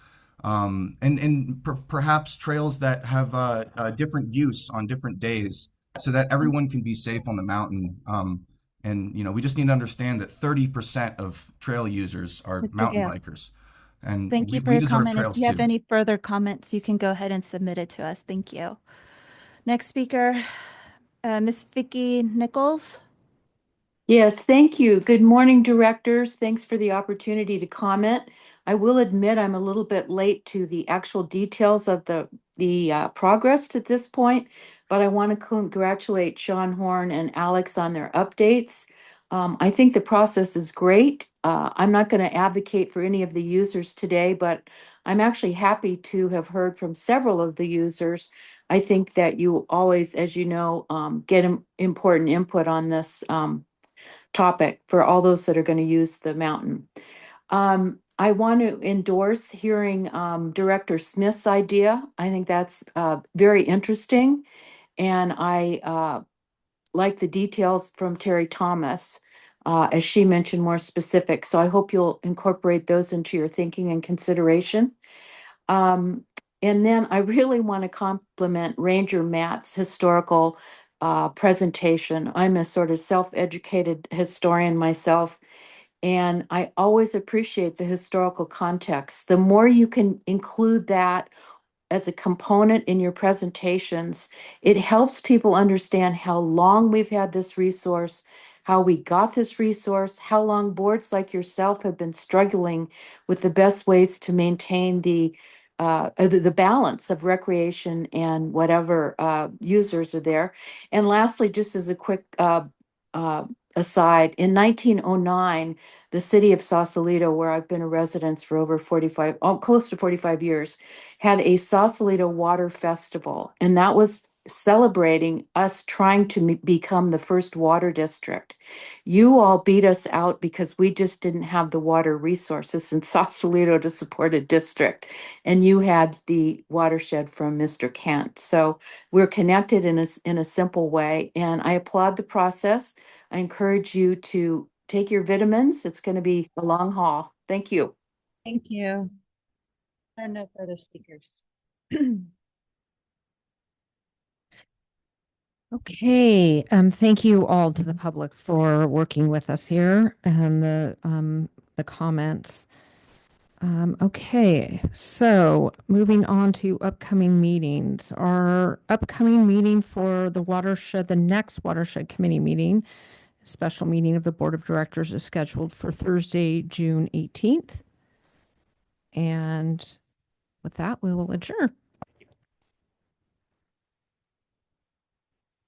Speaker 24: and perhaps trails that have different use on different days, so that everyone can be safe on the mountain. We just need to understand that 30% of trail users are
Speaker 2: Mr.
Speaker 24: mountain
Speaker 2: Gale,
Speaker 24: bikers, and
Speaker 2: thank you for
Speaker 24: we
Speaker 2: your
Speaker 24: deserve
Speaker 2: comment. If
Speaker 24: trails
Speaker 2: you have
Speaker 24: too.
Speaker 2: any further comments, you can go ahead and submit it to us. Thank you. Next speaker, Miss Vicki Nichols.
Speaker 5: Yes, thank you. Good morning, directors. Thanks for the opportunity to comment. I will admit I'm a little bit late to the actual details of the progress to this point, but I want to congratulate Sean Horn and Alex on their updates. I think the process is great. I'm not going to advocate for any of the users today, but I'm actually happy to have heard from several of the users. I think that you always, as you know, get important input on this topic for all those that are going to use the mountain. I want to endorse hearing Director Smith's idea. I think that's very interesting. And I like the details from Terry Thomas, as she mentioned more specific. So I hope you'll incorporate those into your thinking and consideration. And then I really want to compliment Ranger Matt's historical presentation. I'm a sort of self-educated historian myself, and I always appreciate the historical context. The more you can include that as a component in your presentations, it helps people understand how long we've had this resource, how we got this resource, how long boards like yourself have been struggling with the best ways to maintain the balance of recreation and whatever users are there. And lastly, just as a quick uh, aside, in 1909, the city of Sausalito, where I've been a resident for over 45, close to 45 years, had a Sausalito Water Festival, and that was celebrating us trying to become the first water district. You all beat us out because we just didn't have the water resources in Sausalito to support a district, and you had the watershed from Mr. Kent. So we're connected in a simple way, and I applaud the process. I encourage you to take your vitamins. It's going to be a long haul. Thank you.
Speaker 2: Thank you. There are no further speakers.
Speaker 20: Okay, thank you all to the public for working with us here and the comments. Okay, so moving on to upcoming meetings. Our upcoming meeting for the watershed, the next watershed committee meeting, special meeting of the Board of Directors is scheduled for Thursday, June 18th. And with that, we will adjourn.